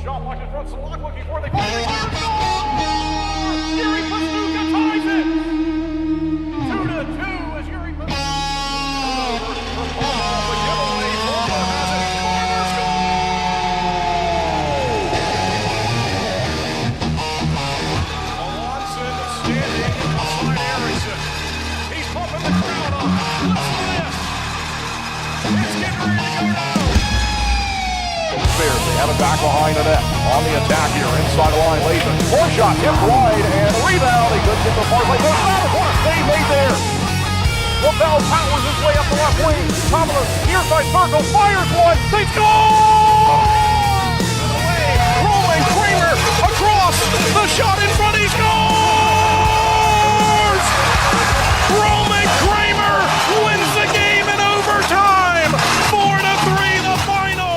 Shot blocked in front, Salak looking for the goal. Yuri Pastuka ties it. 2-2 as Yuri Pastuka. The giveaway. Palmer has it. Palmer scores! Alonson standing beside Erickson. He's pumping the crowd up. Listen to this. It's getting ready to go down. They have it back behind the net. On the attack here, inside the line, Lathan. Four shot, hit wide, and rebound. He couldn't get the far play. What a save made there. LaBelle powers his way up the left wing. Top of the near side circle, fires one. They score! Roman Kramer across the shot in front. He scores! Roman Kramer wins the game in overtime. 4-3 the final.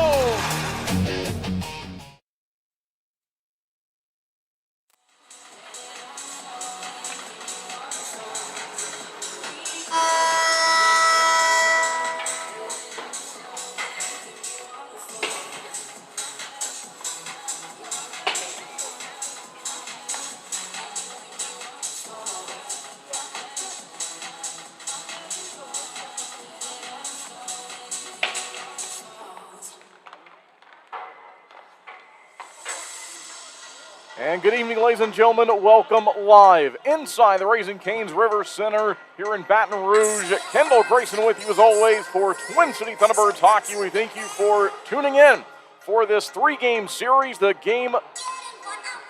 And good evening, ladies and gentlemen. Welcome live inside the Raising Cane's River Center here in Baton Rouge. Kendall Grayson with you as always for Twin City Thunderbirds hockey. We thank you for tuning in for this three-game series. The game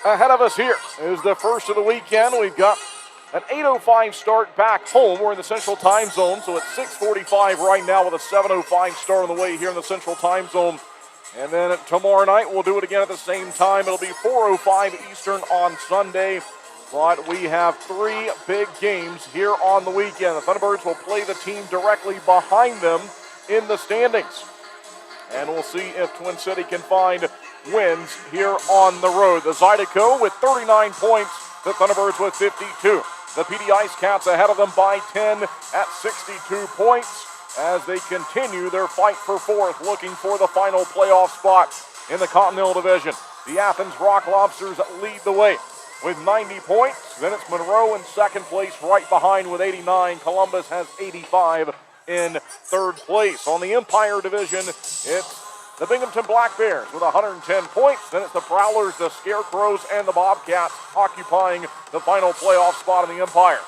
ahead of us here is the first of the weekend. We've got an 8:05 start back home. We're in the Central Time Zone, so it's 6:45 right now with a 7:05 start on the way here in the Central Time Zone. And then tomorrow night, we'll do it again at the same time. It'll be 4:05 Eastern on Sunday. But we have three big games here on the weekend. The Thunderbirds will play the team directly behind them in the standings. And we'll see if Twin City can find wins here on the road. The Zydeco with 39 points, the Thunderbirds with 52. The PD Ice Cats ahead of them by 10 at 62 points. As they continue their fight for fourth, looking for the final playoff spot in the Continental Division. The Athens Rock Lobsters lead the way with 90 points. Then it's Monroe in second place, right behind with 89. Columbus has 85 in third place. On the Empire Division, it's the Binghamton Black Bears with 110 points. Then it's the Prowlers, the Scarecrows, and the Bobcats occupying the final playoff spot in the Empire.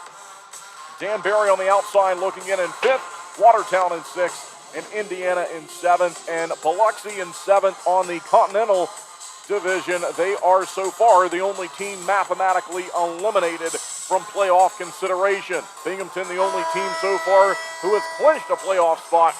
Danbury on the outside looking in fifth. Watertown in sixth, and Indiana in seventh, and Biloxi in seventh on the Continental Division. They are so far the only team mathematically eliminated from playoff consideration. Binghamton, the only team so far who has clinched a playoff spot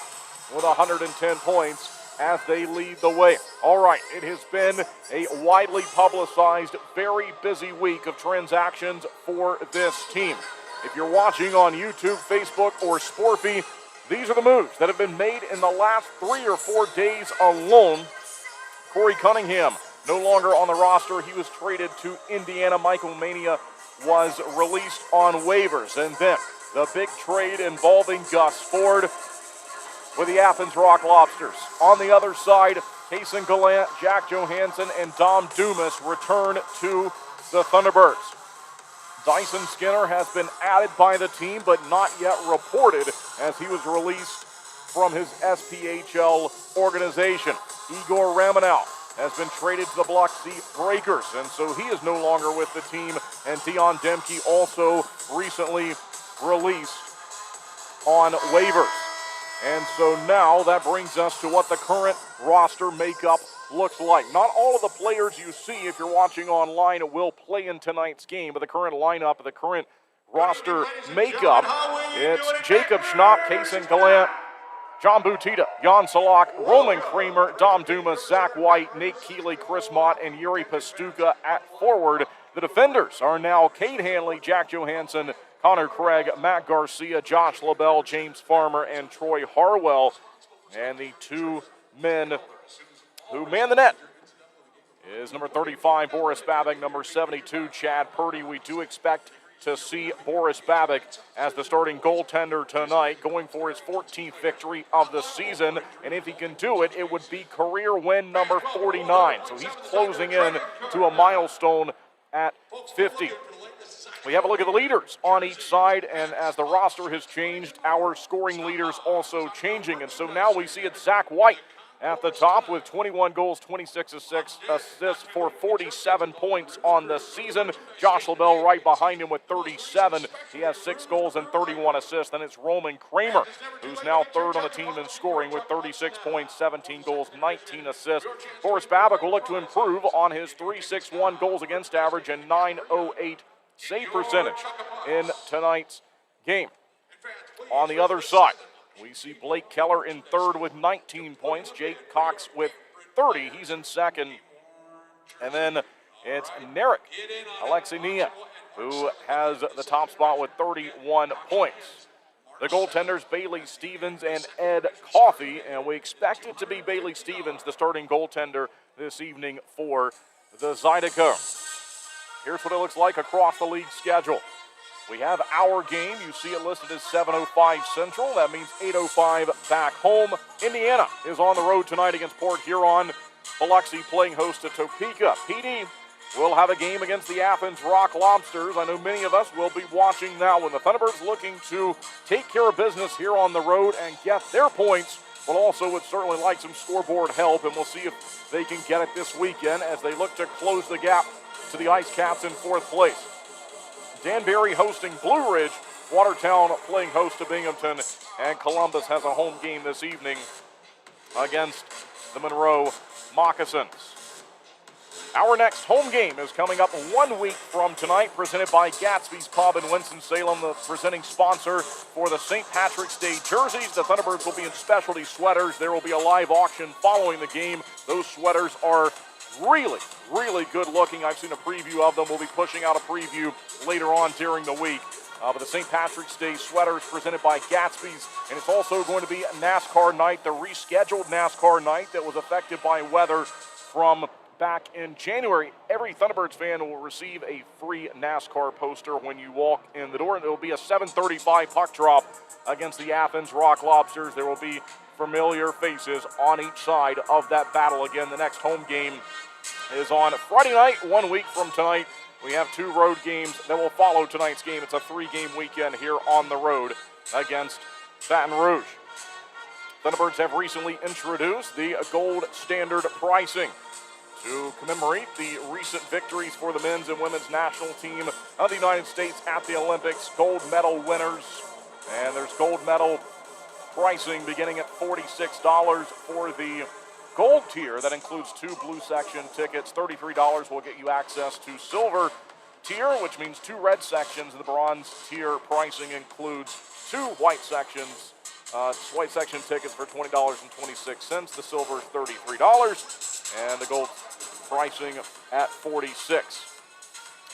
with 110 points as they lead the way. All right, it has been a widely publicized, very busy week of transactions for this team. If you're watching on YouTube, Facebook, or Sporfy, these are the moves that have been made in the last 3 or 4 days alone. Corey Cunningham, no longer on the roster. He was traded to Indiana. Michael Mania was released on waivers. And then the big trade involving Gus Ford with the Athens Rock Lobsters. On the other side, Kason Gallant, Jack Johansson, and Dom Dumas return to the Thunderbirds. Dyson Skinner has been added by the team, but not yet reported as he was released from his SPHL organization. Igor Ramanow has been traded to the Biloxi Breakers, and so he is no longer with the team. And Dion Demke also recently released on waivers. And so now that brings us to what the current roster makeup looks like. Not all of the players you see, if you're watching online, will play in tonight's game, but the current lineup, the current roster makeup, it's Jacob Schnapp, Kason Gallant, John Butita, Jan Salak, Roman Kramer, Dom Dumas, Zach White, Nate Keeley, Chris Mott, and Yuri Pastuka at forward. The defenders are now Cade Hanley, Jack Johansson, Connor Craig, Matt Garcia, Josh LaBelle, James Farmer, and Troy Harwell. And the two men who man the net is number 35, Boris Babbitt, number 72, Chad Purdy. We do expect to see Boris Babick as the starting goaltender tonight, going for his 14th victory of the season. And if he can do it, it would be career win number 49. So he's closing in to a milestone at 50. We have a look at the leaders on each side, and as the roster has changed, our scoring leaders also changing. And so now we see it's Zach White at the top with 21 goals, 26 assists for 47 points on the season. Josh LaBelle right behind him with 37. He has 6 goals and 31 assists. Then it's Roman Kramer, who's now third on the team in scoring with 36 points, 17 goals, 19 assists. Boris Babick will look to improve on his .361 goals against average and .908 save percentage in tonight's game. On the other side, we see Blake Keller in third with 19 points. Jake Cox with 30. He's in second. And then it's Narek Alexenia, who has the top spot with 31 points. The goaltenders, Bailey Stevens and Ed Coffey, and we expect it to be Bailey Stevens, the starting goaltender this evening for the Zydeco. Here's what it looks like across the league schedule. We have our game. You see it listed as 7:05 Central. That means 8:05 back home. Indiana is on the road tonight against Port Huron. Biloxi playing host to Topeka. PD will have a game against the Athens Rock Lobsters. I know many of us will be watching that one. The Thunderbirds looking to take care of business here on the road and get their points, but also would certainly like some scoreboard help, and we'll see if they can get it this weekend as they look to close the gap to the Ice Caps in fourth place. Danbury hosting Blue Ridge, Watertown playing host to Binghamton, and Columbus has a home game this evening against the Monroe Moccasins. Our next home game is coming up 1 week from tonight, presented by Gatsby's Pub in Winston-Salem, the presenting sponsor for the St. Patrick's Day jerseys. The Thunderbirds will be in specialty sweaters. There will be a live auction following the game. Those sweaters are really good looking. I've seen a preview of them. We'll be pushing out a preview later on during the week. But the St. Patrick's Day sweaters presented by Gatsby's, and it's also going to be a NASCAR night, the rescheduled NASCAR night that was affected by weather from back in January. Every Thunderbirds fan will receive a free NASCAR poster when you walk in the door, and it will be a 7:35 puck drop against the Athens Rock Lobsters. There will be familiar faces on each side of that battle. Again, the next home game is on Friday night, 1 week from tonight. We have 2 road games that will follow tonight's game. It's a 3-game weekend here on the road against Baton Rouge. Thunderbirds have recently introduced the gold standard pricing to commemorate the recent victories for the men's and women's national team of the United States at the Olympics. Gold medal winners, and there's gold medal pricing beginning at $46 for the gold tier. That includes 2 blue section tickets. $33 will get you access to silver tier, which means 2 red sections. And the bronze tier pricing includes 2 white sections. White section tickets for $20.26. The silver is $33, and the gold pricing at $46.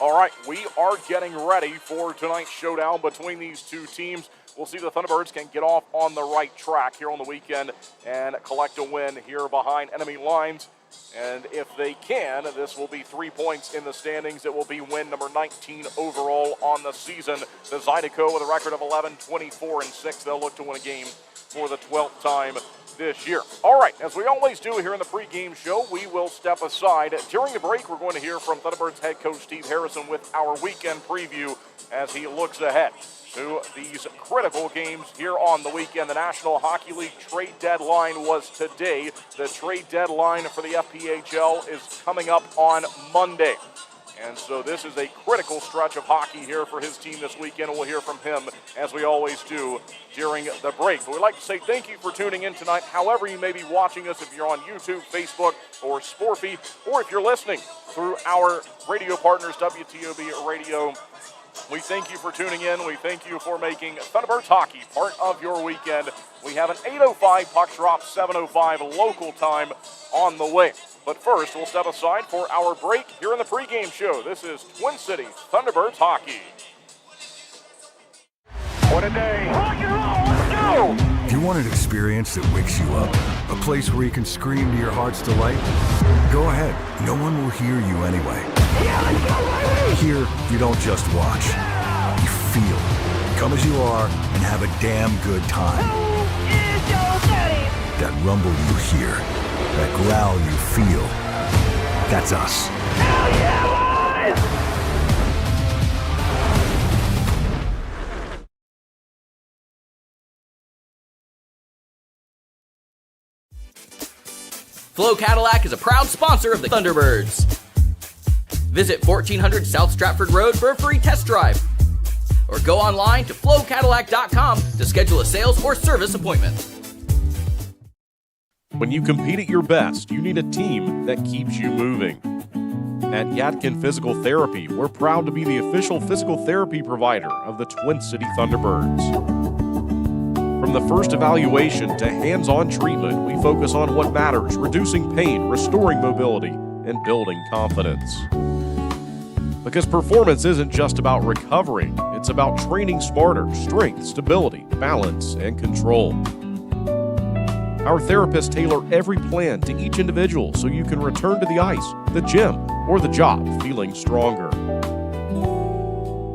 All right, we are getting ready for tonight's showdown between these 2 teams. We'll see if the Thunderbirds can get off on the right track here on the weekend and collect a win here behind enemy lines. And if they can, this will be 3 points in the standings. It will be win number 19 overall on the season. The Zydeco with a record of 11, 24-6. They'll look to win a game for the 12th time this year. All right, as we always do here in the pregame show, we will step aside. During the break, we're going to hear from Thunderbirds head coach Steve Harrison with our weekend preview as he looks ahead to these critical games here on the weekend. The National Hockey League trade deadline was today. The trade deadline for the FPHL is coming up on Monday. And so this is a critical stretch of hockey here for his team this weekend, and we'll hear from him, as we always do, during the break. But we'd like to say thank you for tuning in tonight, however you may be watching us, if you're on YouTube, Facebook, or Sporfy, or if you're listening through our radio partners, WTOB Radio. We thank you for tuning in. We thank you for making Thunderbirds hockey part of your weekend. We have an 8:05 puck drop, 7:05 local time on the way. But first, we'll step aside for our break here in the pregame show. This is Twin City Thunderbirds hockey. What a day. Rock and roll, let's go! If you want an experience that wakes you up, a place where you can scream to your heart's delight, go ahead. No one will hear you anyway. Yeah, let's go, baby! Here, you don't just watch. field. Come as you are and have a damn good time. Who is your daddy? That rumble you hear, that growl you feel, that's us. Hell yeah, boys! Flo Cadillac is a proud sponsor of the Thunderbirds. Visit 1400 South Stratford Road for a free test drive. Or go online to flowcadillac.com to schedule a sales or service appointment. When you compete at your best, you need a team that keeps you moving. At Yadkin Physical Therapy, we're proud to be the official physical therapy provider of the Twin City Thunderbirds. From the first evaluation to hands-on treatment, we focus on what matters, reducing pain, restoring mobility, and building confidence. Because performance isn't just about recovering, it's about training smarter, strength, stability, balance, and control. Our therapists tailor every plan to each individual so you can return to the ice, the gym, or the job feeling stronger.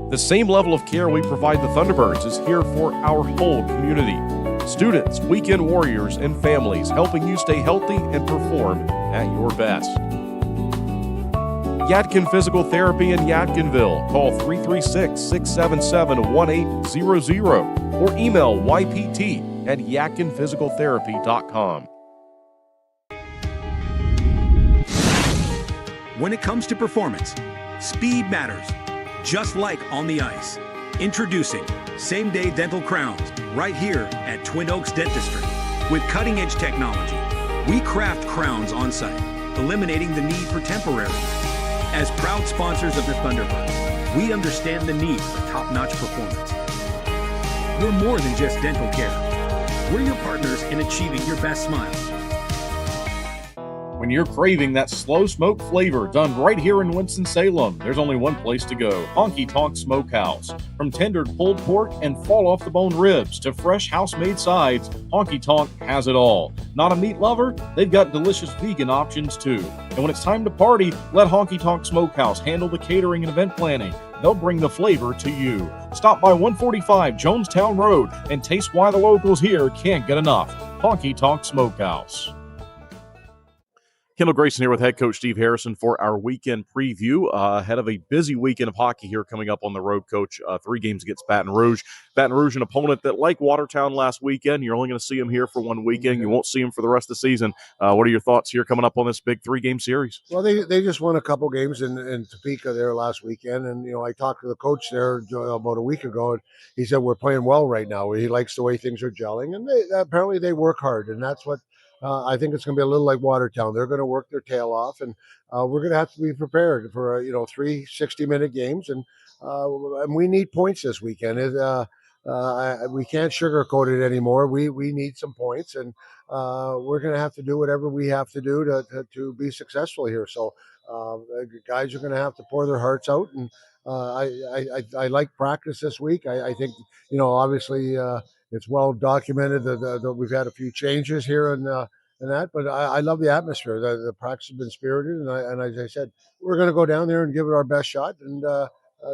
The same level of care we provide the Thunderbirds is here for our whole community. Students, weekend warriors, and families helping you stay healthy and perform at your best. Yadkin Physical Therapy in Yadkinville. Call 336-677-1800 or email ypt@yadkinphysicaltherapy.com. When it comes to performance, speed matters, just like on the ice. Introducing same-day dental crowns right here at Twin Oaks Dentistry. With cutting-edge technology, we craft crowns on-site, eliminating the need for temporary. As proud sponsors of the Thunderbirds, we understand the need for top-notch performance. We're more than just dental care. We're your partners in achieving your best smile. When you're craving that slow smoke flavor done right here in Winston-Salem, there's only one place to go, Honky Tonk Smokehouse. From tendered pulled pork and fall-off-the-bone ribs to fresh house-made sides, Honky Tonk has it all. Not a meat lover? They've got delicious vegan options too. And when it's time to party, let Honky Tonk Smokehouse handle the catering and event planning. They'll bring the flavor to you. Stop by 145 Jonestown Road and taste why the locals here can't get enough. Honky Tonk Smokehouse. Kendall Grayson here with head coach Steve Harrison for our weekend preview ahead of a busy weekend of hockey here coming up on the road, Coach. 3 games against Baton Rouge. Baton Rouge, an opponent that, like Watertown last weekend, you're only going to see them here for one weekend. You won't see them for the rest of the season. What are your thoughts here coming up on this big 3-game series? Well, they just won a couple games in Topeka there last weekend, and I talked to the coach there about a week ago, and he said we're playing well right now. He likes the way things are gelling, and apparently they work hard, and that's what. I think it's going to be a little like Watertown. They're going to work their tail off, and we're going to have to be prepared for 3 60-minute games, and we need points this weekend. We can't sugarcoat it anymore. We need some points, and we're going to have to do whatever we have to do to be successful here. So guys are going to have to pour their hearts out, and I like practice this week. I think obviously. It's well documented that we've had a few changes here and that, but I love the atmosphere. The practice has been spirited, and as I said, we're going to go down there and give it our best shot and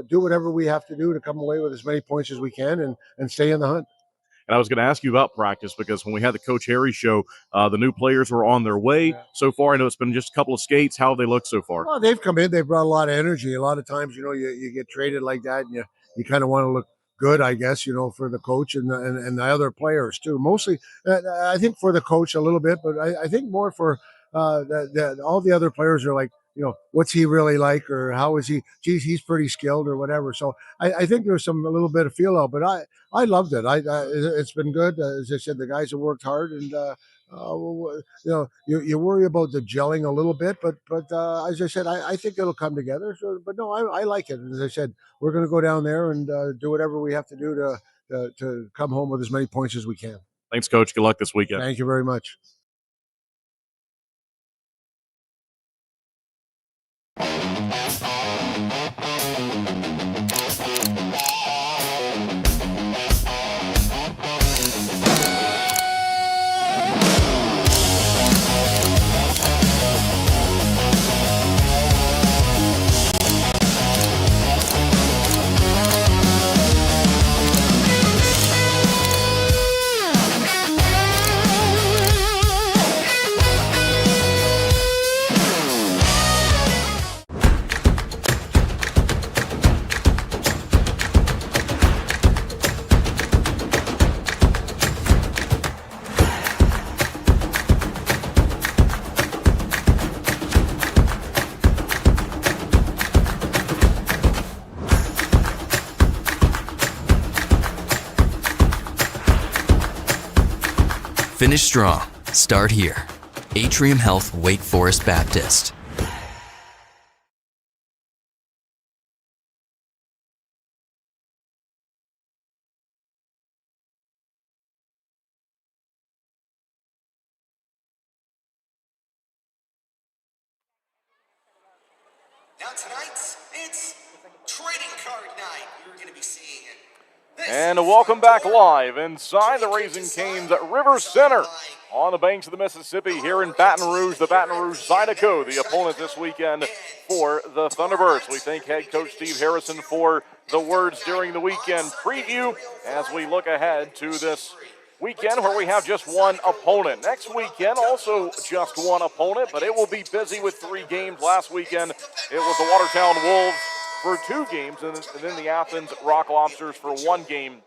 do whatever we have to do to come away with as many points as we can and stay in the hunt. And I was going to ask you about practice because when we had the Coach Harry show, the new players were on their way so far. I know it's been just a couple of skates. How have they looked so far? Well, they've come in. They've brought a lot of energy. A lot of times, you get traded like that, and you kind of want to look good, I guess, for the coach and the other players too. Mostly, I think for the coach a little bit, but I think more for all the other players are like, what's he really like, or how is he? Geez, he's pretty skilled, or whatever. So I think there's a little bit of feel out, but I loved it. It's been good. As I said, the guys have worked hard, and you worry about the gelling a little bit, but as I said, I think it'll come together. So, but no, I like it. As I said, we're going to go down there and do whatever we have to do to come home with as many points as we can. Thanks, Coach. Good luck this weekend. Thank you very much. Finish strong. Start here. Atrium Health Wake Forest Baptist. Now tonight, it's trading card night. You're going to be seeing it. And welcome back live inside the Raising Cane's River Center on the banks of the Mississippi here in Baton Rouge, the Baton Rouge Zydeco, the opponent this weekend for the Thunderbirds. We thank head coach Steve Harrison for the words during the weekend preview as we look ahead to this weekend where we have just one opponent. Next weekend, also just one opponent, but it will be busy with 3 games. Last weekend, it was the Watertown Wolves for 2 games, and then the Athens Rock Lobsters for 1 game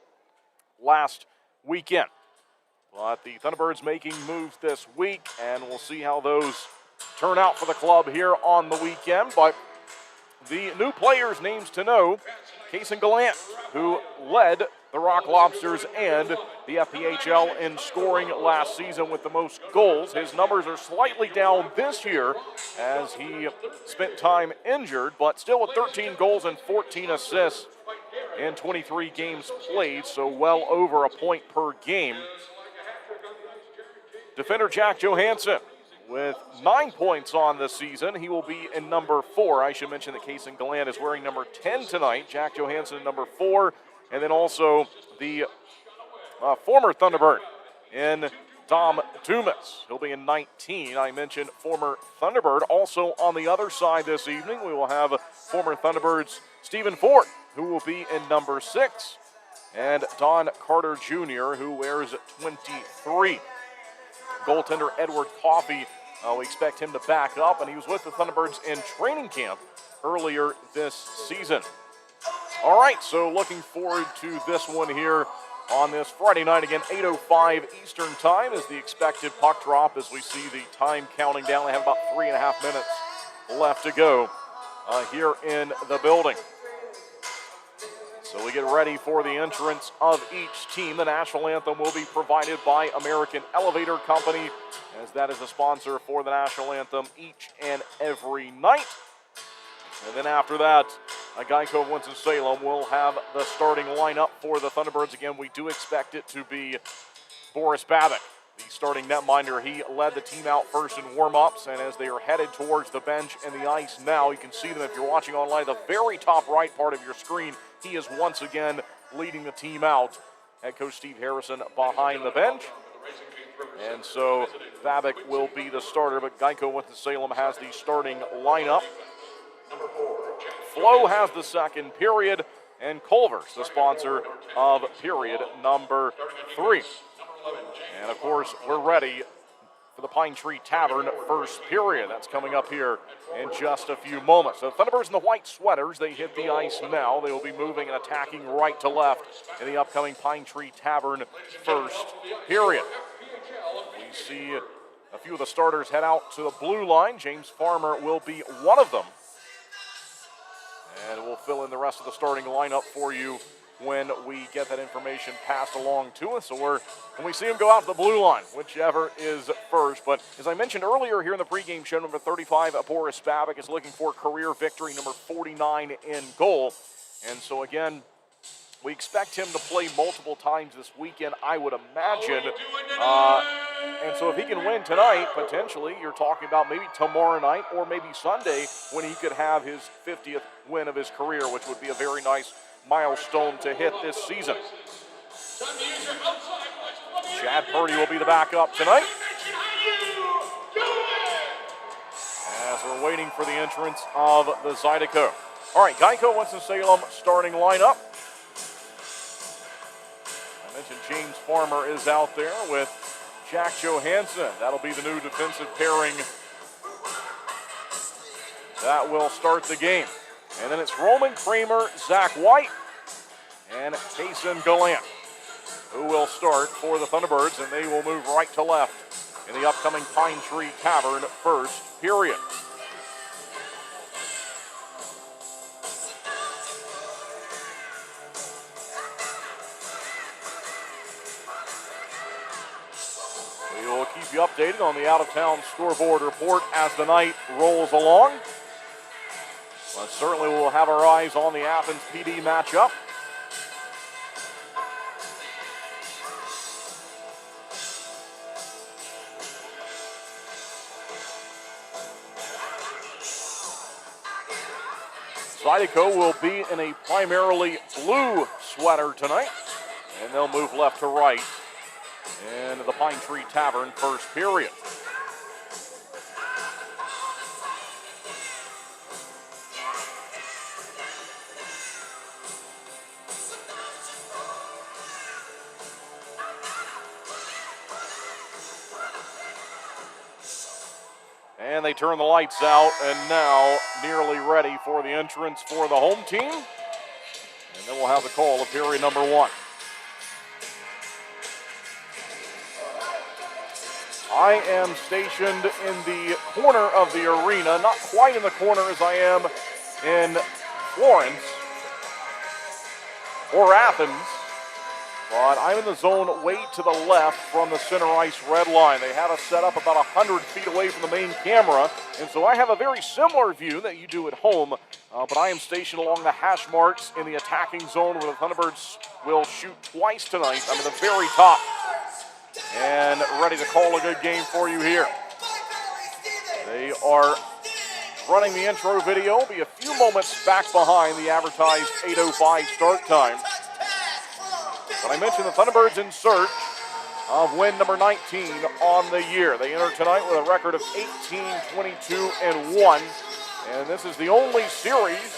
last weekend. But the Thunderbirds making moves this week, and we'll see how those turn out for the club here on the weekend. But the new players' names to know: Kason Gallant, who led the Rock Lobsters and the FPHL in scoring last season with the most goals. His numbers are slightly down this year as he spent time injured, but still with 13 goals and 14 assists in 23 games played, so well over a point per game. Defender Jack Johansson with 9 points on the season. He will be in number 4. I should mention that Kason Gallant is wearing number 10 tonight. Jack Johansson number 4. And then also the former Thunderbird in Dom Dumas. He'll be in 19. I mentioned former Thunderbird. Also on the other side this evening, we will have former Thunderbirds Stephen Ford, who will be in number 6, and Don Carter Jr., who wears 23. Goaltender Edward Coffey, we expect him to back up, and he was with the Thunderbirds in training camp earlier this season. All right, so looking forward to this one here on this Friday night. Again, 8:05 Eastern time is the expected puck drop as we see the time counting down. They have about 3.5 minutes left to go here in the building. So we get ready for the entrance of each team. The national anthem will be provided by American Elevator Company, as that is a sponsor for the national anthem each and every night. And then after that, Geico of Winston-Salem will have the starting lineup for the Thunderbirds. Again, we do expect it to be Boris Babick, the starting netminder. He led the team out first in warm-ups, and as they are headed towards the bench and the ice now, you can see them if you're watching online, the very top right part of your screen. He is once again leading the team out. Head coach Steve Harrison behind the bench. And so Babick will be the starter, but Geico Winston-Salem has the starting lineup. Flo has the second period, and Culver's the sponsor of period number 3. And of course, we're ready for the Pine Tree Tavern first period. That's coming up here in just a few moments. So Thunderbirds in the white sweaters, they hit the ice now. They will be moving and attacking right to left in the upcoming Pine Tree Tavern first period. We see a few of the starters head out to the blue line. James Farmer will be one of them. And we'll fill in the rest of the starting lineup for you when we get that information passed along to us. So when we see him go out to the blue line, whichever is first. But as I mentioned earlier here in the pregame show, number 35, Boris Babick, is looking for career victory, number 49 in goal. And so again, we expect him to play multiple times this weekend, I would imagine. And so if he can win tonight, potentially, you're talking about maybe tomorrow night or maybe Sunday when he could have his 50th win of his career, which would be a very nice milestone to hit this season. Chad Purdy will be the backup tonight, as we're waiting for the entrance of the Zydeco. All right, Geico Winston-Salem starting lineup. I mentioned James Farmer is out there with Jack Johansson. That'll be the new defensive pairing that will start the game. And then it's Roman Kramer, Zach White, and Kason Gallant, who will start for the Thunderbirds, and they will move right to left in the upcoming Pine Tree Tavern first period. updated on the out-of-town scoreboard report as the night rolls along. But certainly we'll have our eyes on the Athens PD matchup. Zydeco will be in a primarily blue sweater tonight, and they'll move left to right in the Pine Tree Tavern first period. And they turn the lights out, and now nearly ready for the entrance for the home team. And then we'll have the call of period number 1. I am stationed in the corner of the arena, not quite in the corner as I am in Florence or Athens, but I'm in the zone way to the left from the center ice red line. They have us set up about 100 feet away from the main camera, and so I have a very similar view that you do at home, but I am stationed along the hash marks in the attacking zone where the Thunderbirds will shoot twice tonight. I'm at the very top and ready to call a good game for you here. They are running the intro video, be a few moments back behind the advertised 8:05 start time. But I mentioned the Thunderbirds in search of win number 19 on the year. They enter tonight with a record of 18-22-1, and this is the only series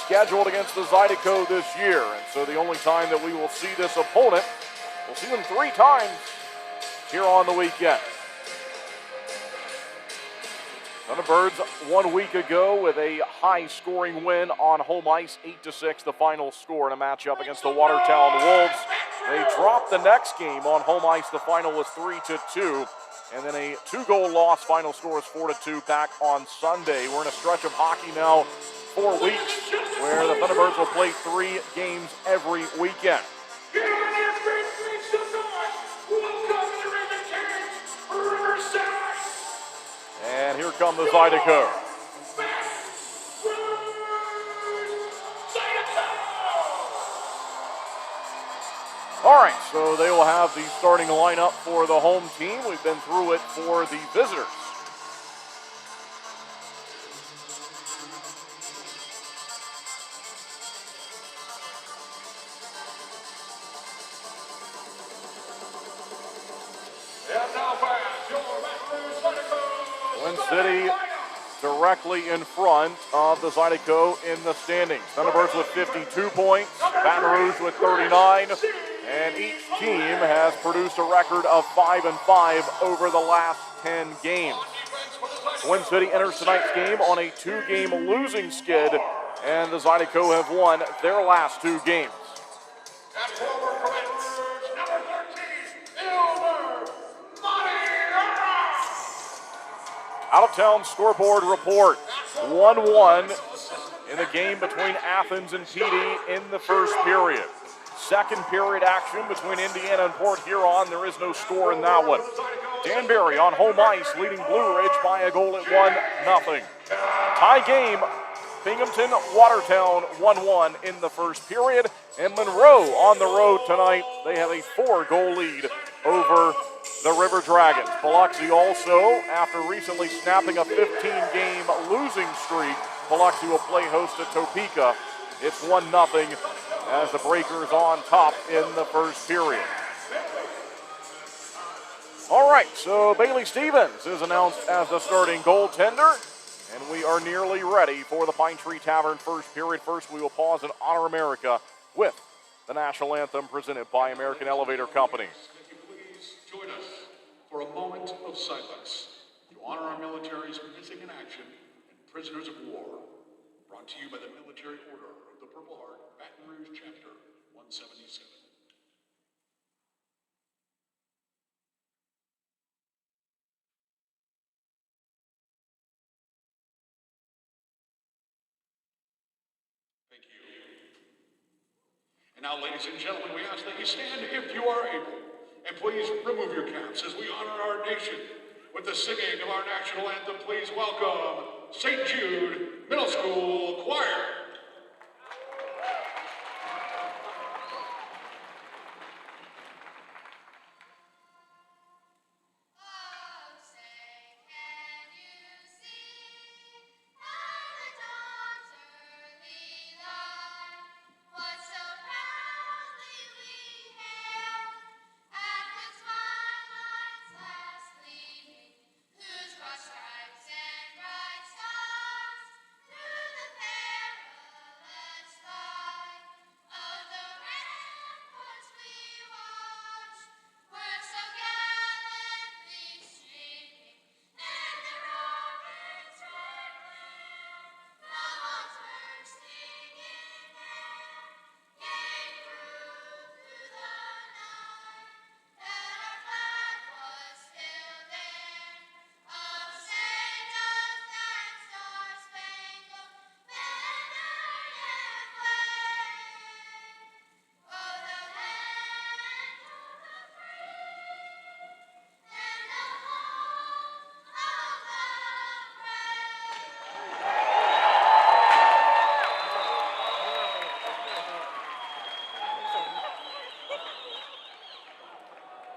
scheduled against the Zydeco this year. And so the only time that we will see this opponent, we'll see them 3 times here on the weekend. Thunderbirds 1 week ago with a high-scoring win on home ice, 8-6, the final score in a matchup against the Watertown Wolves. They dropped the next game on home ice. The final was 3-2, and then a 2-goal loss. Final score is 4-2 back on Sunday. We're in a stretch of hockey now, 4 weeks, where the Thunderbirds will play 3 games every weekend. And here come the Zydeco. All right, so they will have the starting lineup for the home team. We've been through it for the visitors. Twin City directly in front of the Zydeco in the standings. Thunderbirds with 52 points, Baton Rouge with 39, and each team has produced a record of 5-5 over the last 10 games. Twin City enters tonight's game on a 2-game losing skid, and the Zydeco have won their last 2 games. Out-of-town scoreboard report, 1-1 in the game between Athens and PD in the first period. Second period action between Indiana and Port Huron. There is no score in that one. Danbury on home ice leading Blue Ridge by a goal at 1-0. Tie game, Binghamton, Watertown 1-1 in the first period. And Monroe on the road tonight. They have a 4-goal lead over the River Dragons. Biloxi also, after recently snapping a 15-game losing streak, Biloxi will play host to Topeka. It's 1-0 as the Breakers on top in the first period. All right, so Bailey Stevens is announced as the starting goaltender, and we are nearly ready for the Pine Tree Tavern first period. First, we will pause and honor America with the national anthem presented by American Elevator Company. Join us for a moment of silence to honor our military's missing in action and prisoners of war. Brought to you by the Military Order of the Purple Heart, Baton Rouge Chapter 177. Thank you. And now, ladies and gentlemen, we ask that you stand if you are able. And please remove your caps as we honor our nation With the singing of our national anthem, please welcome St. Jude Middle School Choir.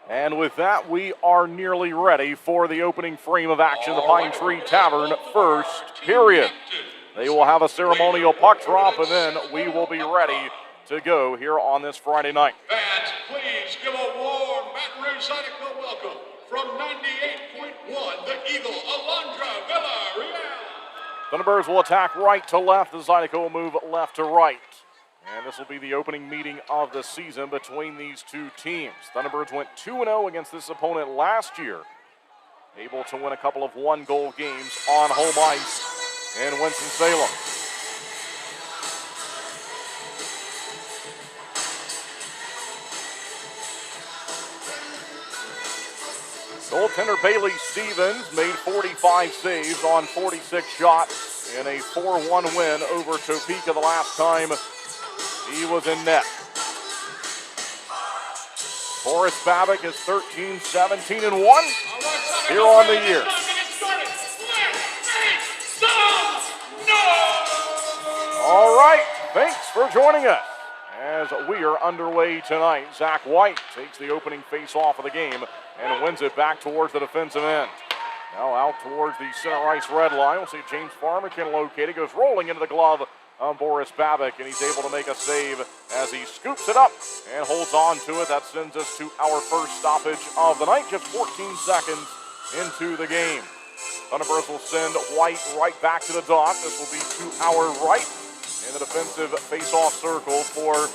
And with that, we are nearly ready for the opening frame of action, the Pine Tree Tavern first period. They will have a ceremonial puck drop, and then we will be ready to go here on this Friday night. Fans, please give a warm Baton Rouge Zydeco welcome from 98.1, the Eagle, Alondra Villarreal. Thunderbirds will attack right to left. The Zydeco will move left to right. And this will be the opening meeting of the season between these two teams. Thunderbirds went 2-0 against this opponent last year, able to win a couple of one-goal games on home ice in Winston-Salem. Goaltender Bailey Stevens made 45 saves on 46 shots in a 4-1 win over Topeka the last time he was in net. Boris Babick is 13-17-1 here on the year. All right, thanks for joining us as we are underway tonight. Zach White takes the opening face-off of the game and wins it back towards the defensive end. Now out towards the center ice red line. We'll see James Farmer can locate it. Goes rolling into the glove of Boris Babick, and he's able to make a save as he scoops it up and holds on to it. That sends us to our first stoppage of the night, just 14 seconds into the game. Thunderbirds will send White right back to the dot. This will be to our right in the defensive face-off circle for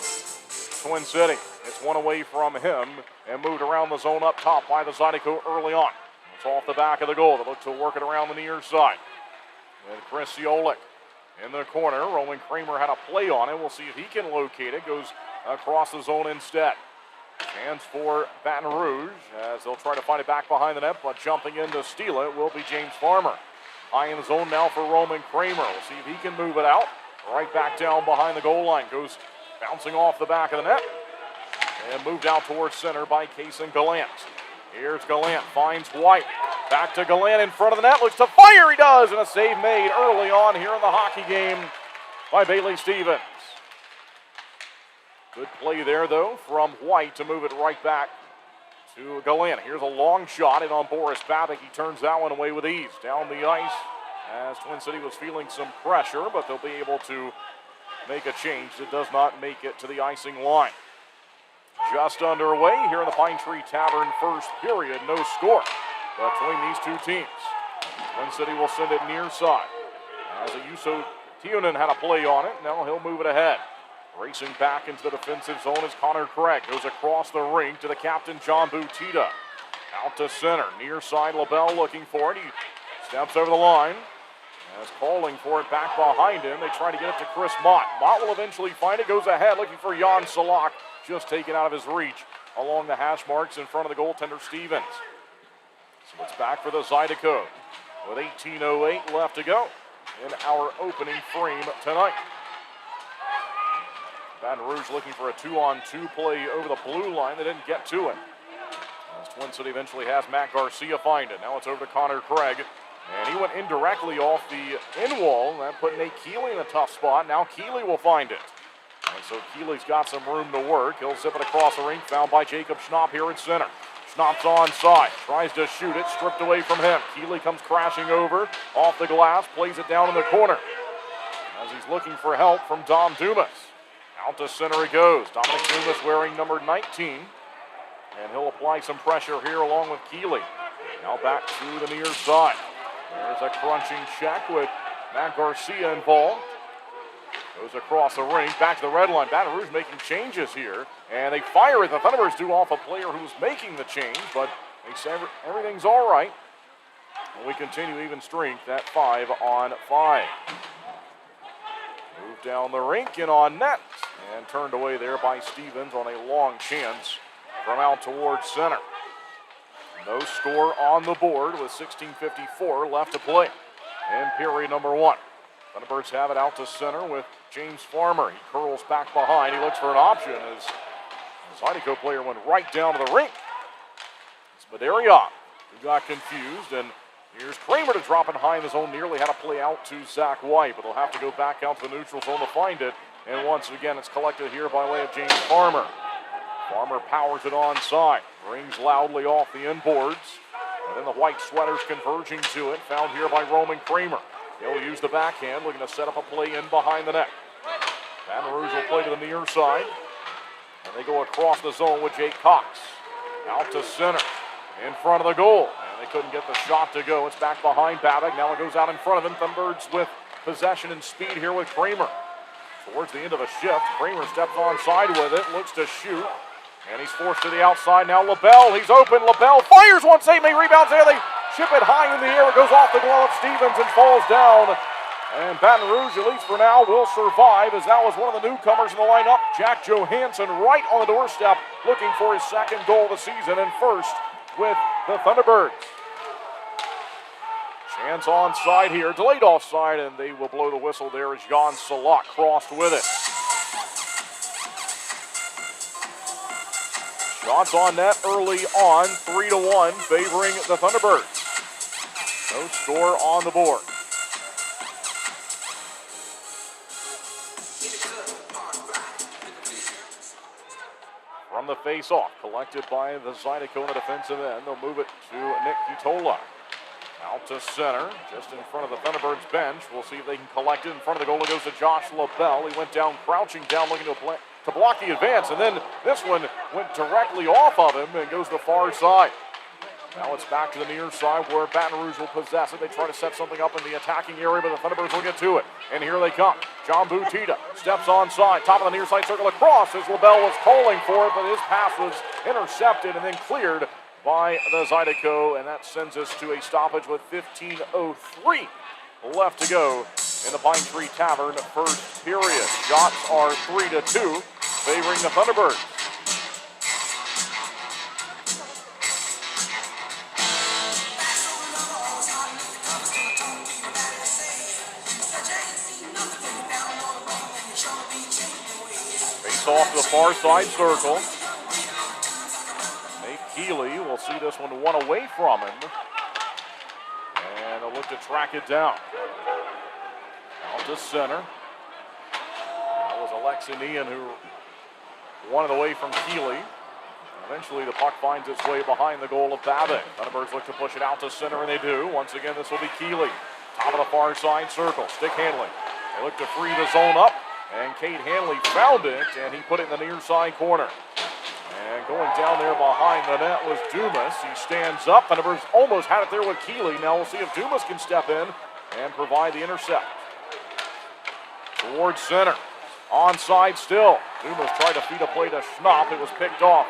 Twin City. It's one away from him and moved around the zone up top by the Zydeco early on. It's off the back of the goal. They look to work it around the near side. And Chris Siolik in the corner. Roman Kramer had a play on it. We'll see if he can locate it. Goes across the zone instead. Chance for Baton Rouge as they'll try to find it back behind the net, but jumping in to steal it will be James Farmer. High in the zone now for Roman Kramer. We'll see if he can move it out. Right back down behind the goal line. Goes bouncing off the back of the net. And moved out towards center by Kason Gallant. Here's Gallant, finds White. Back to Gallant in front of the net. Looks to fire, he does, and a save made early on here in the hockey game by Bailey Stevens. Good play there, though, from White to move it right back to Gallant. Here's a long shot in on Boris Babick. He turns that one away with ease. Down the ice as Twin City was feeling some pressure, but they'll be able to make a change that does not make it to the icing line. Just underway here in the Pine Tree Tavern first period. No score between these two teams. Twin City will send it near side. As Ayuso Tionan had a play on it, now he'll move it ahead. Racing back into the defensive zone is Connor Craig. Goes across the rink to the captain, John Butita. Out to center. Near side, LaBelle looking for it. He steps over the line. As calling for it back behind him. They try to get it to Chris Mott. Mott will eventually find it. Goes ahead looking for Jan Salak. Just taken out of his reach along the hash marks in front of the goaltender Stevens. So it's back for the Zydeco with 18:08 left to go in our opening frame tonight. Baton Rouge looking for a 2-on-2 play over the blue line. They didn't get to it. As Twin City eventually has Matt Garcia find it. Now it's over to Connor Craig. And he went indirectly off the end wall. That put Nate Keeley in a tough spot. Now Keeley will find it. And so Keeley's got some room to work. He'll zip it across the rink, found by Jacob Schnapp here at center. Schnapp's onside, tries to shoot it, stripped away from him. Keeley comes crashing over, off the glass, plays it down in the corner. As he's looking for help from Dom Dumas. Out to center he goes. Dominic Dumas wearing number 19. And he'll apply some pressure here along with Keeley. Now back to the near side. There's a crunching check with Matt Garcia involved. Goes across the ring, back to the red line. Baton Rouge making changes here. And they fire it. The Thunderbirds do off a player who's making the change, but they say everything's all right. And we continue even strength at 5-on-5. Move down the rink and on net. And turned away there by Stevens on a long chance from out towards center. No score on the board with 16:54 left to play in period number 1. Thunderbirds have it out to center with James Farmer. He curls back behind. He looks for an option as the Zydeco player went right down to the rink. It's Madarion who got confused, and here's Kramer to drop it high in his own. Nearly had to play out to Zach White, but they'll have to go back out to the neutral zone to find it. And once again, it's collected here by way of James Farmer. Farmer powers it onside, rings loudly off the inboards, and then the white sweaters converging to it, found here by Roman Kramer. He'll use the backhand, looking to set up a play in behind the net. Baton Rouge will play to the near side, and they go across the zone with Jake Cox. Out to center, in front of the goal, and they couldn't get the shot to go. It's back behind Babbitt, now it goes out in front of him. Thunderbirds with possession and speed here with Kramer. Towards the end of the shift, Kramer steps onside with it, looks to shoot. And he's forced to the outside. Now LaBelle, he's open. LaBelle fires one, save me, rebounds there. They chip it high in the air. It goes off the glove of Stevens and falls down. And Baton Rouge, at least for now, will survive as that was one of the newcomers in the lineup. Jack Johansson right on the doorstep looking for his second goal of the season and first with the Thunderbirds. Chance onside here, delayed offside, and they will blow the whistle there as Jan Salak crossed with it. Shots on net early on, 3-1, favoring the Thunderbirds. No score on the board. From the face-off, collected by the Zydeco on the defensive end. They'll move it to Nick Kitola. Out to center, just in front of the Thunderbirds bench. We'll see if they can collect it. In front of the goal, it goes to Josh LaBelle. He went down, crouching down, looking to block the advance, and then this one went directly off of him and goes to the far side. Now it's back to the near side where Baton Rouge will possess it. They try to set something up in the attacking area, but the Thunderbirds will get to it. And here they come. John Butita steps onside, top of the near side circle across as LaBelle was calling for it, but his pass was intercepted and then cleared by the Zydeco, and that sends us to a stoppage with 15:03 left to go in the Pine Tree Tavern first period. Shots are 3-2, favoring the Thunderbirds. Face off to the far side circle. Nate Keeley will see this one away from him. And they'll look to track it down. Out to center. That was Alexi Nian who won it away from Keeley. Eventually the puck finds its way behind the goal of Babbitt. Thunderbirds look to push it out to center, and they do. Once again, this will be Keeley. Top of the far side circle. Stick handling. They look to free the zone up, and Cade Hanley found it, and he put it in the near side corner. And going down there behind the net was Dumas. He stands up. Thunderbirds almost had it there with Keeley. Now we'll see if Dumas can step in and provide the intercept. Towards center. Onside still. Dumas tried to feed a play to Schnapp. It was picked off.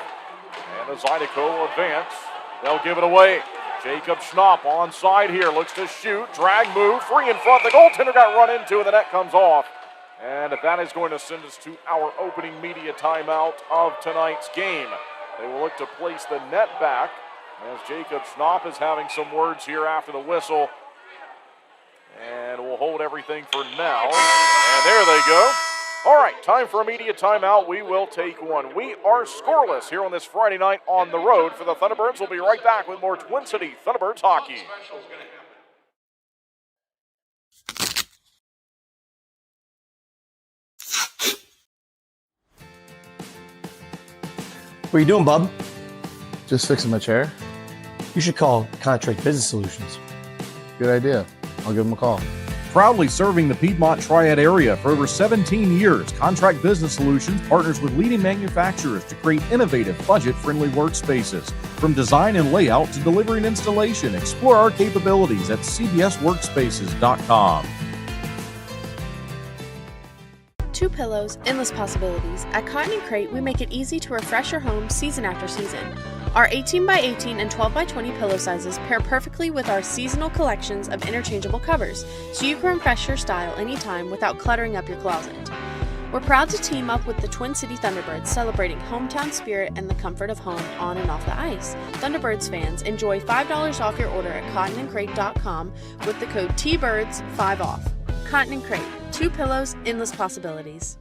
And the Zydeco will advance. They'll give it away. Jacob Schnapp onside here. Looks to shoot. Drag move. Free in front. The goaltender got run into and the net comes off. And that is going to send us to our opening media timeout of tonight's game. They will look to place the net back as Jacob Schnapp is having some words here after the whistle. And we'll hold everything for now. And there they go. All right, time for a media timeout. We will take one. We are scoreless here on this Friday night on the road for the Thunderbirds. We'll be right back with more Twin City Thunderbirds hockey. What are you doing, bub? Just fixing my chair. You should call Contract Business Solutions. Good idea. I'll give them a call. Proudly serving the Piedmont Triad area for over 17 years, Contract Business Solutions partners with leading manufacturers to create innovative, budget-friendly workspaces. From design and layout to delivery and installation, explore our capabilities at cbsworkspaces.com. Two pillows, endless possibilities. At Cotton & Crate, we make it easy to refresh your home season after season. Our 18x18 and 12x20 pillow sizes pair perfectly with our seasonal collections of interchangeable covers, so you can refresh your style anytime without cluttering up your closet. We're proud to team up with the Twin City Thunderbirds, celebrating hometown spirit and the comfort of home on and off the ice. Thunderbirds fans, enjoy $5 off your order at cottonandcrate.com with the code TBIRDS5OFF. Cotton & Crate. Two pillows, endless possibilities.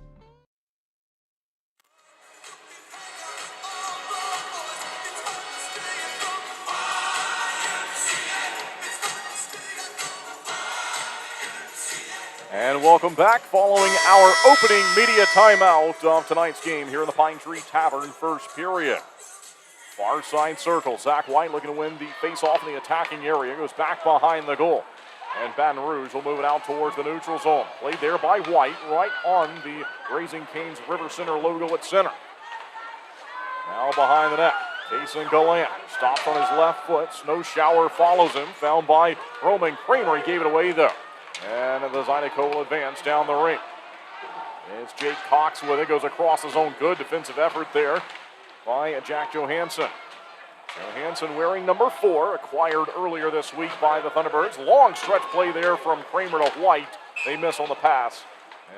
And welcome back following our opening media timeout of tonight's game here in the Pine Tree Tavern, first period. Far side circle. Zach White looking to win the face-off in the attacking area. Goes back behind the goal. And Baton Rouge will move it out towards the neutral zone. Played there by White, right on the Raising Cane's River Center logo at center. Now behind the net, Kason Gallant stops on his left foot. Snow Shower follows him, found by Roman Kramer. He gave it away though. And the Zydeco will advance down the ring. It's Jake Cox with it, goes across his own. Good defensive effort there by Jack Johansson. Johansson wearing number 4, acquired earlier this week by the Thunderbirds. Long stretch play there from Kramer to White. They miss on the pass,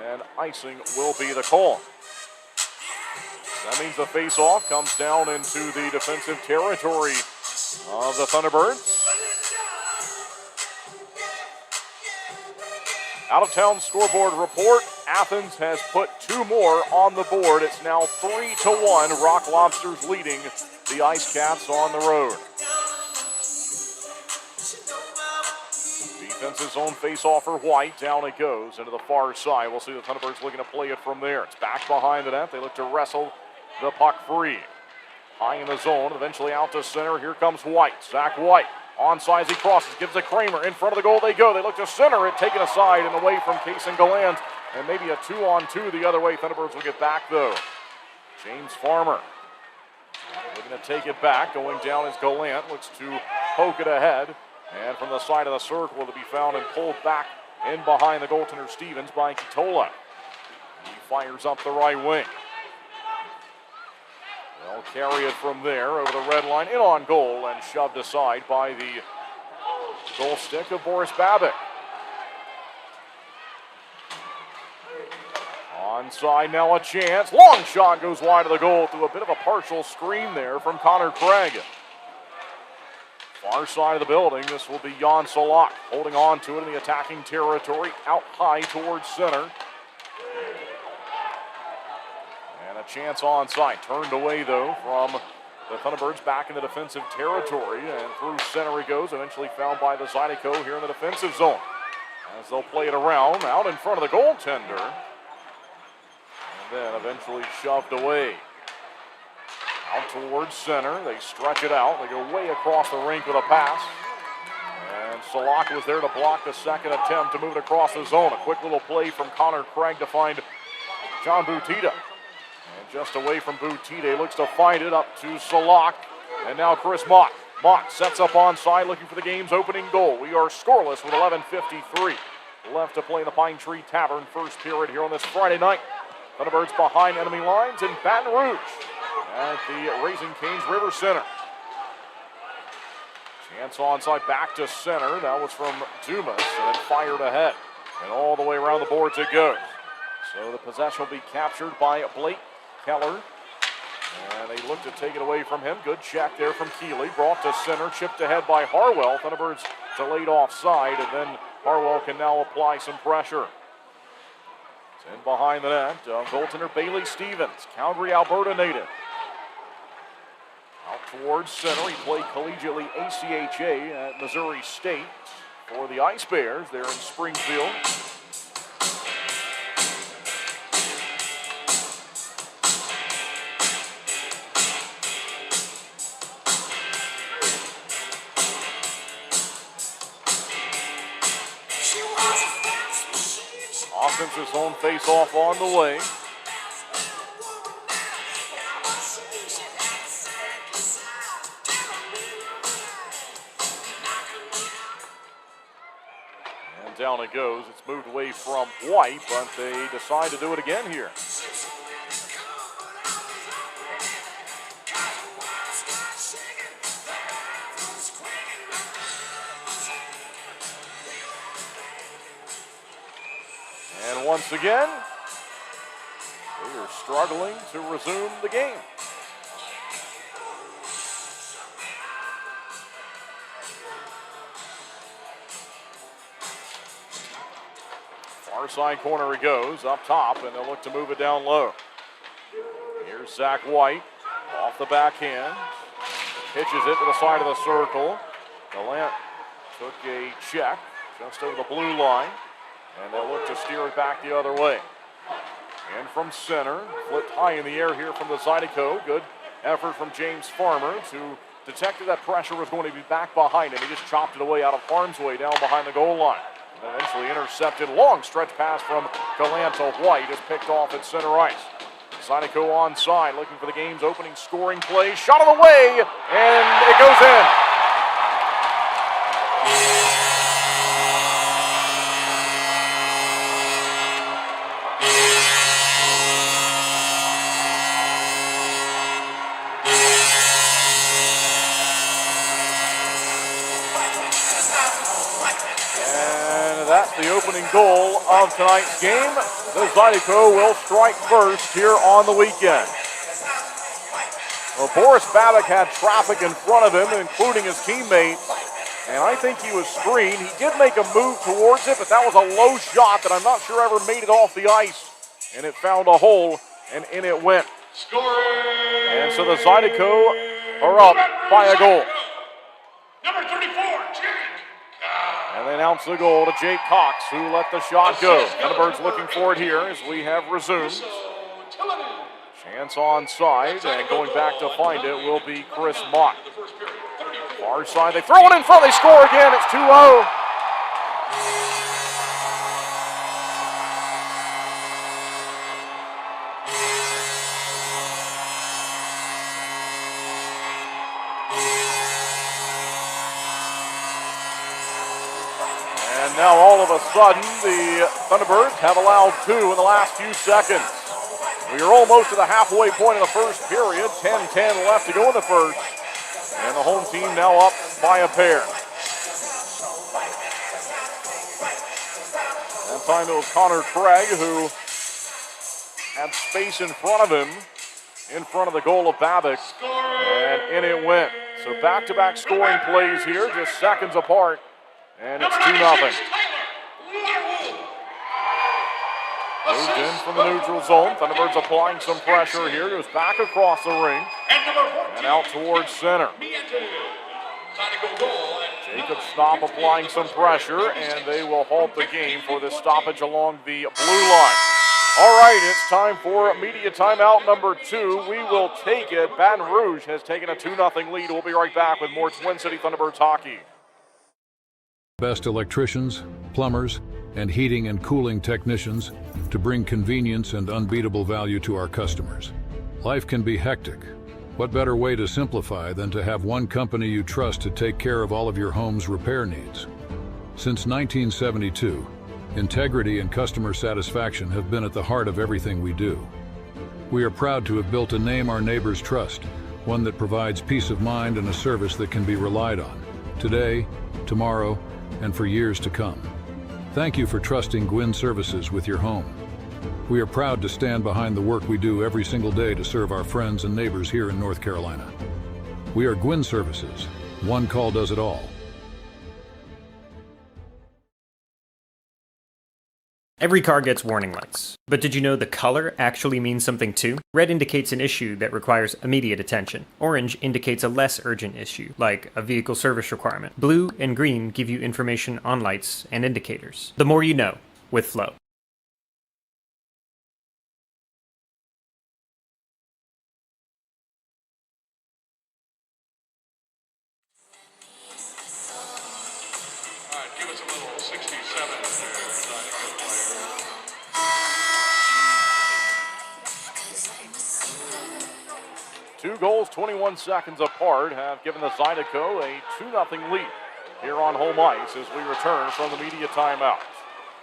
and icing will be the call. That means the face-off comes down into the defensive territory of the Thunderbirds. Out-of-town scoreboard report. Athens has put 2 more on the board. It's now 3-1. Rock Lobsters leading the Ice Cats on the road. Defense's own face-off for White. Down it goes into the far side. We'll see the Thunderbirds looking to play it from there. It's back behind the net. They look to wrestle the puck free. High in the zone, eventually out to center. Here comes White. Zach White. Onside as he crosses, gives it Kramer. In front of the goal they go. They look to center it, taken aside and away from Kason Gallant. And maybe a 2-on-2 the other way. Thunderbirds will get back though. James Farmer looking to take it back. Going down is Gallant. Looks to poke it ahead. And from the side of the circle to be found and pulled back in behind the goaltender Stevens by Kitola. He fires up the right wing. They'll carry it from there over the red line, in on goal, and shoved aside by the goal stick of Boris Babick. Onside now a chance. Long shot goes wide of the goal through a bit of a partial screen there from Connor Craig. Far side of the building, this will be Jan Solak holding on to it in the attacking territory, out high towards center. And a chance onside, turned away though from the Thunderbirds back in the defensive territory, and through center he goes, eventually found by the Zydeco here in the defensive zone. As they'll play it around, out in front of the goaltender, and then eventually shoved away. Out towards center, they stretch it out, they go way across the rink with a pass. And Solak was there to block the second attempt to move it across the zone. A quick little play from Connor Craig to find John Butita. And just away from Butita, looks to find it up to Solak. And now Chris Mott. Mott sets up onside, looking for the game's opening goal. We are scoreless with 11:53 left to play in the Pine Tree Tavern, first period here on this Friday night. Thunderbirds behind enemy lines in Baton Rouge at the Raising Cane's River Center. Chance onside, back to center. That was from Dumas, and then fired ahead. And all the way around the boards it goes. So the possession will be captured by Blake Keller. And they look to take it away from him. Good check there from Keeley. Brought to center, chipped ahead by Harwell. Thunderbirds delayed offside, and then Harwell can now apply some pressure. It's in behind the net. Goaltender Bailey Stevens, Calgary, Alberta native. Out towards center. He played collegiately ACHA at Missouri State for the Ice Bears there in Springfield. Offensive zone face-off on the way. And down it goes. It's moved away from White, but they decide to do it again here. And once again, they are struggling to resume the game. Far side corner he goes, up top, and they'll look to move it down low. Here's Zach White, off the backhand. Pitches it to the side of the circle. Gallant took a check just over the blue line. And they'll look to steer it back the other way. And from center, flipped high in the air here from the Zydeco. Good effort from James Farmer, who detected that pressure was going to be back behind him. He just chopped it away out of harm's way down behind the goal line. And eventually intercepted. Long stretch pass from Gallant to White is picked off at center ice. Zydeco onside, looking for the game's opening scoring play. Shot on the way, and it goes in. That's the opening goal of tonight's game. The Zydeco will strike first here on the weekend. Well, Boris Babick had traffic in front of him, including his teammates, and I think he was screened. He did make a move towards it, but that was a low shot that I'm not sure ever made it off the ice, and it found a hole, and in it went. And so the Zydeco are up by a goal. Number 34, Jake. And they announce the goal to Jake Cox, who let the shot go. Thunderbirds looking for it here as we have resumed. Chance onside, and going back to find it will be Chris Mott. Far side, they throw it in front, they score again, it's 2-0. Now all of a sudden, the Thunderbirds have allowed 2 in the last few seconds. We are almost to the halfway point of the first period. 10-10 left to go in the first. And the home team now up by a pair. That time it was Connor Craig who had space in front of him, in front of the goal of Babick. And in it went. So back-to-back scoring plays here, just seconds apart. And it's 2-0. Moved in from the neutral zone. Thunderbirds applying some pressure here. Goes back across the ring. And out towards center. Jacob Stopp applying some pressure, and they will halt the game for this stoppage along the blue line. All right, it's time for media timeout number 2. We will take it. Baton Rouge has taken a 2-0 lead. We'll be right back with more Twin City Thunderbirds hockey. Best electricians, plumbers, and heating and cooling technicians to bring convenience and unbeatable value to our customers. Life can be hectic. What better way to simplify than to have one company you trust to take care of all of your home's repair needs? Since 1972, integrity and customer satisfaction have been at the heart of everything we do. We are proud to have built a name our neighbors trust, one that provides peace of mind and a service that can be relied on, today, tomorrow, and for years to come. Thank you for trusting Gwynn Services with your home. We are proud to stand behind the work we do every single day to serve our friends and neighbors here in North Carolina. We are Gwynn Services. One call does it all. Every car gets warning lights, but did you know the color actually means something too? Red indicates an issue that requires immediate attention. Orange indicates a less urgent issue, like a vehicle service requirement. Blue and green give you information on lights and indicators. The more you know with Flow. All right, give us a little 67 there, Zydeco player. 2 goals, 21 seconds apart, have given the Zydeco a 2-0 lead here on home ice as we return from the media timeout.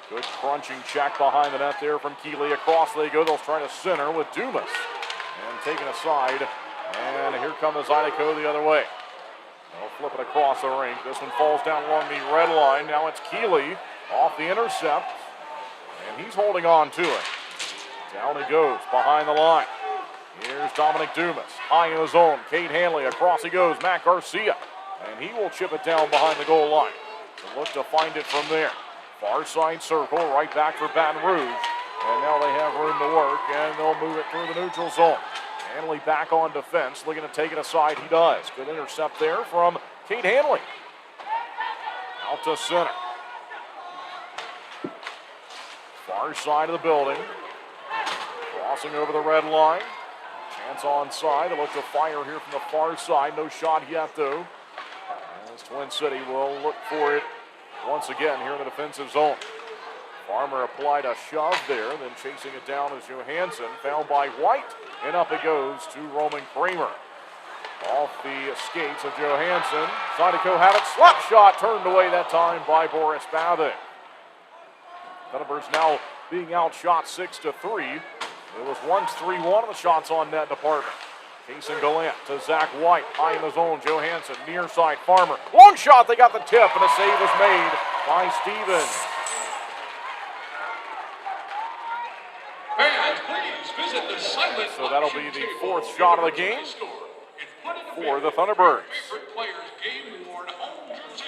Good crunching check behind the net there from Keeley. Across they go. They'll try to center with Dumas. And taken aside. And here come the Zydeco the other way. They'll flip it across the rink. This one falls down along the red line. Now it's Keeley off the intercept. And he's holding on to it. Down he goes behind the line. Here's Dominic Dumas, high in the zone. Cade Hanley, across he goes, Matt Garcia. And he will chip it down behind the goal line. So look to find it from there. Far side circle, right back for Baton Rouge. And now they have room to work, and they'll move it through the neutral zone. Hanley back on defense, looking to take it aside. He does. Good intercept there from Cade Hanley. Out to center. Far side of the building. Crossing over the red line. Chance onside. They look to fire here from the far side. No shot yet, though. As Twin City will look for it once again here in the defensive zone. Farmer applied a shove there, then chasing it down is Johansson. Found by White, and up it goes to Roman Kramer. Off the skates of Johansson. Zydeco had it. Slap shot turned away that time by Boris Bathing. Thunderbirds now being outshot 6-3. It was once 3-1 in the shots on net department. Kason Gallant to Zach White, high in the zone. Johansson, near side, Farmer. Long shot, they got the tip, and a save was made by Stevens. Fans, please visit the silent So that'll be the 4th shot of the game for the Thunderbirds. Favorite player's game-worn home jersey.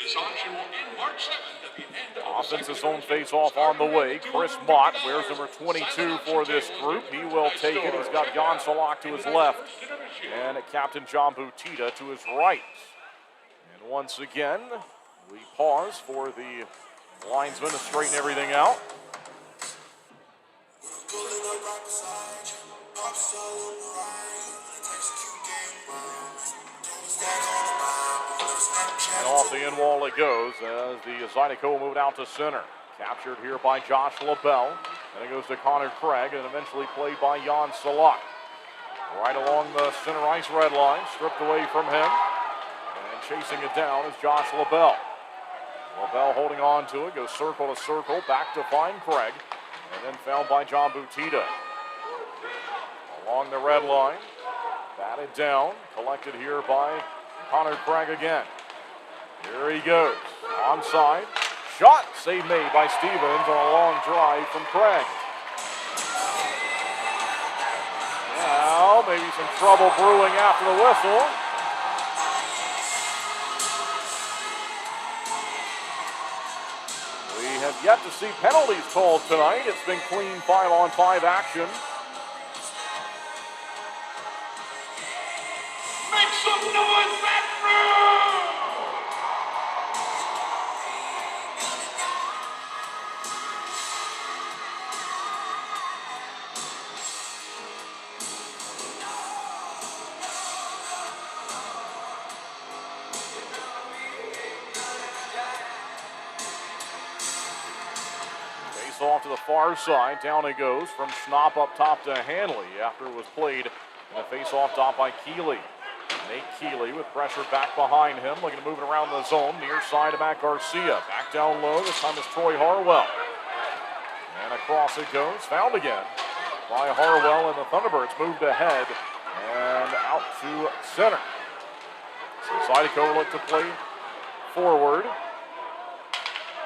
This auction will end March 7th at the end of Offensive zone face-off on the way. Chris Mott wears number 22 for this group. He will take it. He's got Jan Salak to his left and Captain John Butita to his right. And once again, we pause for the linesman to straighten everything out. And off the end wall it goes as the Zydeco moved out to center. Captured here by Josh LaBelle. Then it goes to Connor Craig and eventually played by Jan Salak. Right along the center ice red line, stripped away from him. And chasing it down is Josh LaBelle. LaBelle holding on to it, goes circle to circle, back to find Craig. And then found by John Butita. Along the red line, batted down, collected here by Connor Craig again. Here he goes, onside, shot, save made by Stevens on a long drive from Craig. Now, maybe some trouble brewing after the whistle. We have yet to see penalties called tonight. It's been clean 5-on-5 action. Make some noise, Baton Rouge! Face off to the far side. Down it goes from Schnapp up top to Hanley after it was played in the face-off top by Keeley. Nate Keeley with pressure back behind him, looking to move it around the zone. Near side to Matt Garcia. Back down low. This time it's Troy Harwell. And across it goes. Found again by Harwell, and the Thunderbirds moved ahead and out to center. So Zydeco look to play forward.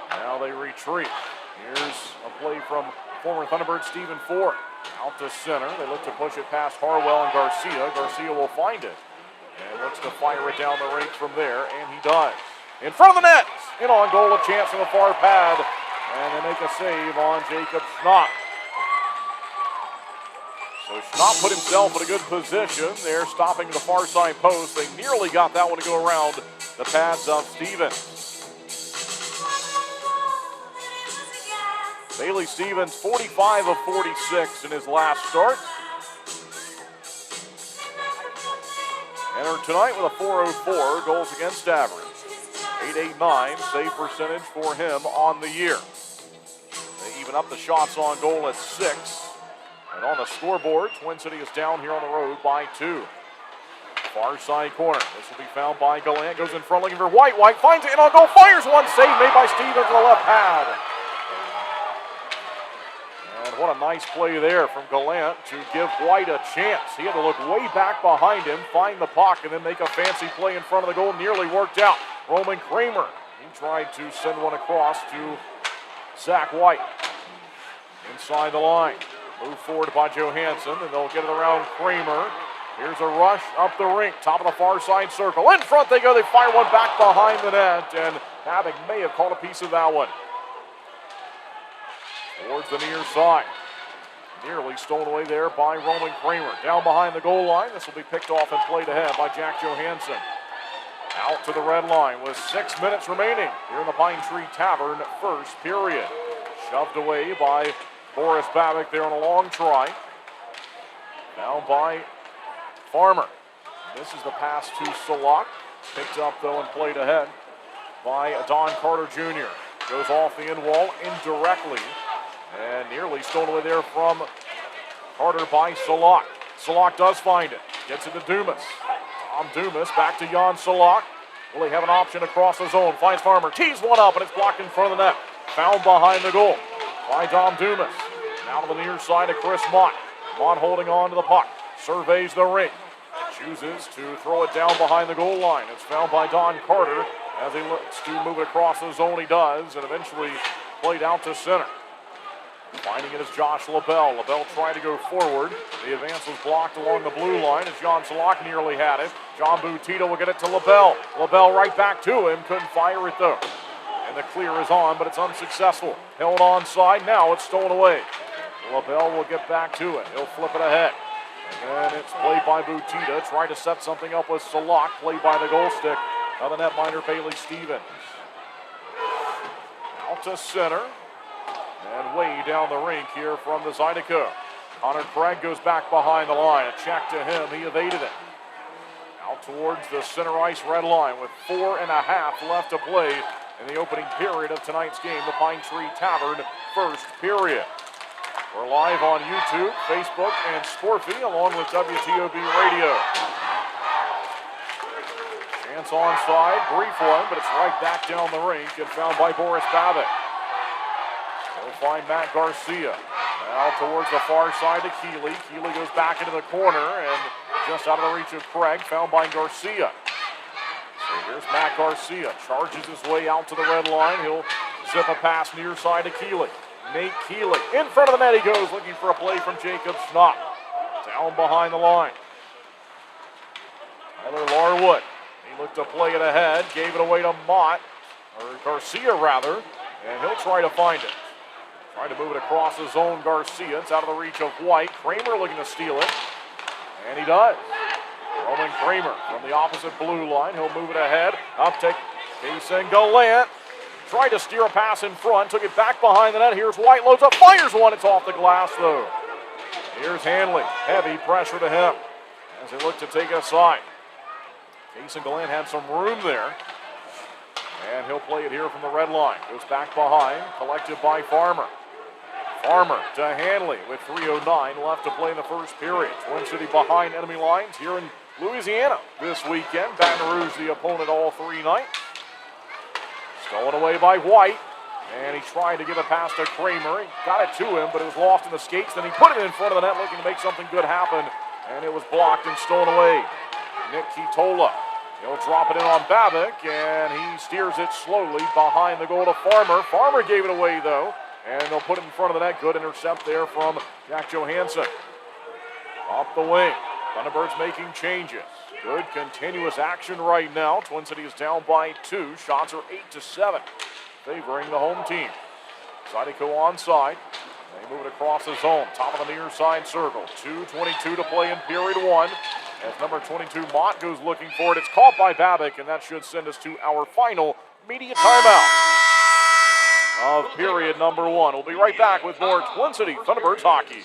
Now they retreat. Here's a play from former Thunderbird Stephen Ford. Out to center. They look to push it past Harwell and Garcia. Garcia will find it. And looks to fire it down the rink from there, and he does. In front of the net! And on goal, a chance from the far pad. And they make a save on Jacob Schnapp. So Schnapp put himself in a good position. They're stopping the far side post. They nearly got that one to go around the pads of Stevens. Bailey Stevens, 45 of 46 in his last start. Entered tonight with a 404 goals against average. 889 save percentage for him on the year. They even up the shots on goal at 6. And on the scoreboard, Twin City is down here on the road by 2. Far side corner. This will be found by Gallant. Goes in front looking for White. White finds it in on goal. Fires one. Save made by Stevens on the left pad. And what a nice play there from Gallant to give White a chance. He had to look way back behind him, find the puck, and then make a fancy play in front of the goal. Nearly worked out. Roman Kramer. He tried to send one across to Zach White. Inside the line. Move forward by Johansson, and they'll get it around Kramer. Here's a rush up the rink, top of the far side circle. In front they go. They fire one back behind the net, and Havoc may have caught a piece of that one. Towards the near side. Nearly stolen away there by Roman Kramer. Down behind the goal line. This will be picked off and played ahead by Jack Johansson. Out to the red line with 6 minutes remaining here in the Pine Tree Tavern first period. Shoved away by Boris Babick there on a long try. Down by Farmer. This is the pass to Salak. Picked up though and played ahead by Don Carter Jr. Goes off the end wall indirectly. And nearly stolen away there from Carter by Salak. Salak does find it. Gets it to Dumas. Tom Dumas back to Jan Salak. Will he have an option across the zone? Finds Farmer. Tees one up and it's blocked in front of the net. Found behind the goal by Tom Dumas. Now to the near side of Chris Mott. Mott holding on to the puck. Surveys the ring. Chooses to throw it down behind the goal line. It's found by Don Carter. As he looks to move it across the zone, he does. And eventually played out to center. Finding it is Josh LaBelle. LaBelle tried to go forward. The advance was blocked along the blue line as John Salak nearly had it. John Butita will get it to LaBelle. LaBelle right back to him. Couldn't fire it though. And the clear is on, but it's unsuccessful. Held onside. Now it's stolen away. LaBelle will get back to it. He'll flip it ahead. And it's played by Butita. Trying to set something up with Salak. Played by the goal stick of the netminder Bailey Stevens. Out to center. And way down the rink here from the Zydeco. Connor Craig goes back behind the line. A check to him. He evaded it. Out towards the center ice red line with 4.5 left to play in the opening period of tonight's game. The Pine Tree Tavern first period. We're live on YouTube, Facebook, and Sportfy along with WTOB Radio. Chance onside. Brief one, but it's right back down the rink and found by Boris Babick. We'll find Matt Garcia. Now towards the far side to Keeley. Keeley goes back into the corner and just out of the reach of Craig, found by Garcia. So here's Matt Garcia. Charges his way out to the red line. He'll zip a pass near side to Keeley. Nate Keeley. In front of the net he goes, looking for a play from Jacob Schnapp. Down behind the line. Tyler Larwood. He looked to play it ahead. Gave it away to Mott. Or Garcia, rather. And he'll try to find it. Trying to move it across the zone, Garcia. It's out of the reach of White. Kramer looking to steal it. And he does. Roman Kramer from the opposite blue line. He'll move it ahead. Up to Kason Gallant. Tried to steer a pass in front. Took it back behind the net. Here's White. Loads up. Fires one. It's off the glass, though. Here's Hanley. Heavy pressure to him as they look to take it aside. Kason Gallant had some room there. And he'll play it here from the red line. Goes back behind. Collected by Farmer. Farmer to Hanley with 3:09 left to play in the first period. Twin City behind enemy lines here in Louisiana this weekend. Baton Rouge the opponent all 3 nights. Stolen away by White. And he tried to give a pass to Kramer. He got it to him, but it was lost in the skates. Then he put it in front of the net looking to make something good happen. And it was blocked and stolen away. Nick Kitola. He'll drop it in on Babick, and he steers it slowly behind the goal to Farmer. Farmer gave it away, though. And they'll put it in front of the net. Good intercept there from Jack Johansson. Off the wing. Thunderbirds making changes. Good continuous action right now. Twin City is down by 2. Shots are 8-7, favoring the home team. Zydeco onside. They move it across the zone. Top of the near side circle. 2:22 to play in period one. As number 22, Mott, goes looking for it. It's caught by Babick, and that should send us to our final media timeout of period number one. We'll be right back with more Twin City Thunderbirds hockey.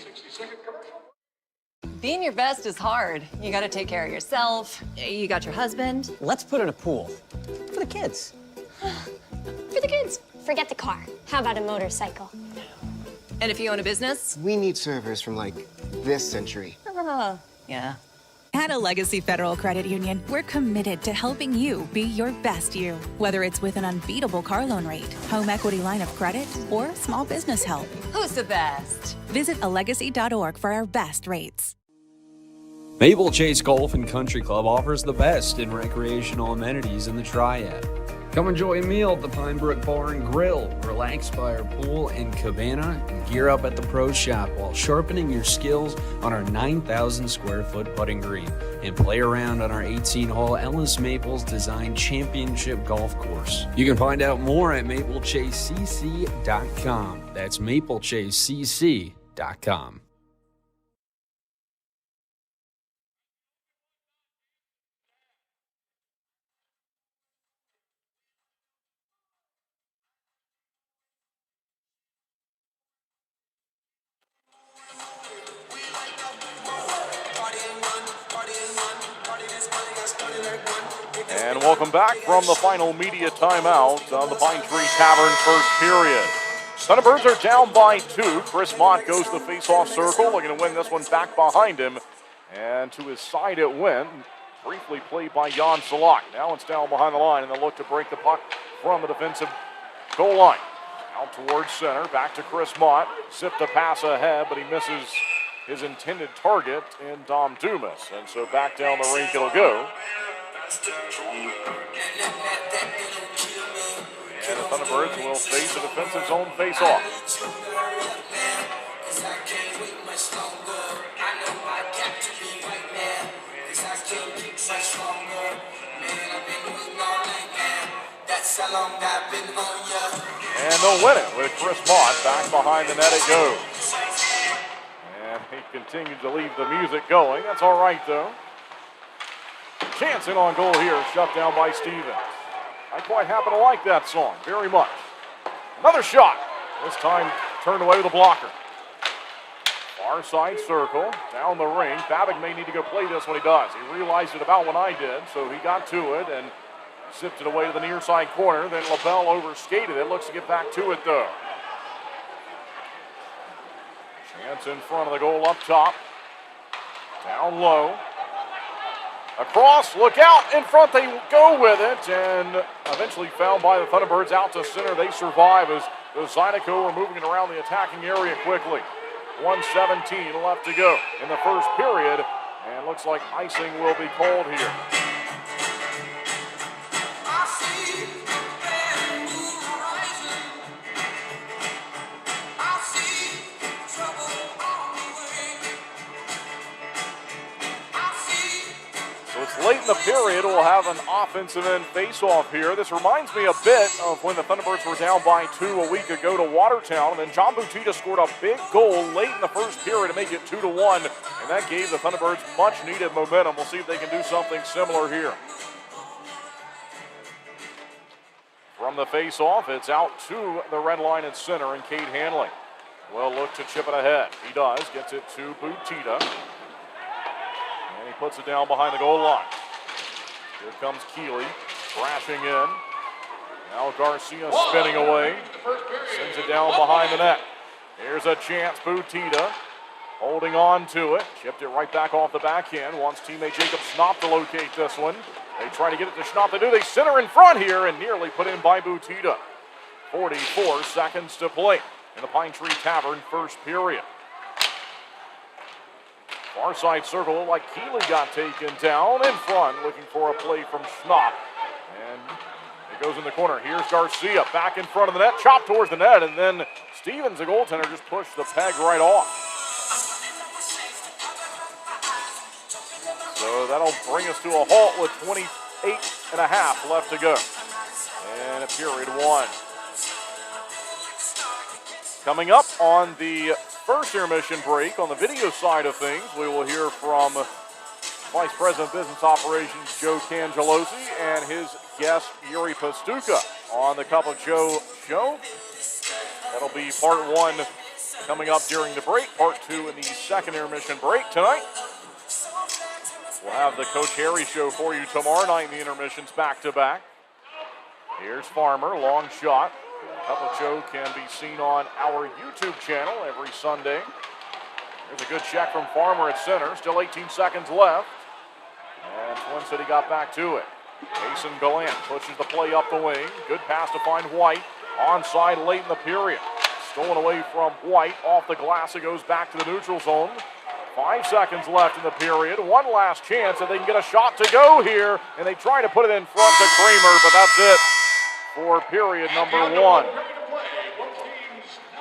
Being your best is hard. You gotta take care of yourself. You got your husband. Let's put in a pool. For the kids. For the kids. Forget the car. How about a motorcycle? And if you own a business? We need servers from, like, this century. Yeah. At a Legacy Federal Credit Union, we're committed to helping you be your best you. Whether it's with an unbeatable car loan rate, home equity line of credit, or small business help. Who's the best? Visit alegacy.org for our best rates. Maple Chase Golf and Country Club offers the best in recreational amenities in the Triad. Come enjoy a meal at the Pine Brook Bar and Grill, relax by our pool and cabana, and gear up at the Pro Shop while sharpening your skills on our 9,000 square foot putting green, and play around on our 18-hole Ellis Maples designed championship golf course. You can find out more at maplechasecc.com. That's maplechasecc.com. And welcome back from the final media timeout on the Pine Tree Tavern first period. Thunderbirds are down by 2. Chris Mott goes to the face-off circle, looking to win this one back behind him. And to his side it went, briefly played by Jan Salak. Now it's down behind the line, and they'll look to break the puck from the defensive goal line. Out towards center, back to Chris Mott. Sipped a pass ahead, but he misses his intended target in Dom Dumas. And so back down the rink it'll go. And the Thunderbirds will face a defensive zone face-off. And they'll win it with Chris Mott. Back behind the net it goes. And he continues to leave the music going. That's all right, though. Chance in on goal here, shut down by Stevens. I quite happen to like that song very much. Another shot, this time turned away with a blocker. Far side circle, down the ring. Babick may need to go play this when he does. He realized it about when I did, so he got to it and sipped it away to the near side corner. Then LaBelle overskated it, looks to get back to it though. Chance in front of the goal up top. Down low. Across, look out, in front, they go with it, and eventually found by the Thunderbirds out to center. They survive as the Zydeco are moving it around the attacking area quickly. 1:17 left to go in the first period, and looks like icing will be called here. Late in the period, we'll have an offensive end face-off here. This reminds me a bit of when the Thunderbirds were down by 2 a week ago to Watertown, and then John Butita scored a big goal late in the first period to make it 2-1, and that gave the Thunderbirds much-needed momentum. We'll see if they can do something similar here. From the face-off, it's out to the red line at center, and Cade Hanley will look to chip it ahead. He does, gets it to Butita. And he puts it down behind the goal line. Here comes Keeley, crashing in. Now Garcia spinning away. Sends it down behind the net. Here's a chance, Butita holding on to it. Chipped it right back off the backhand. Wants teammate Jacob Schnapp to locate this one. They try to get it to Schnapp. They do. They center in front here and nearly put in by Butita. 44 seconds to play in the Pine Tree Tavern first period. Far side circle, looked like Keeley got taken down in front, looking for a play from Schnapp. And it goes in the corner. Here's Garcia back in front of the net, chopped towards the net, and then Stevens, the goaltender, just pushed the peg right off. So that'll bring us to a halt with 28.5 left to go. And period one. Coming up on the first intermission break, on the video side of things, we will hear from Vice President of Business Operations Joe Cangelosi and his guest Yuri Pastuka on the Cup of Joe show. That'll be part one coming up during the break, part two in the second intermission break tonight. We'll have the Coach Harry show for you tomorrow night in the intermissions back-to-back. Here's Farmer, long shot. Cup of Joe can be seen on our YouTube channel every Sunday. There's a good check from Farmer at center. Still 18 seconds left. And Twin City got back to it. Mason Gallant pushes the play up the wing. Good pass to find White. Onside late in the period. Stolen away from White. Off the glass, it goes back to the neutral zone. 5 seconds left in the period. One last chance that they can get a shot to go here. And they try to put it in front to Kramer, but that's it for period number one.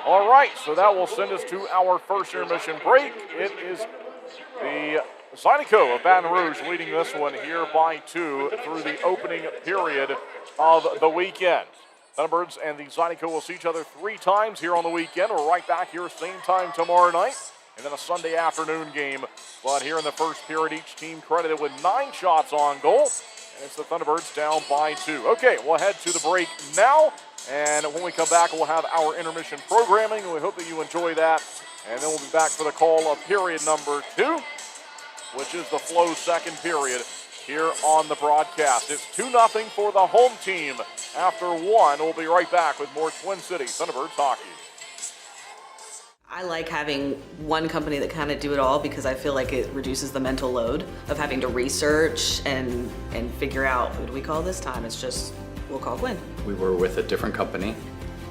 All right, so that will send us to our first intermission break. It is the Zydeco of Baton Rouge leading this one here by 2 through the opening period of the weekend. Thunderbirds and the Zydeco will see each other 3 times here on the weekend. We're right back here same time tomorrow night, and then a Sunday afternoon game. But here in the first period, each team credited with 9 shots on goal. And it's the Thunderbirds down by 2. Okay, we'll head to the break now. And when we come back, we'll have our intermission programming. And we hope that you enjoy that. And then we'll be back for the call of period number 2, which is the Flow second period here on the broadcast. It's 2-0 for the home team. After 1, we'll be right back with more Twin City Thunderbirds hockey. I like having one company that kind of do it all because I feel like it reduces the mental load of having to research and figure out, who do we call this time? It's just, we'll call Gwen. We were with a different company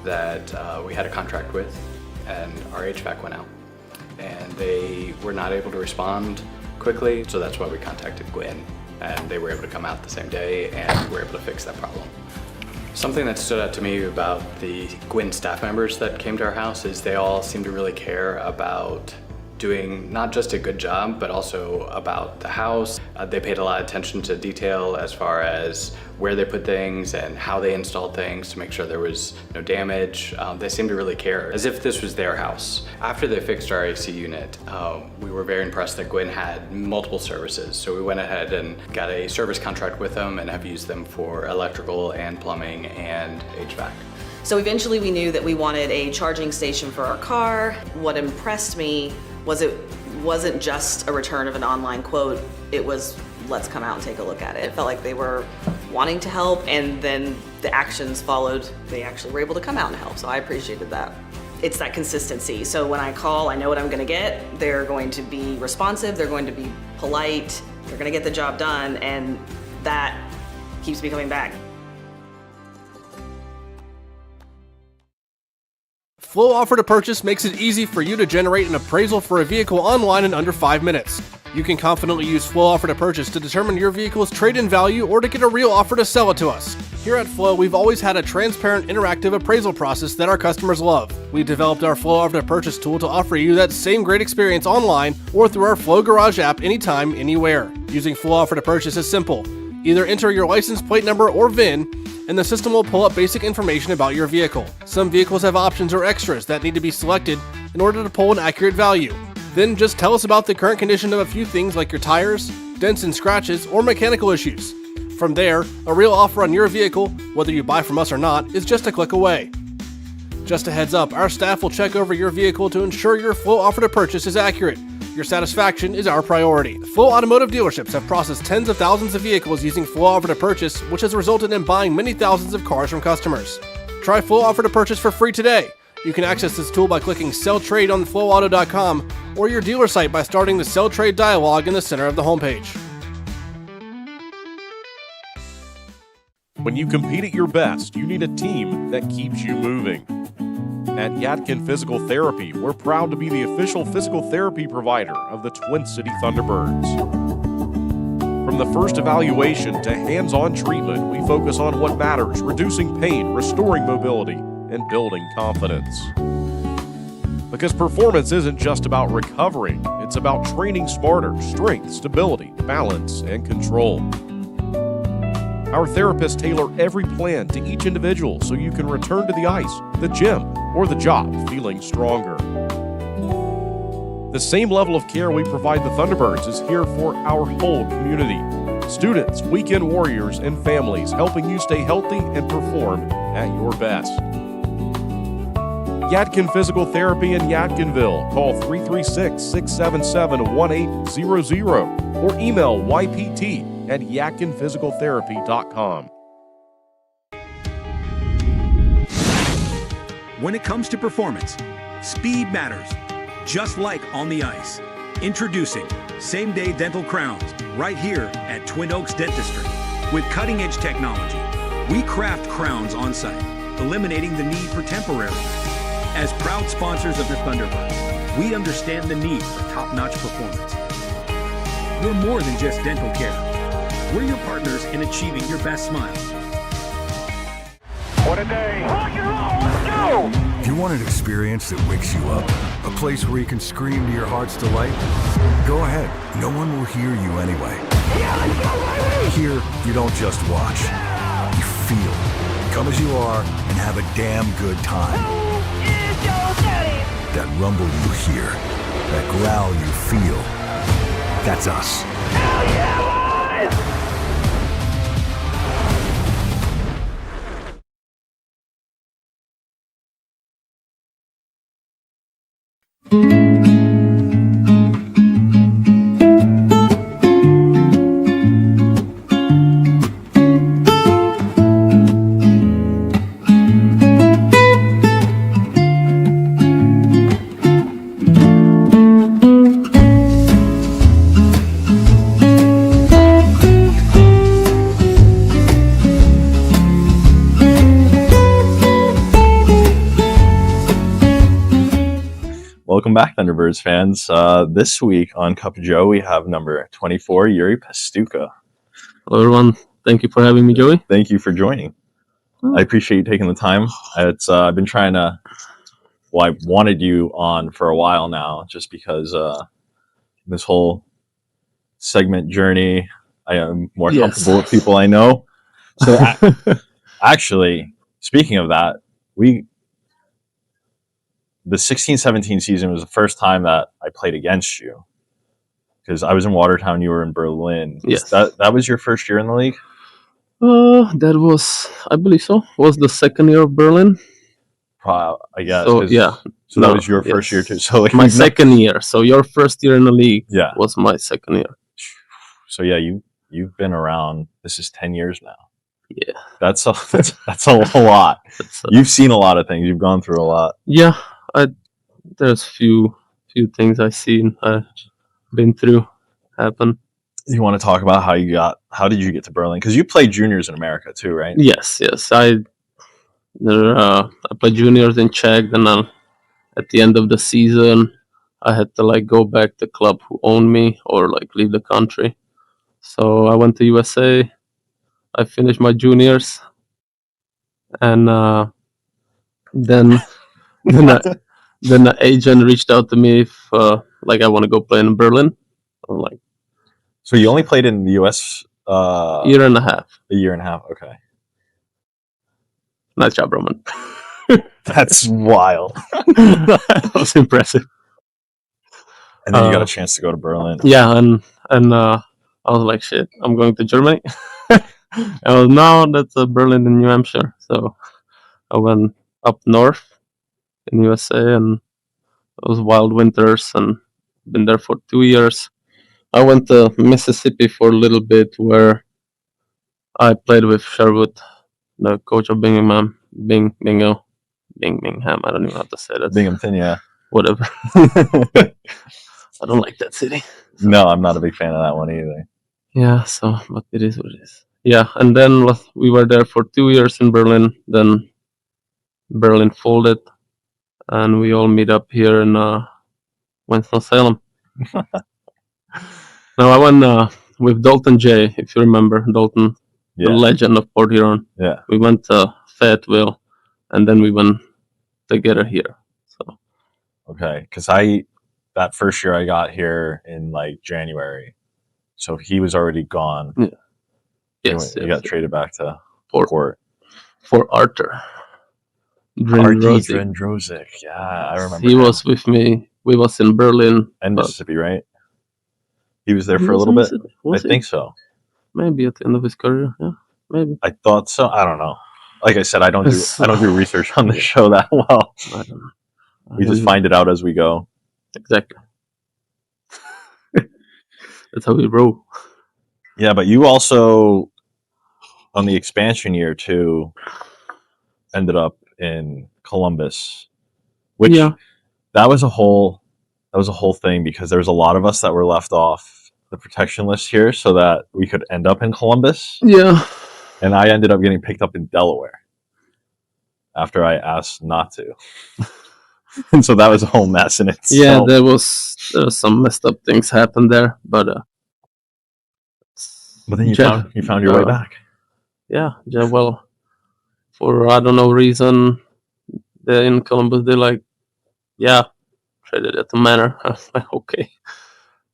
that we had a contract with, and our HVAC went out. And they were not able to respond quickly, so that's why we contacted Gwen. And they were able to come out the same day, and we were able to fix that problem. Something that stood out to me about the Gwen staff members that came to our house is they all seem to really care about doing not just a good job, but also about the house. They paid a lot of attention to detail as far as where they put things and how they installed things to make sure there was no damage. They seemed to really care, as if this was their house. After they fixed our AC unit, we were very impressed that Gwen had multiple services. So we went ahead and got a service contract with them and have used them for electrical and plumbing and HVAC. So eventually we knew that we wanted a charging station for our car. What impressed me was it wasn't just a return of an online quote, it was let's come out and take a look at it. It felt like they were wanting to help, and then the actions followed. They actually were able to come out and help, so I appreciated that. It's that consistency. So when I call, I know what I'm gonna get. They're going to be responsive, they're going to be polite, they're gonna get the job done, and that keeps me coming back. Flow Offer to Purchase makes it easy for you to generate an appraisal for a vehicle online in under 5 minutes. You can confidently use Flow Offer to Purchase to determine your vehicle's trade-in value or to get a real offer to sell it to us. Here at Flow, we've always had a transparent, interactive appraisal process that our customers love. We developed our Flow Offer to Purchase tool to offer you that same great experience online or through our Flow Garage app anytime, anywhere. Using Flow Offer to Purchase is simple. Either enter your license plate number or VIN, and the system will pull up basic information about your vehicle. Some vehicles have options or extras that need to be selected in order to pull an accurate value. Then just tell us about the current condition of a few things like your tires, dents and scratches, or mechanical issues. From there, a real offer on your vehicle, whether you buy from us or not, is just a click away. Just a heads up, our staff will check over your vehicle to ensure your Flow Offer to Purchase is accurate. Your satisfaction is our priority. Flow Automotive dealerships have processed tens of thousands of vehicles using Flow Offer to Purchase, which has resulted in buying many thousands of cars from customers. Try Flow Offer to Purchase for free today. You can access this tool by clicking Sell Trade on flowauto.com or your dealer site by starting the Sell Trade dialog in the center of the homepage. When you compete at your best, you need a team that keeps you moving. At Yadkin Physical Therapy, we're proud to be the official physical therapy provider of the Twin City Thunderbirds. From the first evaluation to hands-on treatment, we focus on what matters, reducing pain, restoring mobility, and building confidence. Because performance isn't just about recovering, it's about training smarter, strength, stability, balance, and control. Our therapists tailor every plan to each individual so you can return to the ice, the gym, or the job feeling stronger. The same level of care we provide the Thunderbirds is here for our whole community. Students, weekend warriors, and families helping you stay healthy and perform at your best. Yadkin Physical Therapy in Yadkinville. Call 336-677-1800 or email ypt@yadkinphysicaltherapy.com. When it comes to performance, speed matters, just like on the ice. Introducing same-day dental crowns right here at Twin Oaks Dentistry. With cutting-edge technology, we craft crowns on-site, eliminating the need for temporary. As proud sponsors of the Thunderbirds, we understand the need for top-notch performance. We're more than just dental care. We're your partners in achieving your best smile. What a day. Rock and roll, let's go! If you want an experience that wakes you up, a place where you can scream to your heart's delight, go ahead. No one will hear you anyway. Yeah, let's go, baby! Here, you don't just watch. You feel. Come as you are and have a damn good time. Who is your daddy? That rumble you hear, that growl you feel, that's us. Hell yeah, boys! Welcome back, Thunderbirds fans. This week on Cup of Joe, we have number 24, Yuri Pastuka. Hello, everyone. Thank you for having me, Joey. Thank you for joining. I appreciate you taking the time. I've been trying to, I wanted you on for a while now, just because this whole segment journey, I am more comfortable with people I know. So actually, speaking of that, the 16-17 season was the first time that I played against you, because I was in Watertown, you were in Berlin. Yes. That was your first year in the league? That was, I believe so. Was the second year of Berlin. I guess. So, yeah. So that was your first year too. So like my second year. So your first year in the league was my second year. So yeah, you've been around. This is 10 years now. Yeah. That's a lot. You've seen a lot of things. You've gone through a lot. Yeah. There's few things I've seen, been through, happen. You want to talk about how did you get to Berlin? Because you played juniors in America too, right? Yes. I played juniors in Czech, then at the end of the season, I had to go back to the club who owned me or leave the country. So I went to USA. I finished my juniors, and then the agent reached out to me if I want to go play in Berlin. I'm like, so you only played in the US year and a half. A year and a half, okay. Nice job, Roman. That's wild. That was impressive. And then you got a chance to go to Berlin. Yeah, and I was like, shit, I'm going to Germany. Now that's Berlin in New Hampshire. So I went up north in USA, and it was wild winters, and been there for 2 years. I went to Mississippi for a little bit, where I played with Sherwood, the coach of Bingham. I don't even know how to say that. Binghamton, yeah. Whatever. I don't like that city. No, I'm not a big fan of that one either. Yeah, but it is what it is. Yeah, and then we were there for 2 years in Berlin. Then Berlin folded, and we all meet up here in Winston-Salem. Now I went with Dalton J, if you remember Dalton, the legend of Port Huron. Yeah. We went to Fayetteville, and then we went together here. So. Okay, because that first year I got here in January, so he was already gone. Yeah. Yes. You got traded back to Port. For Arthur. Drendrosic. Yeah, I remember. He him. was with me. We was in Berlin and but- Mississippi, right? He was there He for a was little in bit. Mississippi? Was I he? think so. Maybe at the end of his career. Yeah, maybe. I thought so. I don't know. Like I said, I don't do research on the show that well. I don't know. We just find it out as we go. Exactly. That's how we roll. Yeah, but you also on the expansion year too ended up in Columbus, which that was a whole thing because there was a lot of us that were left off the protection list here so that we could end up in Columbus. Yeah. And I ended up getting picked up in Delaware after I asked not to. And so that was a whole mess in itself. Yeah, there was some messed up things happened there, but then you found your way back. Yeah, well, for I don't know reason, they're in Columbus. They're like, traded at the Manor. I was like, okay.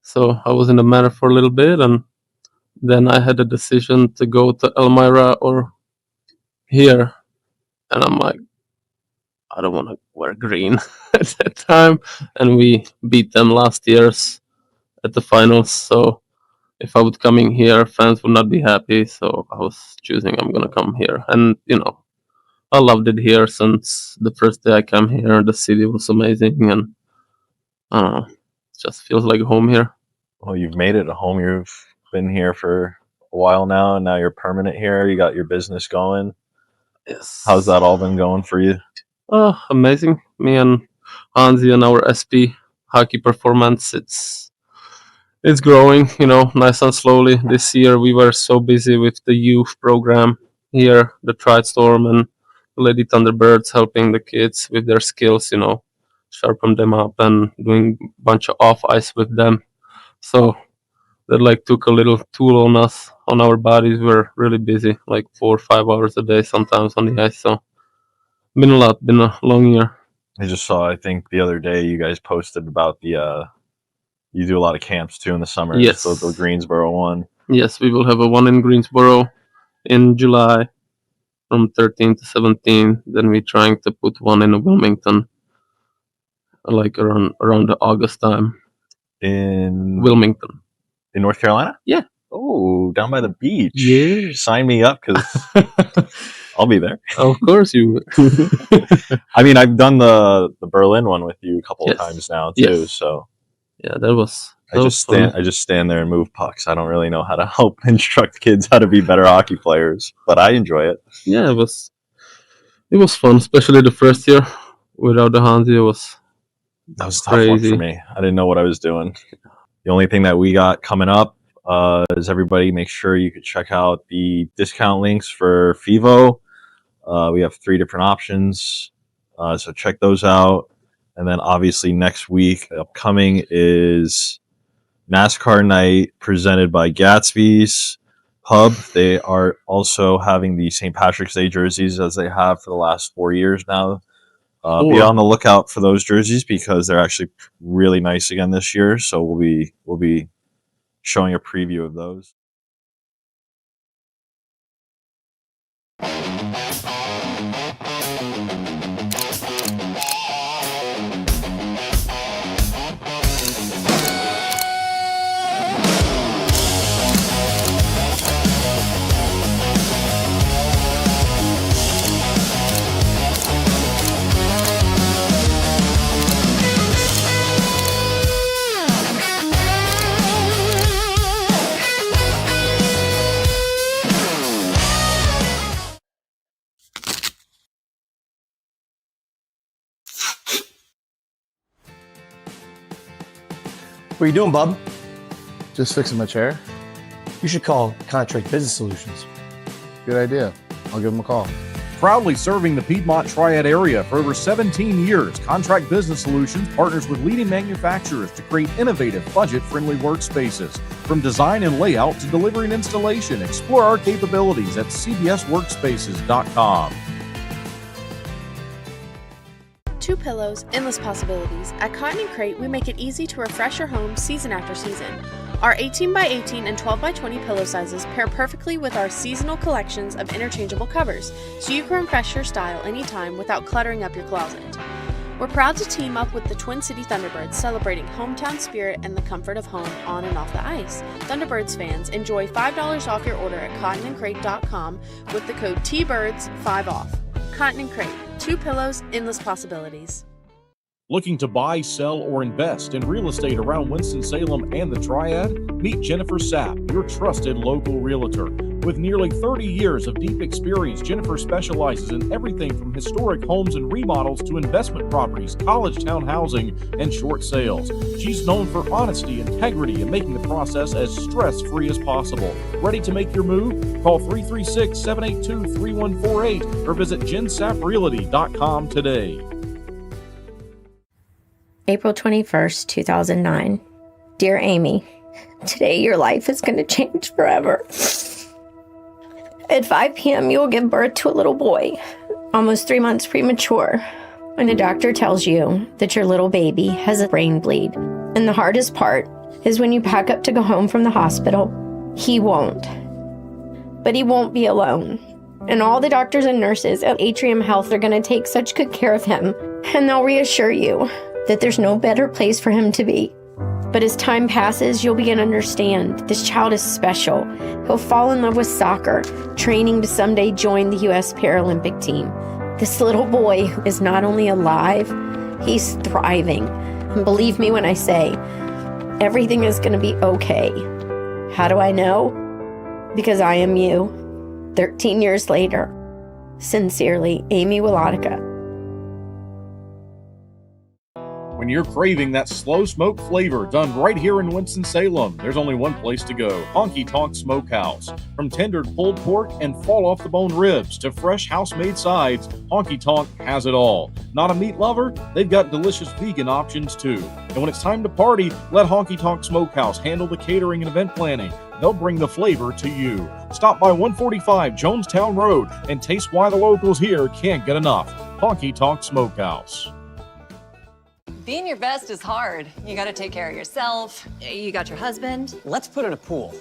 So I was in the Manor for a little bit, and then I had a decision to go to Elmira or here, and I'm like, I don't want to wear green at that time, and we beat them last year's at the finals. So if I would come in here, fans would not be happy. So I was choosing I'm gonna come here, and I loved it here since the first day I came here. The city was amazing, and I don't know, it just feels like home here. Well, you've made it a home. You've been here for a while now, and now you're permanent here. You got your business going. Yes. How's that all been going for you? Oh, amazing. Me and Hansi and our SP hockey performance, it's growing, nice and slowly. This year we were so busy with the youth program here, the Tristorm and the Lady Thunderbirds, helping the kids with their skills, sharpen them up and doing a bunch of off ice with them. So that took a little toll on us, on our bodies. We're really busy, 4 or 5 hours a day sometimes on the ice. So been a long year. I just saw, I think the other day you guys posted about the you do a lot of camps too in the summer. Yes. So the Greensboro one. Yes, we will have a one in Greensboro in July from 13 to 17. Then we're trying to put one in Wilmington around the August time. In Wilmington. In North Carolina? Yeah. Oh, down by the beach. Yeah. Sign me up because I'll be there. Of course you will. I mean, I've done the Berlin one with you a couple of times now too. Yes. So yeah, that was. I just stand there and move pucks. I don't really know how to help instruct kids how to be better hockey players, but I enjoy it. Yeah, it was fun, especially the first year without the Hansi. That was a tough one for me. I didn't know what I was doing. The only thing that we got coming up is everybody make sure you could check out the discount links for FIVO. We have 3 different options, so check those out. And then obviously next week upcoming is NASCAR night presented by Gatsby's Pub. They are also having the St. Patrick's Day jerseys as they have for the last 4 years now. Be on the lookout for those jerseys because they're actually really nice again this year. So we'll be showing a preview of those. What are you doing, bub? Just fixing my chair. You should call Contract Business Solutions. Good idea. I'll give them a call. Proudly serving the Piedmont Triad area for over 17 years, Contract Business Solutions partners with leading manufacturers to create innovative, budget-friendly workspaces. From design and layout to delivery and installation, explore our capabilities at cbsworkspaces.com. 2 pillows, endless possibilities. At Cotton & Crate, we make it easy to refresh your home season after season. Our 18x18 and 12x20 pillow sizes pair perfectly with our seasonal collections of interchangeable covers, so you can refresh your style anytime without cluttering up your closet. We're proud to team up with the Twin City Thunderbirds, celebrating hometown spirit and the comfort of home on and off the ice. Thunderbirds fans, enjoy $5 off your order at cottonandcrate.com with the code TBIRDS5OFF. Cotton and Crate, 2 pillows, endless possibilities. Looking to buy, sell, or invest in real estate around Winston-Salem and the Triad? Meet Jennifer Sapp, your trusted local realtor. With nearly 30 years of deep experience, Jennifer specializes in everything from historic homes and remodels to investment properties, college town housing, and short sales. She's known for honesty, integrity, and making the process as stress-free as possible. Ready to make your move? Call 336-782-3148 or visit jensapprealty.com today. April 21st, 2009. Dear Amy, today your life is going to change forever. At 5 p.m., you will give birth to a little boy, almost 3 months premature. And the doctor tells you that your little baby has a brain bleed. And the hardest part is when you pack up to go home from the hospital, he won't. But he won't be alone. And all the doctors and nurses at Atrium Health are going to take such good care of him. And they'll reassure you that there's no better place for him to be. But as time passes, you'll begin to understand this child is special. He'll fall in love with soccer, training to someday join the U.S. Paralympic team. This little boy is not only alive, he's thriving. And believe me when I say, everything is going to be okay. How do I know? Because I am you. 13 years later. Sincerely, Amy Wilotica. When you're craving that slow smoke flavor done right here in Winston-Salem, there's only one place to go, Honky Tonk Smokehouse. From tendered pulled pork and fall-off-the-bone ribs to fresh house-made sides, Honky Tonk has it all. Not a meat lover? They've got delicious vegan options too. And when it's time to party, let Honky Tonk Smokehouse handle the catering and event planning. They'll bring the flavor to you. Stop by 145 Jonestown Road and taste why the locals here can't get enough. Honky Tonk Smokehouse. Being your best is hard. You gotta take care of yourself. You got your husband. Let's put in a pool.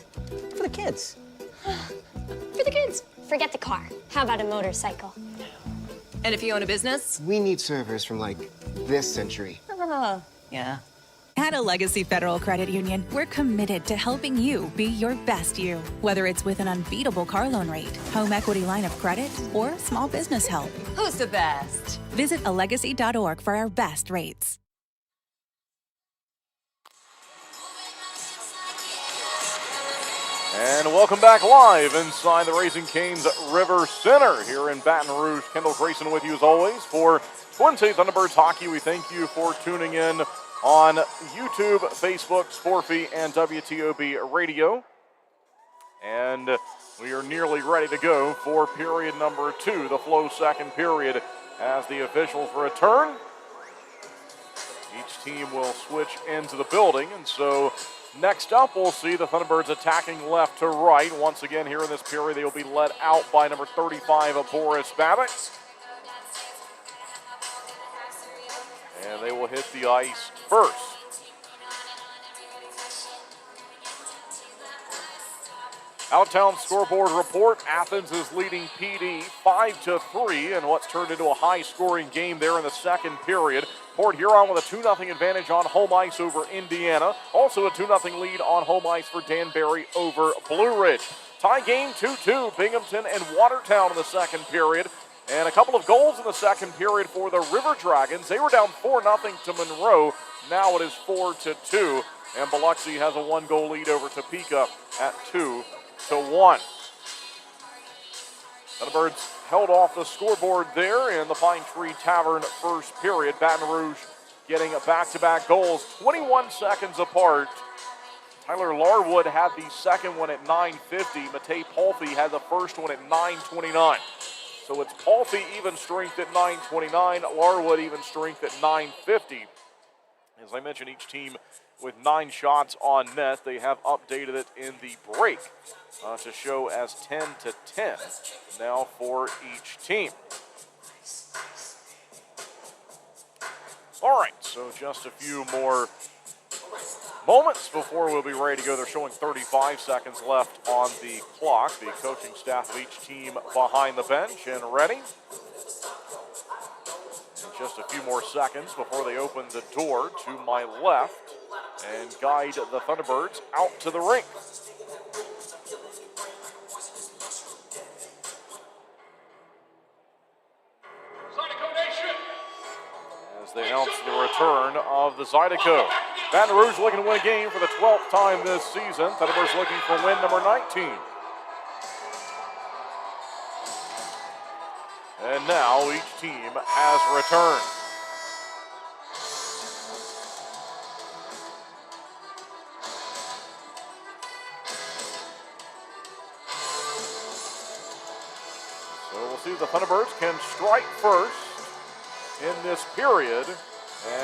For the kids. For the kids. Forget the car. How about a motorcycle? And if you own a business? We need servers from, like, this century. Yeah. At a Legacy Federal Credit Union, we're committed to helping you be your best you. Whether it's with an unbeatable car loan rate, home equity line of credit, or small business help. Who's the best? Visit alegacy.org for our best rates. And welcome back live inside the Raising Cane's River Center here in Baton Rouge. Kendall Grayson with you as always for Twin City Thunderbirds Hockey. We thank you for tuning in on YouTube, Facebook, Sporfy, and WTOB Radio. And we are nearly ready to go for period number 2, the Flow second period, as the officials return. Each team will switch into the building, and so next up, we'll see the Thunderbirds attacking left to right. Once again, here in this period, they will be led out by number 35, Boris Babbitt. And they will hit the ice first. Out-of-town scoreboard report. Athens is leading PD 5-3 in what's turned into a high-scoring game there in the second period. Port Huron with a 2-0 advantage on home ice over Indiana. Also a 2-0 lead on home ice for Danbury over Blue Ridge. Tie game 2-2, Binghamton and Watertown in the second period. And a couple of goals in the second period for the River Dragons. They were down 4-0 to Monroe. Now it is 4-2. And Biloxi has a 1-goal lead over Topeka at 2-1. Thunderbirds held off the scoreboard there in the Pine Tree Tavern first period. Baton Rouge getting back-to-back goals 21 seconds apart. Tyler Larwood had the second one at 9:50. Matei Palfy had the first one at 9:29. So it's Palfy even strength at 9:29, Larwood even strength at 9:50. As I mentioned, each team with 9 shots on net. They have updated it in the break to show as 10-10 now for each team. All right, so just a few more moments before we'll be ready to go. They're showing 35 seconds left on the clock. The coaching staff of each team behind the bench and ready. Just a few more seconds before they open the door to my left and guide the Thunderbirds out to the rink. As they announce the return of the Zydeco. Baton Rouge looking to win a game for the 12th time this season. Thunderbirds looking for win number 19. And now each team has returned. So we'll see if the Thunderbirds can strike first in this period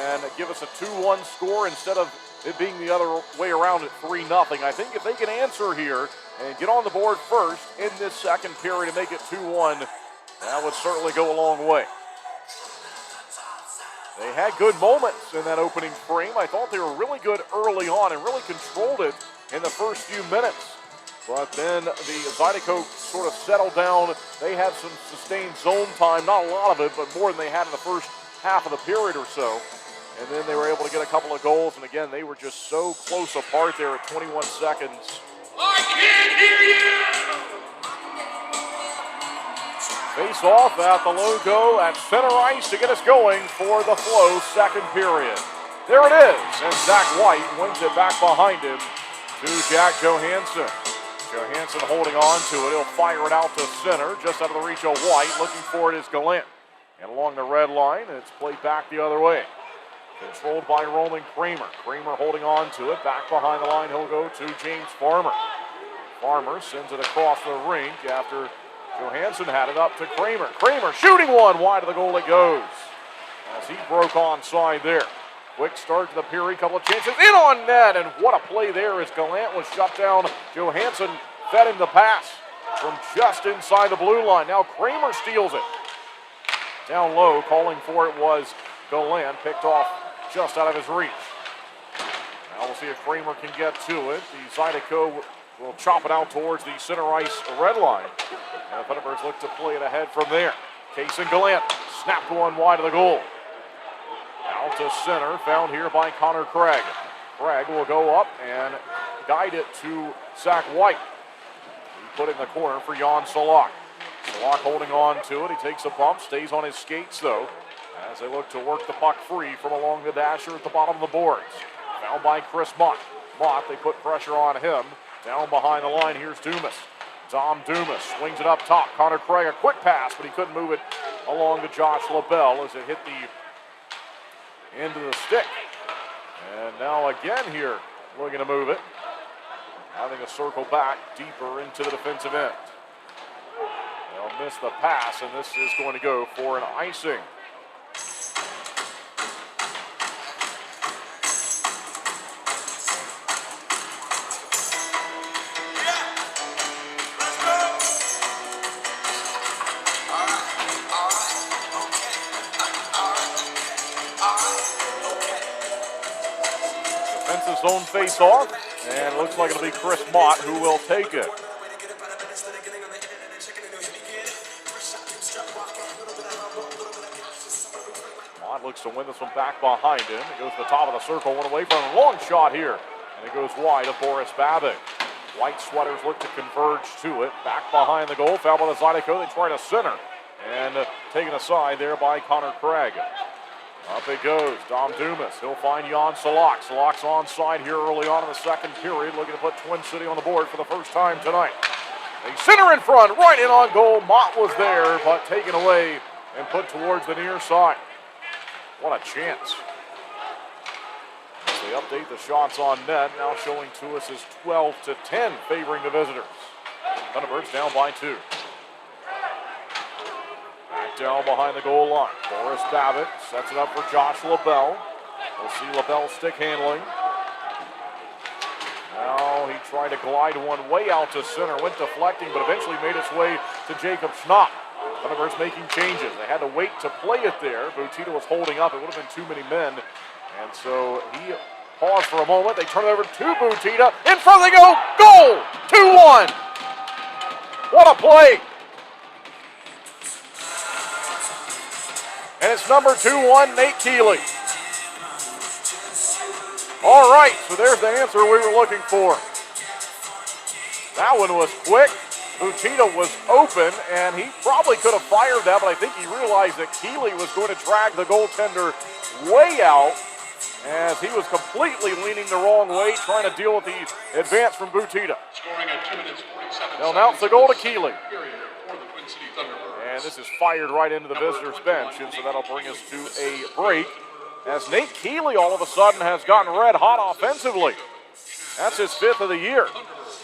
and give us a 2-1 score instead of it being the other way around at 3-0. I think if they can answer here and get on the board first in this second period and make it 2-1, that would certainly go a long way. They had good moments in that opening frame. I thought they were really good early on and really controlled it in the first few minutes. But then the Zydeco sort of settled down. They had some sustained zone time, not a lot of it, but more than they had in the first half of the period or so. And then they were able to get a couple of goals. And again, they were just so close apart there at 21 seconds. I can't hear you! Face off at the logo at center ice to get us going for the Flow second period. There it is, and Zach White wins it back behind him to Jack Johansson. Johansson holding on to it. He'll fire it out to center, just out of the reach of White. Looking for it is Gallant. And along the red line, it's played back the other way. Controlled by Roman Kramer. Kramer holding on to it. Back behind the line, he'll go to James Farmer. Farmer sends it across the rink after Johansson had it up to Kramer. Kramer shooting one wide of the goal it goes. As he broke onside there. Quick start to the period, couple of chances. In on net, and what a play there as Gallant was shut down. Johansson fed him the pass from just inside the blue line. Now Kramer steals it. Down low, calling for it was Gallant, picked off just out of his reach. Now we'll see if Kramer can get to it. The Zydeco will chop it out towards the center ice red line. And the Thunderbirds look to play it ahead from there. Case and Gallant snapped one wide of the goal. Out to center, found here by Connor Craig. Craig will go up and guide it to Zach White. He put it in the corner for Jan Salak. Salak holding on to it. He takes a bump, stays on his skates though, as they look to work the puck free from along the dasher at the bottom of the boards. Found by Chris Mott. Mott, they put pressure on him. Down behind the line, here's Dumas. Dom Dumas swings it up top. Connor Craig, a quick pass, but he couldn't move it along to Josh LaBelle as it hit the end of the stick. And now again here, looking to move it. Having a circle back deeper into the defensive end. They'll miss the pass, and this is going to go for an icing. Zone face-off, and it looks like it'll be Chris Mott who will take it. Mott looks to win this one back behind him. It goes to the top of the circle, one away from him. Long shot here, and it goes wide of Boris Babic. White sweaters look to converge to it. Back behind the goal, foul by the Zydeco. They try to center, and taken aside there by Connor Craig. Up it goes, Dom Dumas. He'll find Jan Salak. Salak's onside here early on in the second period, looking to put Twin City on the board for the first time tonight. They center in front, right in on goal. Mott was there, but taken away and put towards the near side. What a chance. As they update the shots on net, now showing to us is 12-10, favoring the visitors. Thunderbirds down by 2. Down behind the goal line. Boris Babbitt sets it up for Josh LaBelle. We'll see LaBelle stick handling. Now he tried to glide one way out to center, went deflecting, but eventually made its way to Jacob Schnapp. Thunderbirds making changes. They had to wait to play it there. Butita was holding up. It would have been too many men. And so he pause for a moment. They turn it over to Butita. In front they go. Goal! 2-1. What a play. And it's number 2-1, Nate Keeley. All right, so there's the answer we were looking for. That one was quick. Butita was open, and he probably could have fired that, but I think he realized that Keeley was going to drag the goaltender way out as he was completely leaning the wrong way, trying to deal with the advance from Butita. Scoring at 2 minutes 47 They'll announce the goal to Keeley. period for the Twin City Thunderbirds. And this is fired right into the visitors' bench, and so that'll bring us to a break as Nate Keeley all of a sudden has gotten red hot offensively. That's his 5th of the year.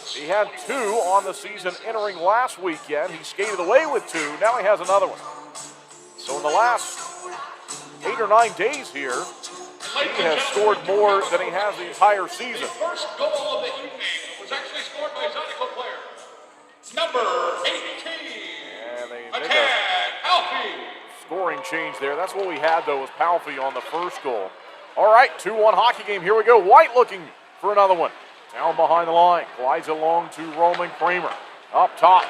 He had 2 on the season entering last weekend. He skated away with 2. Now he has another one. So in the last 8 or 9 days here, he has scored more than he has the entire season. The first goal of the evening was actually scored by a Zydeco player. Number 18. And they make a scoring change there. That's what we had, though, was Palfy on the first goal. All right, 2-1 hockey game. Here we go. White looking for another one. Down behind the line. Glides along to Roman Kramer. Up top.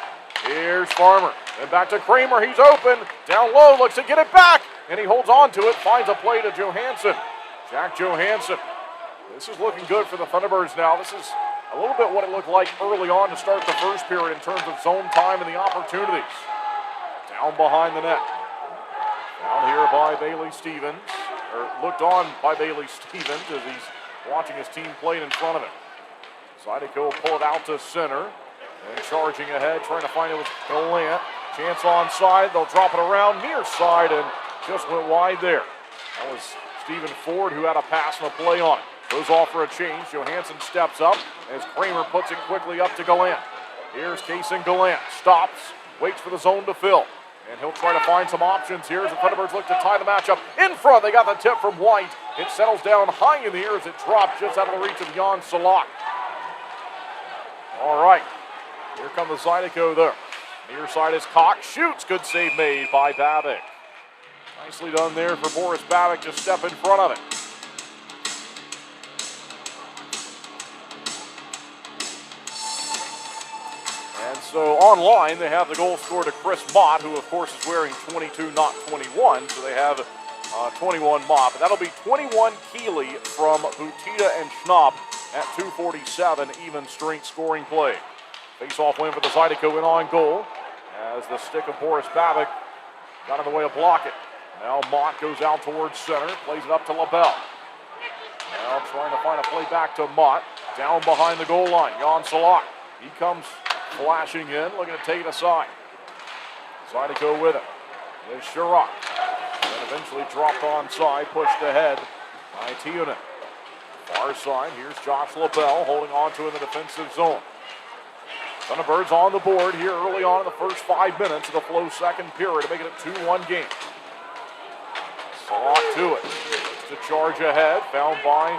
Here's Farmer. Then back to Kramer. He's open. Down low. Looks to get it back. And he holds on to it. Finds a play to Johansson. Jack Johansson. This is looking good for the Thunderbirds now. This is a little bit what it looked like early on to start the first period in terms of zone time and the opportunities. Down behind the net. Down here by Bailey Stevens. Or looked on by Bailey Stevens as he's watching his team play in front of him. Zydeco pull it out to center. And charging ahead, trying to find it with Gallant. Chance onside. They'll drop it around near side and just went wide there. That was Stephen Ford who had a pass and a play on it. Goes off for a change. Johansson steps up as Kramer puts it quickly up to Gallant. Here's Kason Gallant. Stops. Waits for the zone to fill. And he'll try to find some options here as the Thunderbirds look to tie the matchup. In front, they got the tip from White. It settles down high in the air as it drops just out of the reach of Jan Salak. All right, here come the Zydeco there. Near side is Cox. Shoots. Good save made by Babic. Nicely done there for Boris Babic to step in front of it. And so online, they have the goal scored to Chris Mott, who, of course, is wearing 22, not 21. So they have 21 Mott. But that'll be 21 Keeley from Butita and Schnapp at 2:47, even strength scoring play. Face-off win for the Zydeco in on goal as the stick of Boris Babic got in the way to block it. Now Mott goes out towards center, plays it up to LaBelle. Now trying to find a play back to Mott. Down behind the goal line, Jan Salak. He comes flashing in, looking to take it aside. Zydeco with it. There's Sherrock. Then eventually dropped onside, pushed ahead by Tiunen. Far side, here's Josh LaBelle holding on to in the defensive zone. Thunderbirds on the board here early on in the first 5 minutes of the Flow second period to make it a 2-1 game. Salak to it. To charge ahead, found by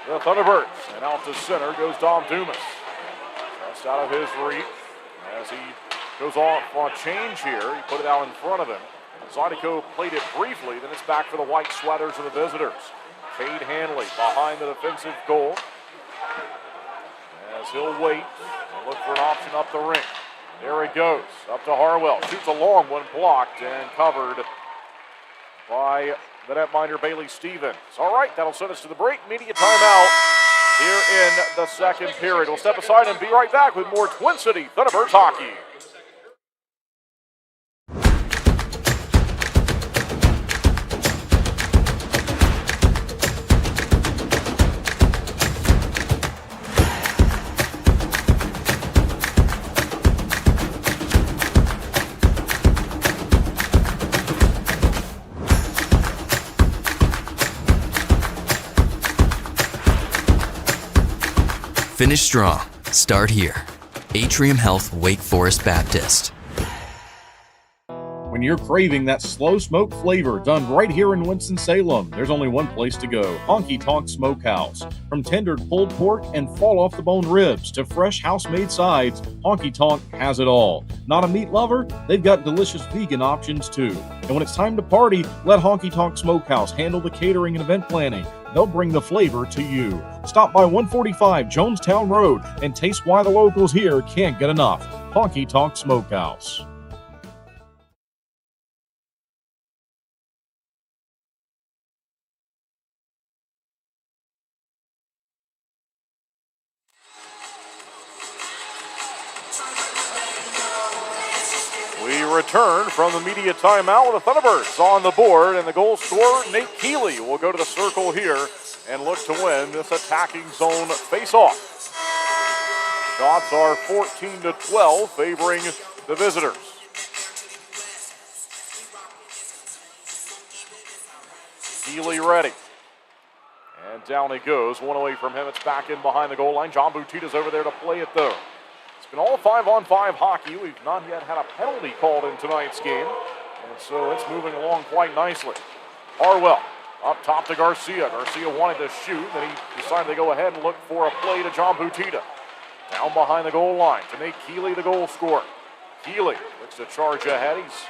the Thunderbirds. And out to center goes Dom Dumas. Just out of his reach as he goes off on a change here. He put it out in front of him. Zydeco played it briefly, then it's back for the white sweaters of the visitors. Cade Hanley behind the defensive goal as he'll wait and look for an option up the ring. There he goes, up to Harwell. Shoots a long one, blocked and covered by the netminder Bailey Stevens. All right, that'll send us to the break. Media timeout here in the second period. We'll step aside and be right back with more Twin City Thunderbirds hockey. Finish strong. Start here. Atrium Health Wake Forest Baptist. When you're craving that slow smoke flavor done right here in Winston-Salem, there's only one place to go, Honky Tonk Smokehouse. From tendered pulled pork and fall-off-the-bone ribs to fresh house-made sides, Honky Tonk has it all. Not a meat lover? They've got delicious vegan options too. And when it's time to party, let Honky Tonk Smokehouse handle the catering and event planning. They'll bring the flavor to you. Stop by 145 Jonestown Road and taste why the locals here can't get enough. Honky Tonk Smokehouse. We return from the media timeout with the Thunderbirds on the board, and the goal scorer, Nate Keeley, will go to the circle here and look to win this attacking zone face-off. Shots are 14-12, favoring the visitors. Keeley ready. And down he goes. One away from him. It's back in behind the goal line. John Boutita's over there to play it, though. It's been all 5-on-5 hockey. We've not yet had a penalty called in tonight's game. And so it's moving along quite nicely. Harwell up top to Garcia. Garcia wanted to shoot, then he decided to go ahead and look for a play to John Boutita. Down behind the goal line to Nate Keeley, the goal scorer. Keeley looks to charge ahead. He's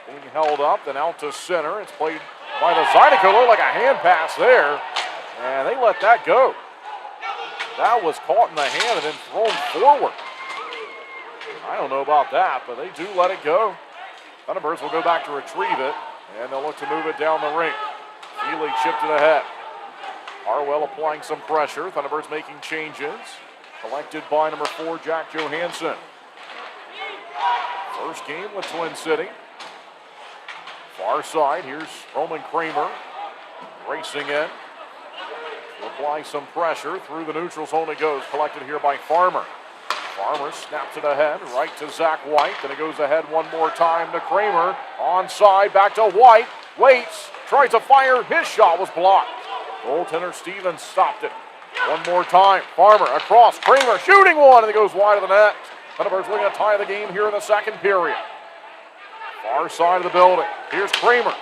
being held up, then out to center. It's played by the Zydeco. Looked like a hand pass there, and they let that go. That was caught in the hand and then thrown forward. I don't know about that, but they do let it go. Thunderbirds will go back to retrieve it, and they'll look to move it down the rink. Keeley chipped it ahead. Harwell applying some pressure. Thunderbirds making changes. Collected by number 4, Jack Johansson. First game with Twin City. Far side, here's Roman Kramer racing in. To apply some pressure. Through the neutral zone it goes. Collected here by Farmer. Farmer snaps it ahead, right to Zach White. Then it goes ahead one more time to Kramer. Onside, back to White. Waits, tries to fire. His shot was blocked. Goaltender Stevens stopped it. One more time. Farmer across. Kramer shooting one, and it goes wide of the net. Thunderbirds looking to tie the game here in the second period. Far side of the building. Here's Kramer.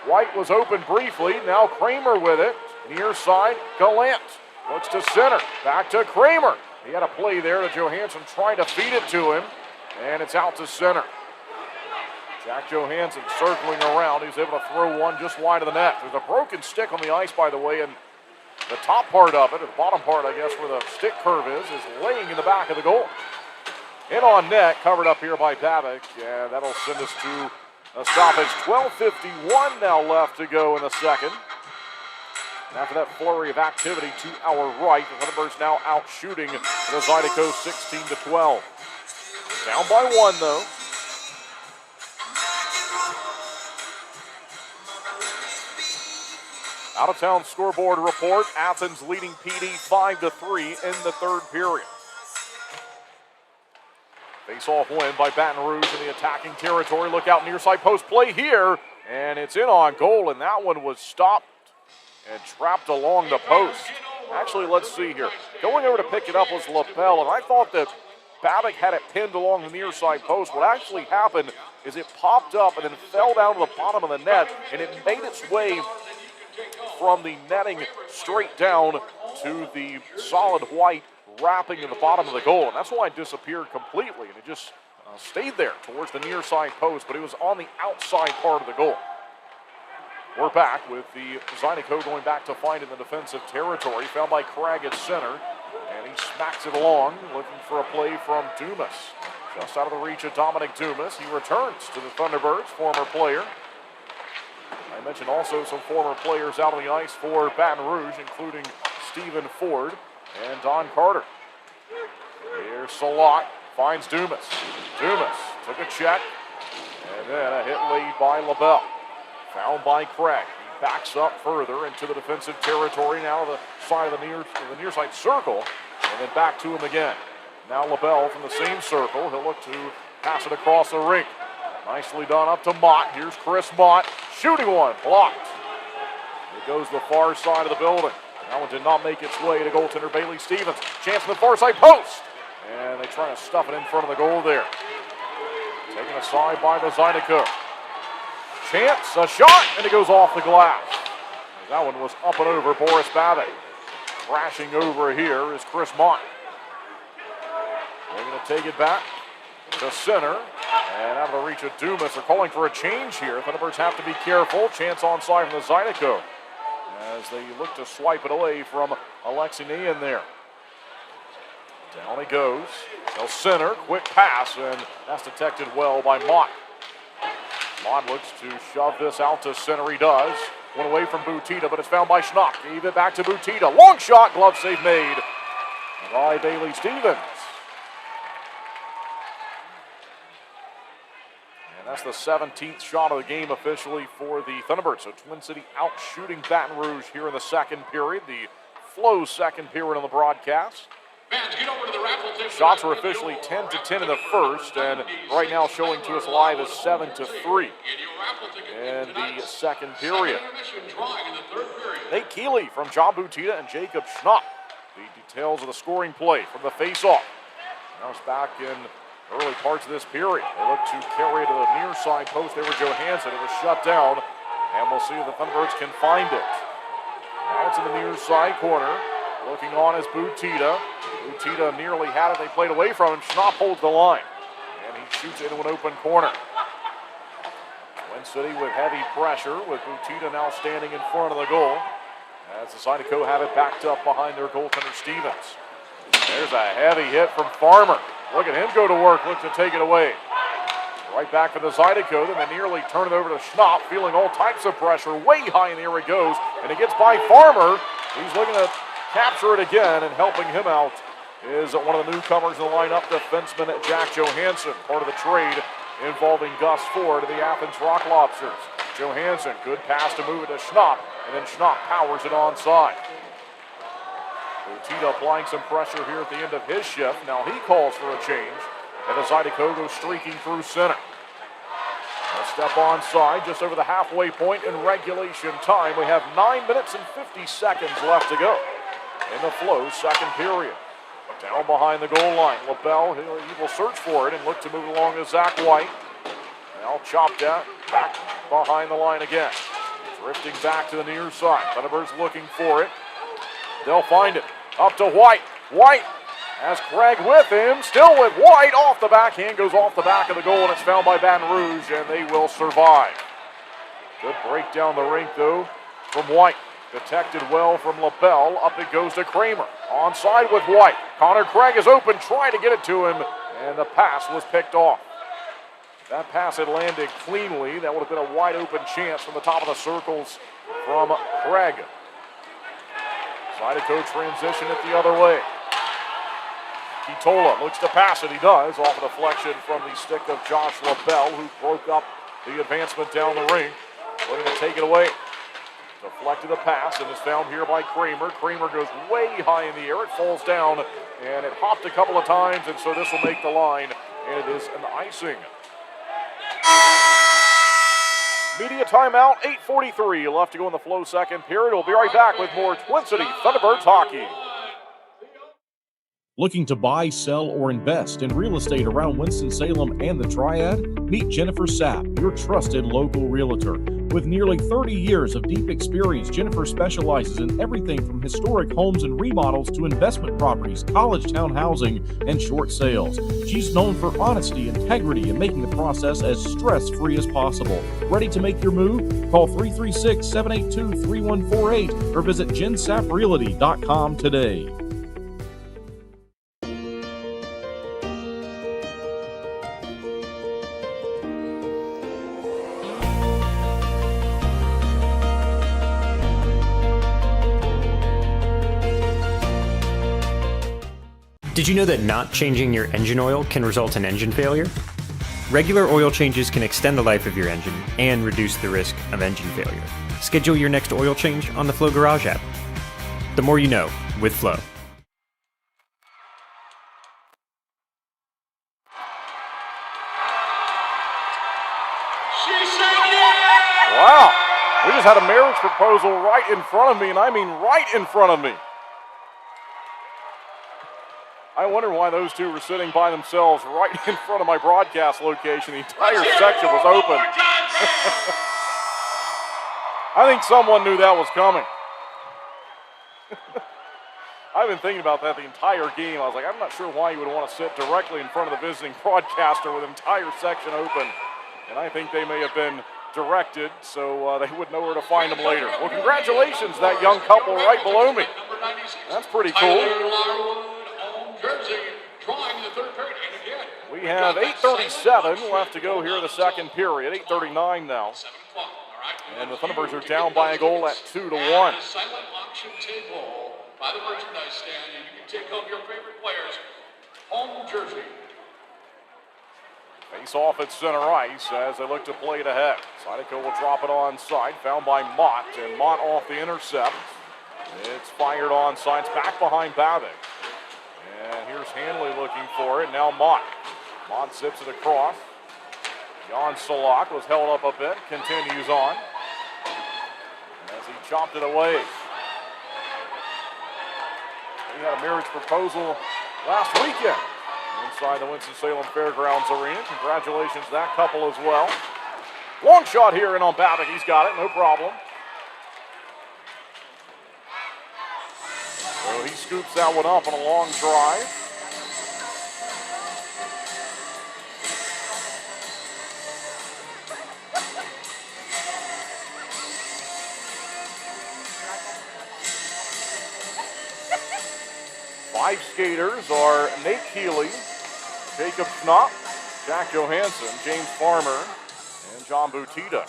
White was open briefly. Now Kramer with it. Near side, Gallant. Looks to center. Back to Kramer. He had a play there to Johansson trying to feed it to him, and it's out to center. Jack Johansson circling around. He's able to throw one just wide of the net. There's a broken stick on the ice, by the way, and the top part of it, or the bottom part, I guess, where the stick curve is laying in the back of the goal. In on net, covered up here by Babick, and that'll send us to a stoppage. 12:51 now left to go in the second. And after that flurry of activity to our right, the Thunderbirds now out shooting the Zydeco 16-12. Down by one, though. Out-of-town scoreboard report. Athens leading PD 5-3 in the third period. Face-off win by Baton Rouge in the attacking territory. Look out near side post play here. And it's in on goal, and that one was stopped and trapped along the post. Actually, let's see here. Going over to pick it up was LaBelle, and I thought that Babick had it pinned along the near side post. What actually happened is it popped up and then fell down to the bottom of the net, and it made its way from the netting straight down to the solid white wrapping in the bottom of the goal. And that's why it disappeared completely, and it just stayed there towards the near side post, but it was on the outside part of the goal. We're back with the Zydeco going back to find in the defensive territory. Found by Craig at center, and he smacks it along, looking for a play from Dumas. Just out of the reach of Dominic Dumas. He returns to the Thunderbirds, former player. I mentioned also some former players out on the ice for Baton Rouge, including Stephen Ford and Don Carter. Here's Salat, finds Dumas. Dumas took a check, and then a hit lead by LaBelle. Fouled by Craig. He backs up further into the defensive territory, now to the side of the near side circle, and then back to him again. Now LaBelle from the same circle. He'll look to pass it across the rink. Nicely done up to Mott. Here's Chris Mott. Shooting one. Blocked. It goes to the far side of the building. That one did not make its way to goaltender Bailey Stevens. Chance in the far side post. And they try to stuff it in front of the goal there. Taken aside by the Zydeco. chance, a shot, and it goes off the glass. That one was up and over Boris Babbitt. Crashing over here is Chris Mott. They're going to take it back to center. And out of the reach of Dumas. They're calling for a change here. Thunderbirds have to be careful. Chance onside from the Zydeco as they look to swipe it away from Alexi in there. Down he goes. They'll center. Quick pass, and that's detected well by Mott. Mott looks to shove this out to center. He does. Went away from Butita, but it's found by Schnock. Gave it back to Butita. Long shot. Glove save made by Bailey Stevens. And that's the 17th shot of the game officially for the Thunderbirds. So Twin City out shooting Baton Rouge here in the second period. The Flow second period on the broadcast. Shots were officially 10-10 in the first, and right now showing to us live is 7-3 in the second period. Nate Keeley from John Butita and Jacob Schnock. The details of the scoring play from the face-off. Now it's back in early parts of this period. They look to carry it to the near side post there with Johansson. It was shut down, and we'll see if the Thunderbirds can find it. Now it's in the near side corner. Looking on is Butita. Butita nearly had it. They played away from him. Schnopp holds the line, and he shoots into an open corner. Twin City with heavy pressure, with Butita now standing in front of the goal, as the Zydeco have it backed up behind their goaltender Stevens. There's a heavy hit from Farmer. Look at him go to work, look to take it away. Right back for the Zydeco, then they nearly turn it over to Schnopp, feeling all types of pressure. Way high in the air it goes, and it gets by Farmer. He's looking to capture it again, and helping him out is one of the newcomers in the lineup, defenseman Jack Johansson, part of the trade involving Gus Ford of the Athens Rock Lobsters. Johansson, good pass to move it to Schnopp, and then Schnopp powers it onside. Butita applying some pressure here at the end of his shift. Now he calls for a change, and the Zydeco goes streaking through center. A step onside, just over the halfway point in regulation time. We have 9 minutes and 50 seconds left to go in the Flow second period. Down behind the goal line, LaBelle, he will search for it and look to move it along to Zach White. Now chopped at, back behind the line again. Drifting back to the near side. Thunderbirds looking for it. They'll find it. Up to White. White has Craig with him. Still with White. Off the backhand. Goes off the back of the goal, and it's found by Baton Rouge, and they will survive. Good break down the rink, though, from White. Detected well from LaBelle. Up it goes to Kramer. Onside with White. Connor Craig is open, trying to get it to him, and the pass was picked off. If that pass had landed cleanly, that would have been a wide open chance from the top of the circles from Craig. Zydeco transition it the other way. Kitola looks to pass it. He does, off a deflection from the stick of Josh LaBelle, who broke up the advancement down the ring. Looking to take it away. Deflected the pass, and is found here by Kramer. Kramer goes way high in the air. It falls down, and it hopped a couple of times, and so this will make the line, and it is an icing. Media timeout, 8:43 left to go in the Flow second period. We'll be right back with more Twin City Thunderbirds hockey. Looking to buy, sell, or invest in real estate around Winston-Salem and the Triad? Meet Jennifer Sapp, your trusted local realtor. With nearly 30 years of deep experience, Jennifer specializes in everything from historic homes and remodels to investment properties, college town housing, and short sales. She's known for honesty, integrity, and making the process as stress-free as possible. Ready to make your move? Call 336-782-3148 or visit jensapprealty.com today. Did you know that not changing your engine oil can result in engine failure? Regular oil changes can extend the life of your engine and reduce the risk of engine failure. Schedule your next oil change on the Flow Garage app. The more you know with Flow. Wow, we just had a marriage proposal right in front of me, and I mean right in front of me. I wonder why those two were sitting by themselves right in front of my broadcast location. The entire section was open. I think someone knew that was coming. I've been thinking about that the entire game. I was like, I'm not sure why you would want to sit directly in front of the visiting broadcaster with an entire section open. And I think they may have been directed so they would know where to find them later. Well, congratulations, that young couple right below me. That's pretty cool. We have 8:37 left to go here in the second period. 8:39 now. And the Thunderbirds are down by a goal at 2-1. Silent auction table by the merchandise stand, and you can take home your favorite player's home jersey. Face off at center ice as they look to play it ahead. Zydeco will drop it onside, found by Mott, and Mott off the intercept. It's fired onside, it's back behind Babic. And here's Hanley looking for it, now Mott. Mott zips it across. Jan Salak was held up a bit, continues on as he chopped it away. He had a marriage proposal last weekend inside the Winston-Salem Fairgrounds Arena. Congratulations to that couple as well. Long shot here in on Babic. He's got it, no problem. So he scoops that one up on a long drive. Five skaters are Nate Keeley, Jacob Schnapp, Jack Johansson, James Farmer, and John Butita.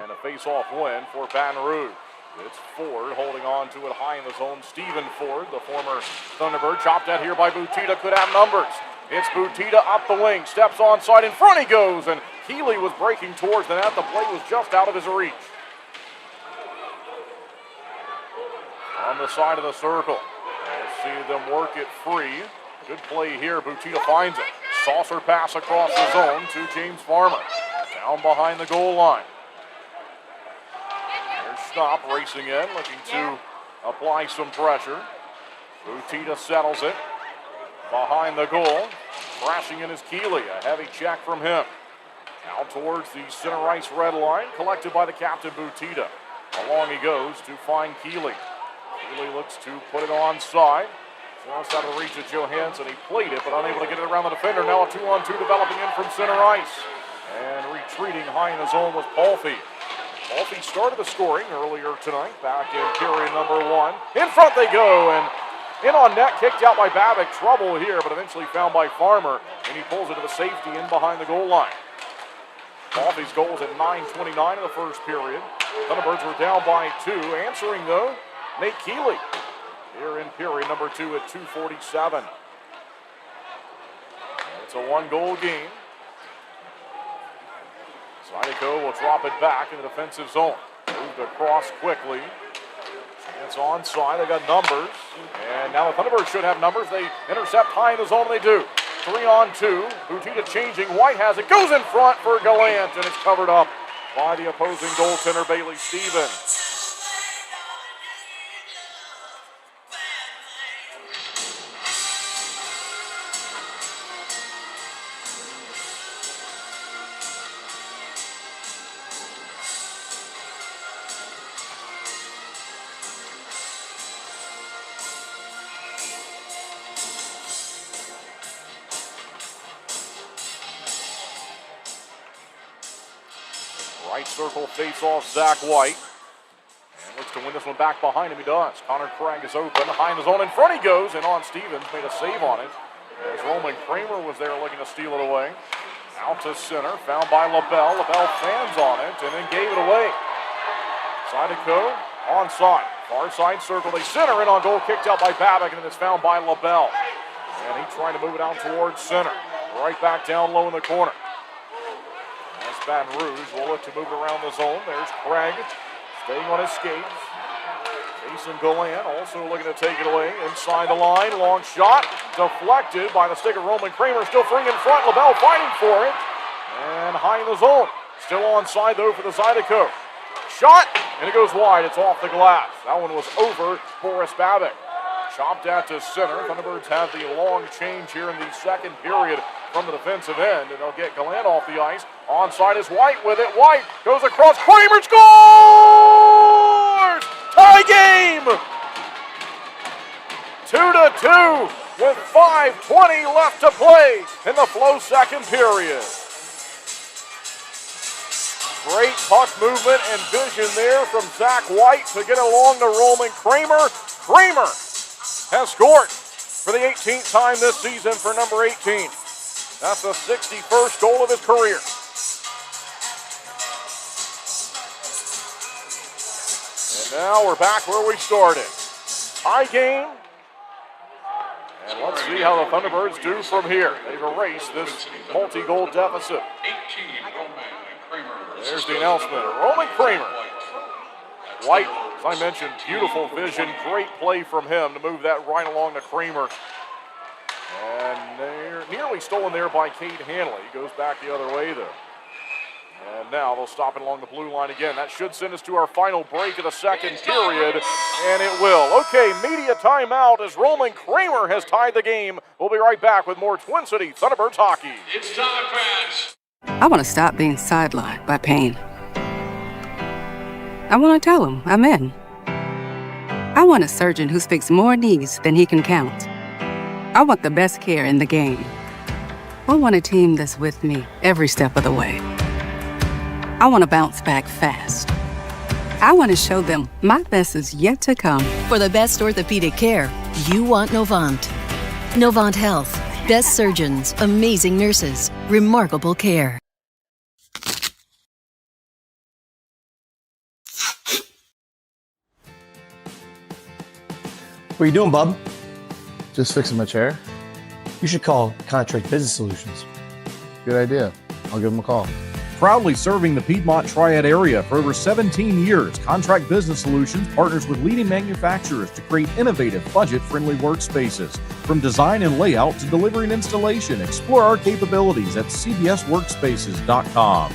And a face-off win for Baton Rouge. It's Ford holding on to it high in the zone. Stephen Ford, the former Thunderbird, chopped at here by Butita, could have numbers. It's Butita up the wing, steps onside, in front he goes, and Keeley was breaking towards the net. The play was just out of his reach. On the side of the circle. We'll see them work it free. Good play here. Butita finds it. Saucer pass across the zone to James Farmer. Down behind the goal line. There's Schnapp racing in, looking to apply some pressure. Butita settles it. Behind the goal. Crashing in is Keeley. A heavy check from him. Out towards the center ice red line. Collected by the captain, Butita. Along he goes to find Keeley. Keeley looks to put it onside. Just out of the reach of Johansson. He played it, but unable to get it around the defender. Now a 2-on-2 developing in from center ice. And retreating high in the zone was Palfy. Palfy started the scoring earlier tonight, back in period number 1. In front they go, and in on net, kicked out by Babic. Trouble here, but eventually found by Farmer, and he pulls it to the safety in behind the goal line. Palfy's goal was at 9:29 in the first period. Thunderbirds were down by 2. Answering, though, Nate Keeley here in period number 2 at 2:47. It's a one-goal game. Zydeco will drop it back in the defensive zone. Moved across quickly. It's onside. They got numbers. And now the Thunderbirds should have numbers. They intercept high in the zone. They do. 3-on-2. Butita changing. White has it. Goes in front for Gallant, and it's covered up by the opposing goaltender, Bailey Stevens. Right circle face-off Zach White. And looks to win this one back behind him. He does. Connor Craig is open. High in the zone. In front he goes. And on Stevens. Made a save on it. As Roman Kramer was there looking to steal it away. Out to center. Found by LaBelle. LaBelle fans on it. And then gave it away. Zydeco onside. Far side circle. They center in on goal. Kicked out by Babic. And then it's found by LaBelle. And he trying to move it out towards center. Right back down low in the corner. Baton Rouge will look to move around the zone. There's Craig staying on his skates. Jason Gallant also looking to take it away inside the line. Long shot deflected by the stick of Roman Kramer. Still free in front. LaBelle fighting for it. And high in the zone. Still onside though for the Zydeco. Shot and it goes wide. It's off the glass. That one was over Boris Babic. Chopped out to center. Thunderbirds have the long change here in the second period. from the defensive end, and they'll get Gallant off the ice. Onside is White with it. White goes across. Kramer scores! Tie game! 2-2 with 5:20 left to play in the Flow second period. Great puck movement and vision there from Zach White to get along to Roman Kramer. Kramer has scored for the 18th time this season for number 18. That's the 61st goal of his career. And now we're back where we started. Tie game. And let's see how the Thunderbirds do from here. They've erased this multi-goal deficit. There's the announcement. Roman Kramer. White, as I mentioned, beautiful vision. Great play from him to move that right along to Kramer. And they're nearly stolen there by Cade Hanley. Goes back the other way, though. And now they'll stop it along the blue line again. That should send us to our final break of the second period, and it will. Okay, media timeout as Roman Kramer has tied the game. We'll be right back with more Twin City Thunderbirds hockey. It's time, fans. I want to stop being sidelined by pain. I want to tell him I'm in. I want a surgeon who speaks more knees than he can count. I want the best care in the game. I want a team that's with me every step of the way. I want to bounce back fast. I want to show them my best is yet to come. For the best orthopedic care, you want Novant. Novant Health. Best surgeons, amazing nurses, remarkable care. What are you doing, bub? Just fixing my chair. You should call Contract Business Solutions. Good idea. I'll give them a call. Proudly serving the Piedmont Triad area for over 17 years, Contract Business Solutions partners with leading manufacturers to create innovative, budget-friendly workspaces. From design and layout to delivery and installation, explore our capabilities at cbsworkspaces.com.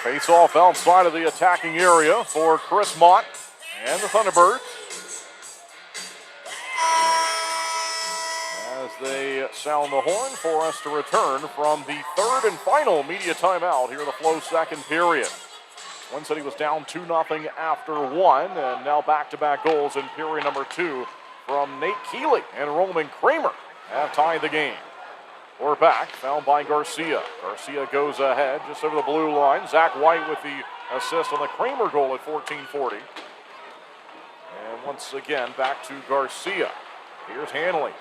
Face off outside of the attacking area for Chris Mott and the Thunderbirds. As they sound the horn for us to return from the third and final media timeout here in the Flow second period. Twin City was down 2-0 after one, and now back-to-back goals in period number 2 from Nate Keeley and Roman Kramer have tied the game. We're back, found by Garcia. Garcia goes ahead just over the blue line. Zach White with the assist on the Kramer goal at 14:40. And once again, back to Garcia. Here's Hanley.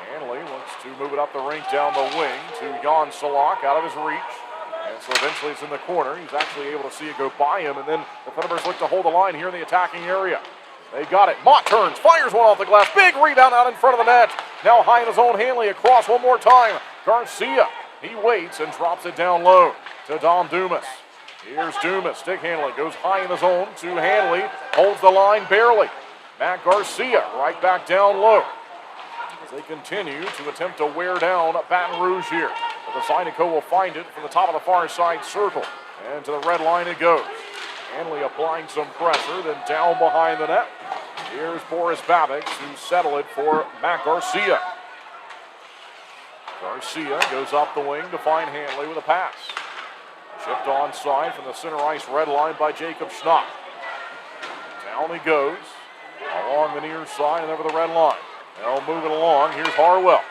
Hanley looks to move it up the rink down the wing to Jan Salak out of his reach. And so eventually it's in the corner. He's actually able to see it go by him. And then the Thunderbirds look to hold the line here in the attacking area. They got it. Mott turns, fires one off the glass. Big rebound out in front of the net. Now high in his own. Hanley across one more time. Garcia, he waits and drops it down low to Dom Dumas. Here's Dumas. Stick handling. Goes high in his own to Hanley. Holds the line barely. Matt Garcia right back down low. As they continue to attempt to wear down Baton Rouge here. But the Zydeco will find it from the top of the far side circle. And to the red line it goes. Hanley applying some pressure, then down behind the net. Here's Boris Babic to settle it for Matt Garcia. Garcia goes up the wing to find Hanley with a pass. Chipped onside from the center ice red line by Jacob Schnapp. Down he goes along the near side and over the red line. Now moving along, here's Harwell.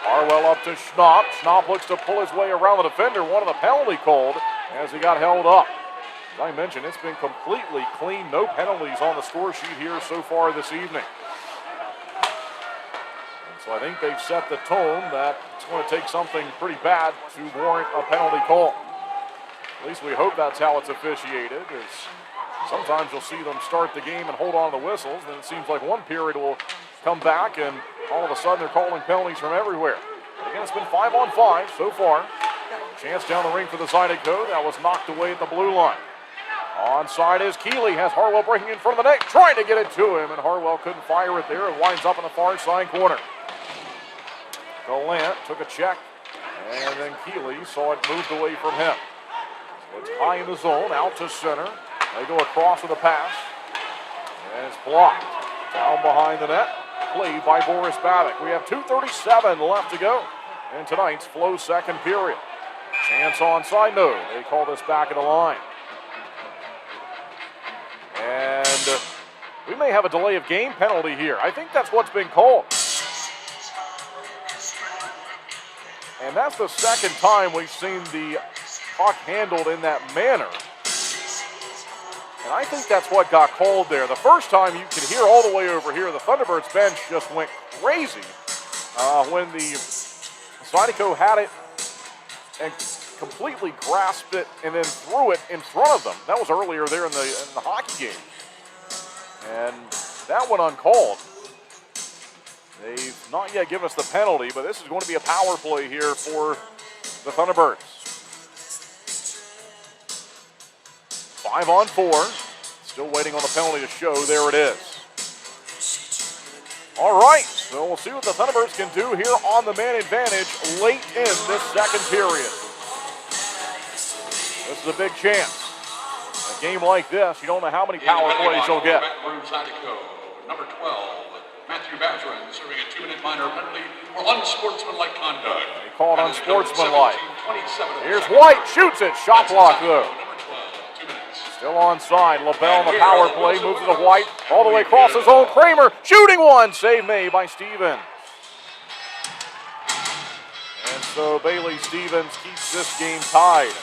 Harwell up to Schnapp. Schnapp looks to pull his way around the defender. One of the penalty called as he got held up. As I mentioned, it's been completely clean. No penalties on the score sheet here so far this evening. So I think they've set the tone that it's going to take something pretty bad to warrant a penalty call. At least we hope that's how it's officiated. Sometimes you'll see them start the game and hold on to the whistles, and it seems like one period will come back and all of a sudden they're calling penalties from everywhere. But again, it's been 5-on-5 so far. Chance down the ring for the Zydeco. That was knocked away at the blue line. Onside is Keeley, has Harwell breaking in front of the net, trying to get it to him, and Harwell couldn't fire it there. It winds up in the far side corner. Gallant took a check And then Keeley saw it moved away from him. So it's high in the zone, out to center. They go across with a pass. And it's blocked. Down behind the net. Played by Boris Babick. We have 2:37 left to go in tonight's Flow second period. Chance onside, no. They call this back at the line. And we may have a delay of game penalty here. I think that's what's been called. And that's the second time we've seen the puck handled in that manner. And I think that's what got called there. The first time you could hear all the way over here, the Thunderbirds bench just went crazy when the Zydeco had it and completely grasped it and then threw it in front of them. That was earlier there in the hockey game. And that went uncalled. They've not yet given us the penalty, but this is going to be a power play here for the Thunderbirds. 5-on-4. Still waiting on the penalty to show. There it is. All right, so we'll see what the Thunderbirds can do here on the man advantage late in this second period. This is a big chance. A game like this, you don't know how many power plays you'll get. Baton Rouge Zydeco, number 12, Matthew Bazran, serving a 2-minute minor penalty for unsportsmanlike conduct. They call it unsportsmanlike. Here's White, shoots it. Shot block though. Still onside. LaBelle on the power play, moves it to White, all the way across his own. Kramer shooting one. Save made by Stevens. And so Bailey Stevens keeps this game tied.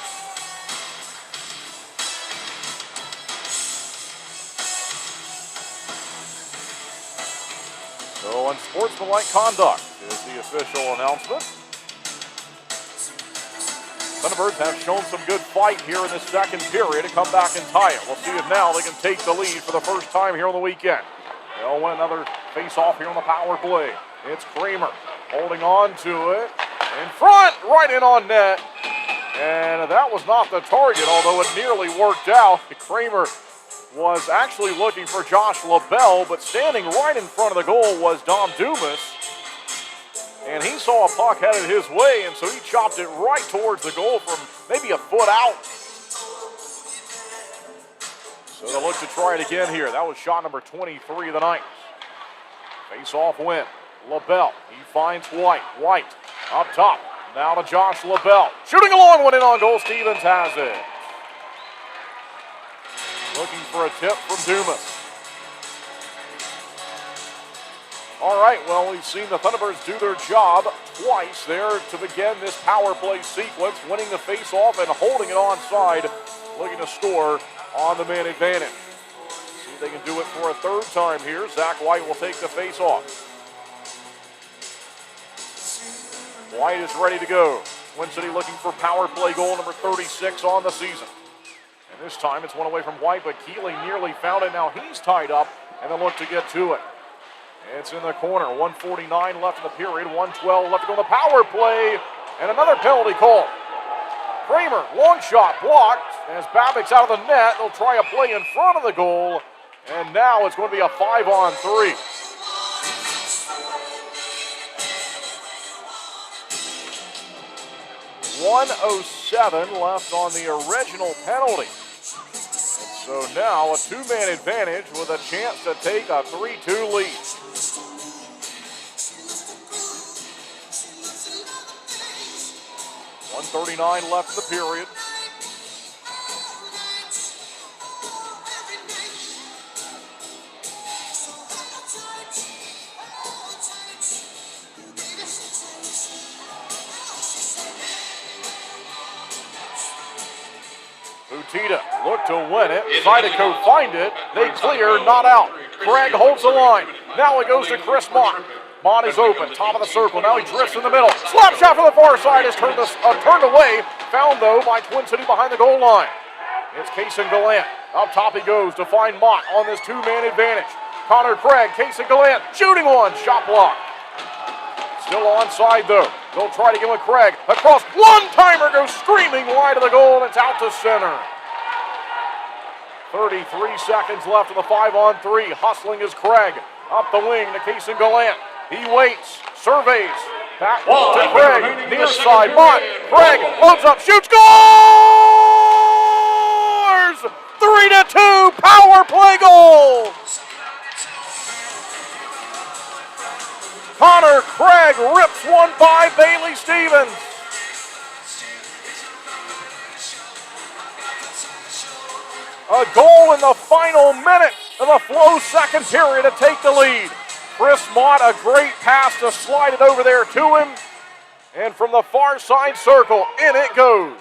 So unsportsmanlike conduct is the official announcement. Thunderbirds have shown some good fight here in the second period to come back and tie it. We'll see if now they can take the lead for the first time here on the weekend. They'll win another face-off here on the power play. It's Kramer holding on to it. In front, right in on net. And that was not the target, although it nearly worked out. Kramer was actually looking for Josh LaBelle, but standing right in front of the goal was Dom Dumas. And he saw a puck headed his way, and so he chopped it right towards the goal from maybe a foot out. So they'll look to try it again here. That was shot number 23 of the night. Face-off win. LaBelle, he finds White. White up top. Now to Josh LaBelle. Shooting a long one in on goal. Stevens has it. Looking for a tip from Dumas. All right, well, we've seen the Thunderbirds do their job twice there to begin this power play sequence, winning the face-off and holding it onside, looking to score on the man advantage. See if they can do it for a third time here. Zach White will take the face-off. White is ready to go. Twin City looking for power play goal number 36 on the season. And this time it's one away from White, but Keeley nearly found it. Now he's tied up, and they'll look to get to it. It's in the corner. 1:49 left in the period. 1:12 left to go in the power play. And another penalty call. Kramer, long shot blocked. As Babick's out of the net, they'll try a play in front of the goal. And now it's going to be a 5-on-3. .107 left on the original penalty. So now a two-man advantage with a chance to take a 3-2 lead. .139 left in the period. Utita look to win it. Zydeco find it. They clear, not out. Craig holds the line. Now it goes to Chris Mott. Mott is open, top of the circle. Now he drifts in the middle. Slap shot from the far side is turned away. Found, though, by Twin City behind the goal line. It's Kason Gallant. Up top he goes to find Mott on this two-man advantage. Connor Craig, Kason Gallant, shooting one. Shot block. Still onside, though. They'll try to give him a Craig. Across, one-timer goes screaming wide of the goal, and it's out to center. 33 seconds left in the 5-on-3. Hustling is Craig. Up the wing to Kason Gallant. He waits, surveys, Back to Craig, near side, Mott. Craig loads up, shoots, scores! 3-2, power play goal! Connor Craig rips one by Bailey Stevens. A goal in the final minute of the Flow second period to take the lead. Chris Mott, a great pass to slide it over there to him. And from the far side circle, in it goes.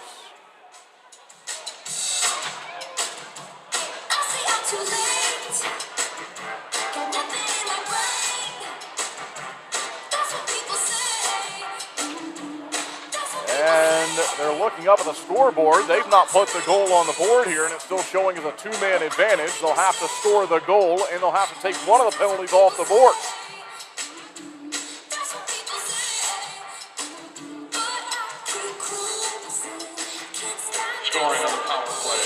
And they're looking up at the scoreboard. They've not put the goal on the board here, and it's still showing as a two-man advantage. They'll have to score the goal, and they'll have to take one of the penalties off the board. Scoring on the power play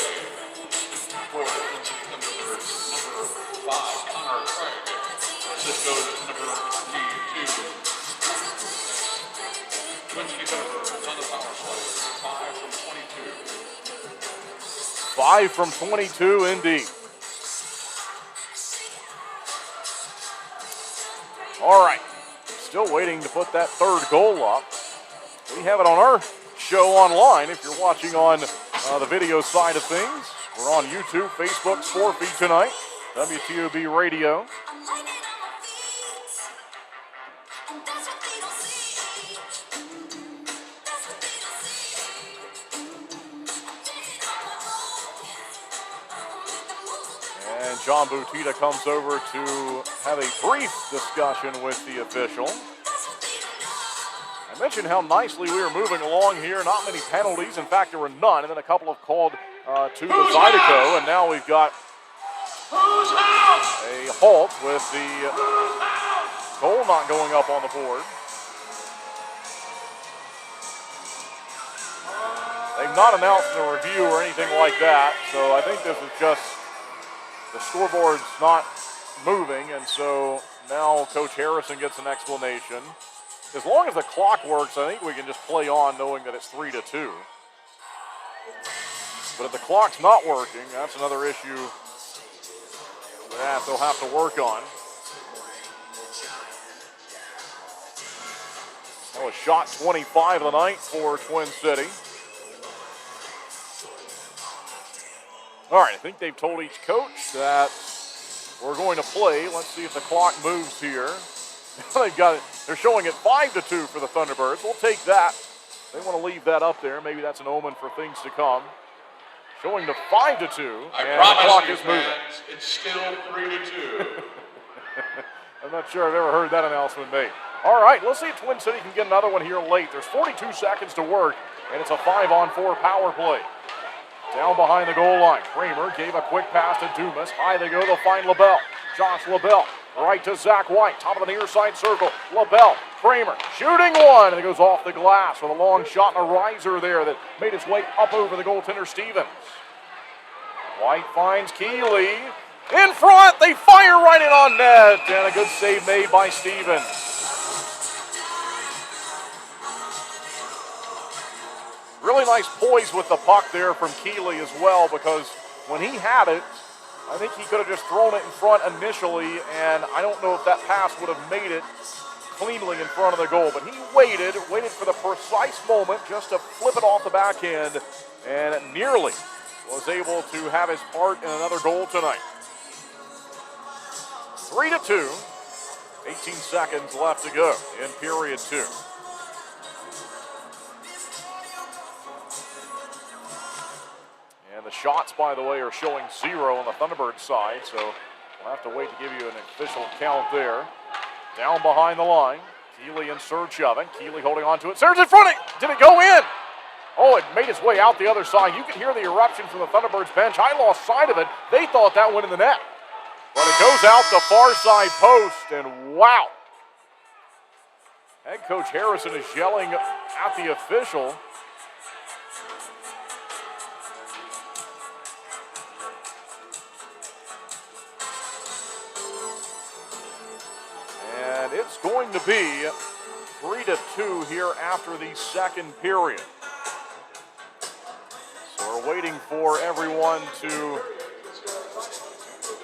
for the Twin City Thunderbirds, number 5, Connor Craig. Assist goes to number 52. Twin City Thunderbirds on the power play, 5 from 22. 5 from 22, indeed. All right, still waiting to put that third goal up. We have it on our show online if you're watching on the video side of things. We're on YouTube, Facebook, Sport Feed tonight, WTOB Radio. And John Butita comes over to have a brief discussion with the official. I mentioned how nicely we were moving along here. Not many penalties. In fact, there were none. And then a couple of called to the Zydeco. And now we've got a halt with the goal not going up on the board. They've not announced a review or anything like that. So I think this is just the scoreboard's not moving. And so now Coach Harrison gets an explanation. As long as the clock works, I think we can just play on knowing that it's 3-2. But if the clock's not working, that's another issue that they'll have to work on. That was shot 25 of the night for Twin City. All right, I think they've told each coach that we're going to play. Let's see if the clock moves here. They've got it. They're showing it 5-2 for the Thunderbirds. We'll take that. They want to leave that up there. Maybe that's an omen for things to come. Showing the 5-2, and the clock is moving. It's still 3-2. I'm not sure I've ever heard that announcement made. All right, let's see if Twin City can get another one here late. There's 42 seconds to work, and it's a 5-on-4 power play. Down behind the goal line, Kramer gave a quick pass to Dumas. High they go, they'll find LaBelle. Josh LaBelle, right to Zach White, top of the near side circle. LaBelle, Kramer, shooting one, and it goes off the glass with a long shot and a riser there that made its way up over the goaltender Stevens. White finds Keeley. In front, they fire right in on net, and a good save made by Stevens. Really nice poise with the puck there from Keeley as well, because when he had it, I think he could have just thrown it in front initially, and I don't know if that pass would have made it cleanly in front of the goal. But he waited for the precise moment just to flip it off the backhand, and nearly was able to have his part in another goal tonight. 3-2, 18 seconds left to go in period 2. And the shots, by the way, are showing 0 on the Thunderbird side, so we'll have to wait to give you an official count there. Down behind the line, Keeley in search of it. Keeley holding on to it. Serves in front of it. Did it go in? Oh, it made its way out the other side. You could hear the eruption from the Thunderbirds bench. I lost sight of it. They thought that went in the net. But it goes out the far side post, and wow. Head coach Harrison is yelling at the official. And it's going to be 3-2 here after the second period. So we're waiting for everyone to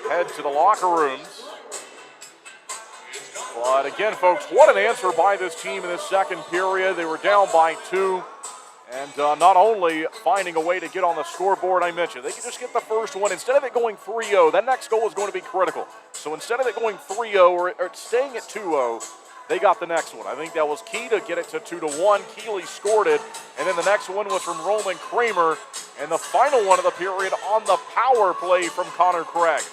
head to the locker rooms. But again, folks, what an answer by this team in the second period. They were down by 2. And not only finding a way to get on the scoreboard, I mentioned, they could just get the first one. Instead of it going 3-0, that next goal is going to be critical. So instead of it going 3-0 or staying at 2-0, they got the next one. I think that was key to get it to 2-1. Keeley scored it. And then the next one was from Roman Kramer. And the final one of the period on the power play from Connor Craig.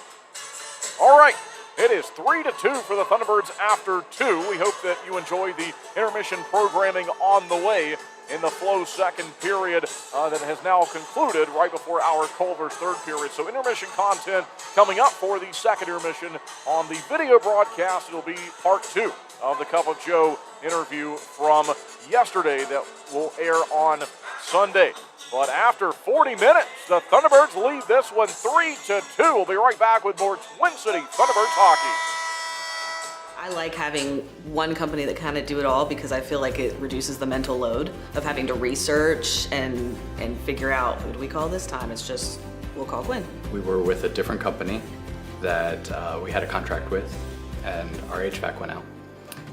All right. It is 3-2 for the Thunderbirds after 2. We hope that you enjoy the intermission programming on the way in the Flow second period that has now concluded right before our Culver's third period. So intermission content coming up for the second intermission on the video broadcast. It'll be part 2 of the Cup of Joe interview from yesterday that will air on Sunday. But after 40 minutes, the Thunderbirds lead this one 3-2. We'll be right back with more Twin City Thunderbirds hockey. I like having one company that kind of do it all because I feel like it reduces the mental load of having to research and figure out, who do we call this time? It's just, we'll call Quinn. We were with a different company that we had a contract with, and our HVAC went out.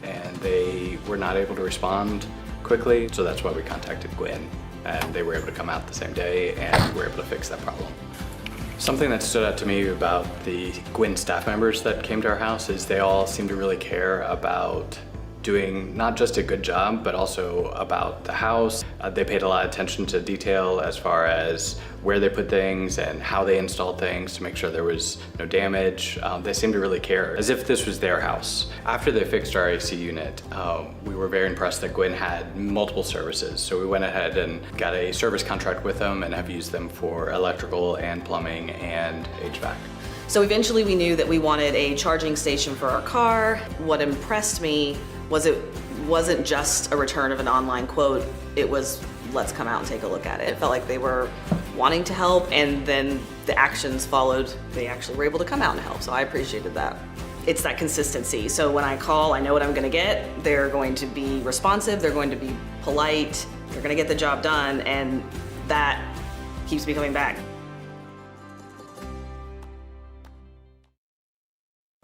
And they were not able to respond quickly, so that's why we contacted Gwen. And they were able to come out the same day and were able to fix that problem. Something that stood out to me about the Gwyn staff members that came to our house is they all seem to really care about doing not just a good job, but also about the house. They paid a lot of attention to detail as far as where they put things and how they installed things to make sure there was no damage. They seemed to really care, as if this was their house. After they fixed our AC unit, we were very impressed that Gwyn had multiple services. So we went ahead and got a service contract with them and have used them for electrical and plumbing and HVAC. So eventually we knew that we wanted a charging station for our car. What impressed me was it wasn't just a return of an online quote, it was, let's come out and take a look at it. It felt like they were wanting to help, and then the actions followed. They actually were able to come out and help, so I appreciated that. It's that consistency. So when I call, I know what I'm gonna get. They're going to be responsive, they're going to be polite, they're gonna get the job done, and that keeps me coming back.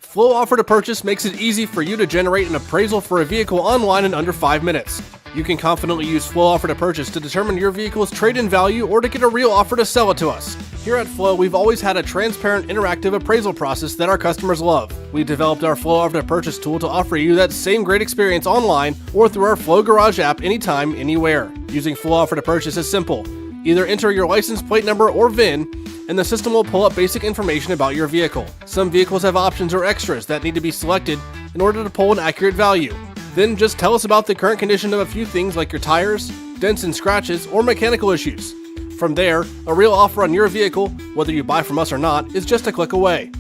Flow Offer to Purchase makes it easy for you to generate an appraisal for a vehicle online in under 5 minutes. You can confidently use Flow Offer to Purchase to determine your vehicle's trade-in value or to get a real offer to sell it to us. Here at Flow, we've always had a transparent, interactive appraisal process that our customers love. We developed our Flow Offer to Purchase tool to offer you that same great experience online or through our Flow Garage app anytime, anywhere. Using Flow Offer to Purchase is simple. Either enter your license plate number or VIN, and the system will pull up basic information about your vehicle. Some vehicles have options or extras that need to be selected in order to pull an accurate value. Then just tell us about the current condition of a few things like your tires, dents and scratches, or mechanical issues. From there, a real offer on your vehicle, whether you buy from us or not, is just a click away.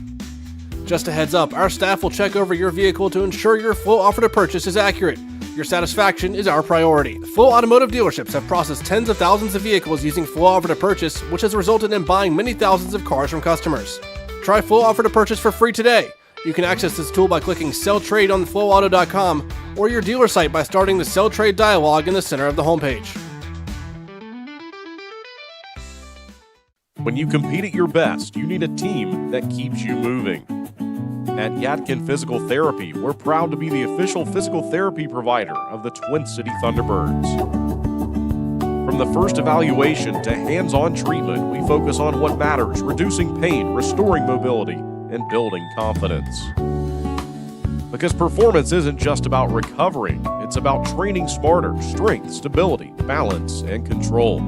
Just a heads up, our staff will check over your vehicle to ensure your Flow Offer to Purchase is accurate. Your satisfaction is our priority. Flow Automotive dealerships have processed tens of thousands of vehicles using Flow Offer to Purchase, which has resulted in buying many thousands of cars from customers. Try Flow Offer to Purchase for free today. You can access this tool by clicking Sell Trade on flowauto.com or your dealer site by starting the Sell Trade dialog in the center of the homepage. When you compete at your best, you need a team that keeps you moving. At Yadkin Physical Therapy, we're proud to be the official physical therapy provider of the Twin City Thunderbirds. From the first evaluation to hands-on treatment, we focus on what matters, reducing pain, restoring mobility, and building confidence. Because performance isn't just about recovering, it's about training smarter, strength, stability, balance, and control.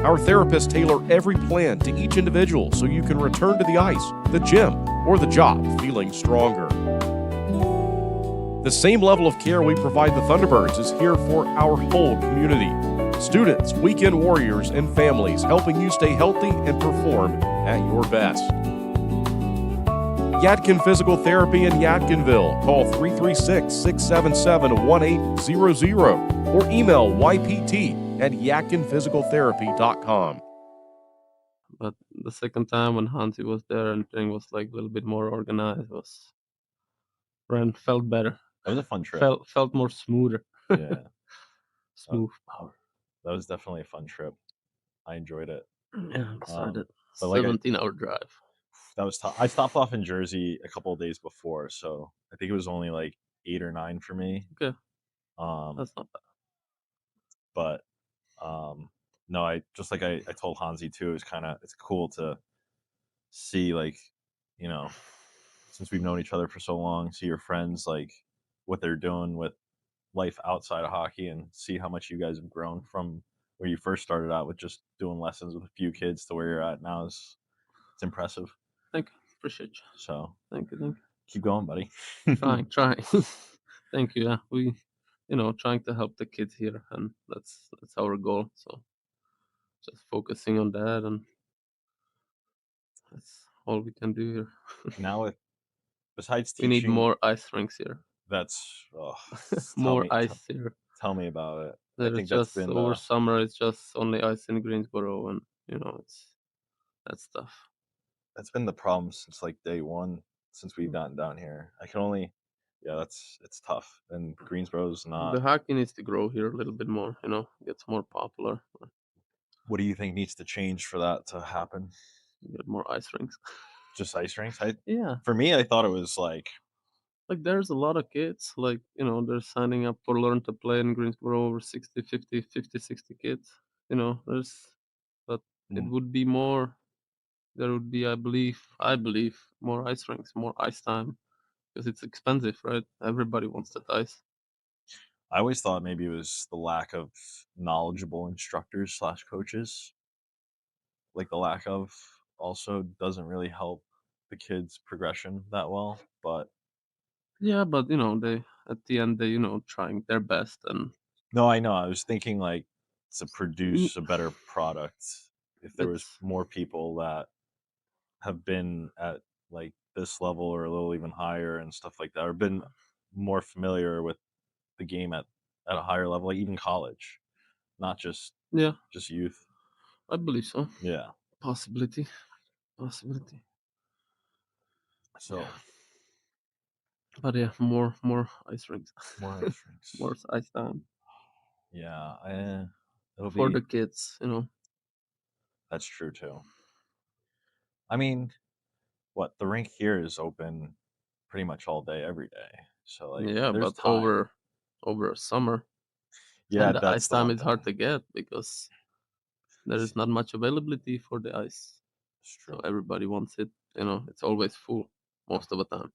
Our therapists tailor every plan to each individual so you can return to the ice, the gym, or the job feeling stronger. The same level of care we provide the Thunderbirds is here for our whole community. Students, weekend warriors, and families helping you stay healthy and perform at your best. Yadkin Physical Therapy in Yadkinville. Call 336-677-1800 or email ypt@yadkinphysicaltherapy.com. But the second time when Hansi was there and thing was like a little bit more organized, felt better. That was a fun trip. Felt more smoother. Yeah. Smooth power. That was definitely a fun trip. I enjoyed it. Yeah, it started but like 17-hour drive. That was tough. I stopped off in Jersey a couple of days before, so I think it was only like 8 or 9 for me. Okay. That's not bad. But no, I just like I told Hansi too, it's cool to see, like, you know, since we've known each other for so long, see your friends, like, what they're doing with life outside of hockey, and see how much you guys have grown from where you first started out with just doing lessons with a few kids to where you're at now. It's impressive. Thank you. Appreciate you. So thank you. Keep going, buddy. Trying. Thank you. Yeah, we, trying to help the kids here, and that's our goal. So just focusing on that, and that's all we can do here. Now, besides we teaching, need more ice rinks here. That's more ice here. Tell me about it. There's I think just that's been over summer. It's just only ice in Greensboro, and that's tough. That's been the problem since like day one, since we've gotten down here. I can only, it's tough. And Greensboro's not. The hockey needs to grow here a little bit more. Gets more popular. What do you think needs to change for that to happen? Get more ice rinks. Just ice rinks? Yeah. For me, I thought it was like there's a lot of kids, they're signing up for Learn to Play in Greensboro, over 60 kids. But it would be more, there would be, I believe, more ice rinks, more ice time, because it's expensive, right? Everybody wants that ice. I always thought maybe it was the lack of knowledgeable instructors / coaches. Like, the lack of also doesn't really help the kids' progression that well, but yeah, but they at the end they trying their best. And no, I know. I was thinking, like, to produce a better product, if there was more people that have been at like this level or a little even higher and stuff like that, or been more familiar with the game at a higher level, like even college, not just youth. I believe so. Yeah. Possibility. So, but yeah, more ice rinks. More ice rinks. More ice time. Yeah, for the kids, That's true too. I mean, the rink here is open pretty much all day, every day. So like, yeah, there's but time. over summer, Yeah, and the that's ice time is hard to get because there is not much availability for the ice. It's true. So everybody wants it. It's always full most of the time.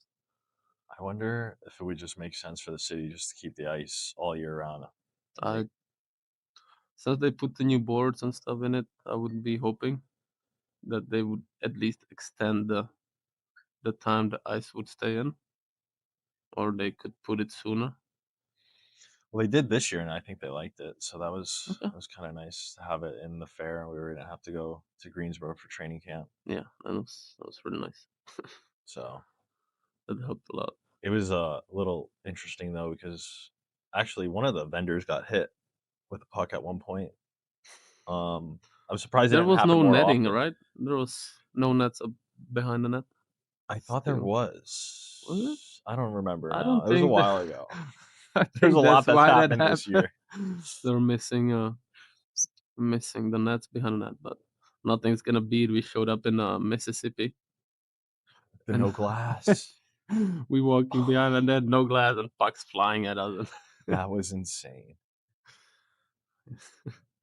I wonder if it would just make sense for the city just to keep the ice all year round. Since they put the new boards and stuff in it, I would be hoping that they would at least extend the time the ice would stay in, or they could put it sooner. Well, they did this year, and I think they liked it. So that was kind of nice to have it in the fair, and we were gonna have to go to Greensboro for training camp. Yeah, that was really nice. So that helped a lot. It was a little interesting though, because actually one of the vendors got hit with the puck at one point. I was surprised there it was didn't no happen more netting, often. right? There was no nets up behind the net. I thought there was. Was it? I don't remember. I now. don't It was a think while ago. I There's think a lot that's why that happened this year. They're missing the nets behind the net, but nothing's gonna beat. We showed up in Mississippi. No glass. We walking behind the net, no glass, and pucks flying at us. That was insane.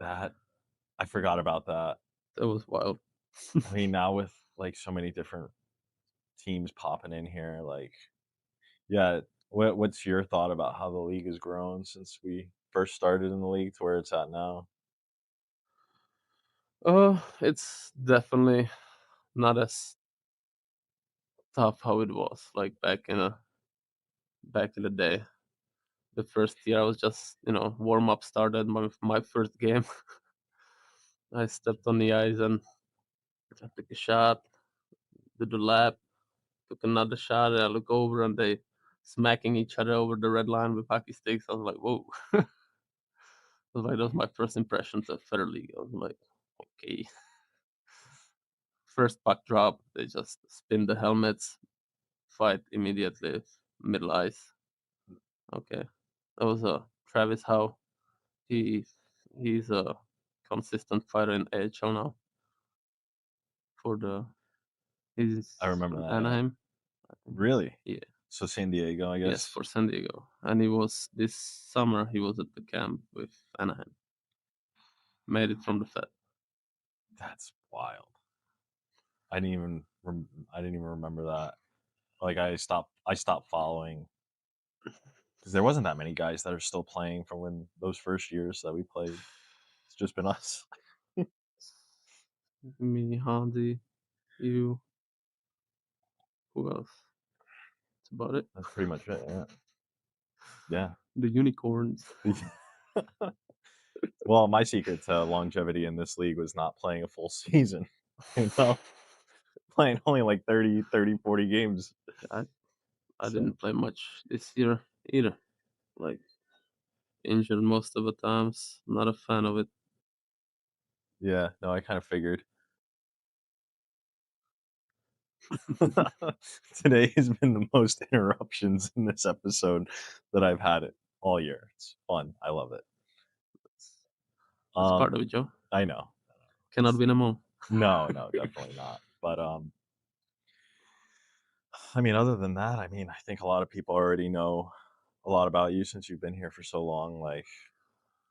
I forgot about that. That was wild. I mean, now with like so many different teams popping in here, like, yeah. What's your thought about how the league has grown since we first started in the league to where it's at now? It's definitely not as tough how it was like back in the day. The first year I was just warm up started my first game. I stepped on the ice and I took a shot, did the lap, took another shot, and I look over and they smacking each other over the red line with hockey sticks. I was like, whoa. That was my first impressions of Federal League. I was like, okay. First puck drop, they just spin the helmets, fight immediately, middle ice. Okay, that was Travis Howe. He's a consistent fighter in AHL now. He's I remember from that. Anaheim. Really? Yeah. So San Diego, I guess. Yes, for San Diego. And this summer he was at the camp with Anaheim. Made it from the Fed. That's wild. I didn't even remember that. Like I stopped following because there wasn't that many guys that are still playing from when those first years that we played. It's just been us. Me, Handy, you. Who else? That's about it. That's pretty much it. Yeah. Yeah. The unicorns. Well, my secret to longevity in this league was not playing a full season. You know, playing only like 30, 40 games. I didn't play much this year either. Like injured most of the times. Not a fan of it. Yeah, no, I kind of figured. Today has been the most interruptions in this episode that I've had it all year. It's fun. I love it. That's part of it, Joe. I know. Cannot win them all. No, definitely not. But I mean, other than that, I mean, I think a lot of people already know a lot about you since you've been here for so long. Like,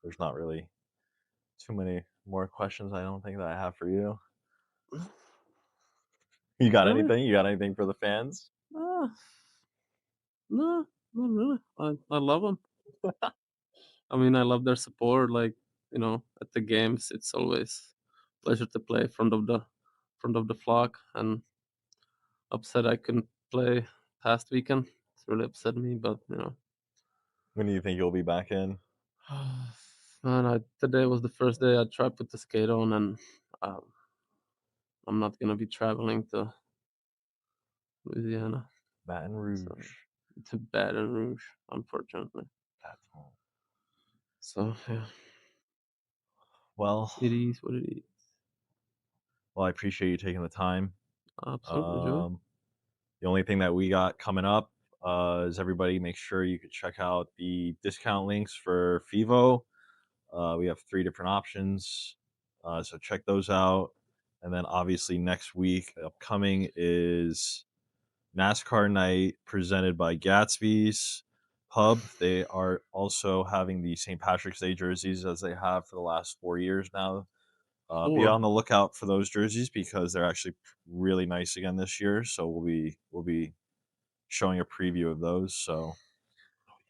there's not really too many more questions I don't think that I have for you. You got anything? You got anything for the fans? No, not really. I love them. I mean, I love their support. Like, you know, at the games, it's always a pleasure to play in front of the flock. And upset I couldn't play past weekend. It's really upset me, but you know. When do you think you'll be back in? Man, today was the first day I tried to put the skate on, and I'm not gonna be traveling to Louisiana. Baton Rouge. To Baton Rouge, unfortunately. That's home. So yeah. Well, it is what it is. Well, I appreciate you taking the time. Absolutely, Joe. The only thing that we got coming up is everybody make sure you could check out the discount links for FIVO. We have 3 different options, so check those out. And then obviously next week upcoming is NASCAR night presented by Gatsby's Pub. They are also having the St. Patrick's Day jerseys as they have for the last 4 years now. Be on the lookout for those jerseys because they're actually really nice again this year. So we'll be showing a preview of those. So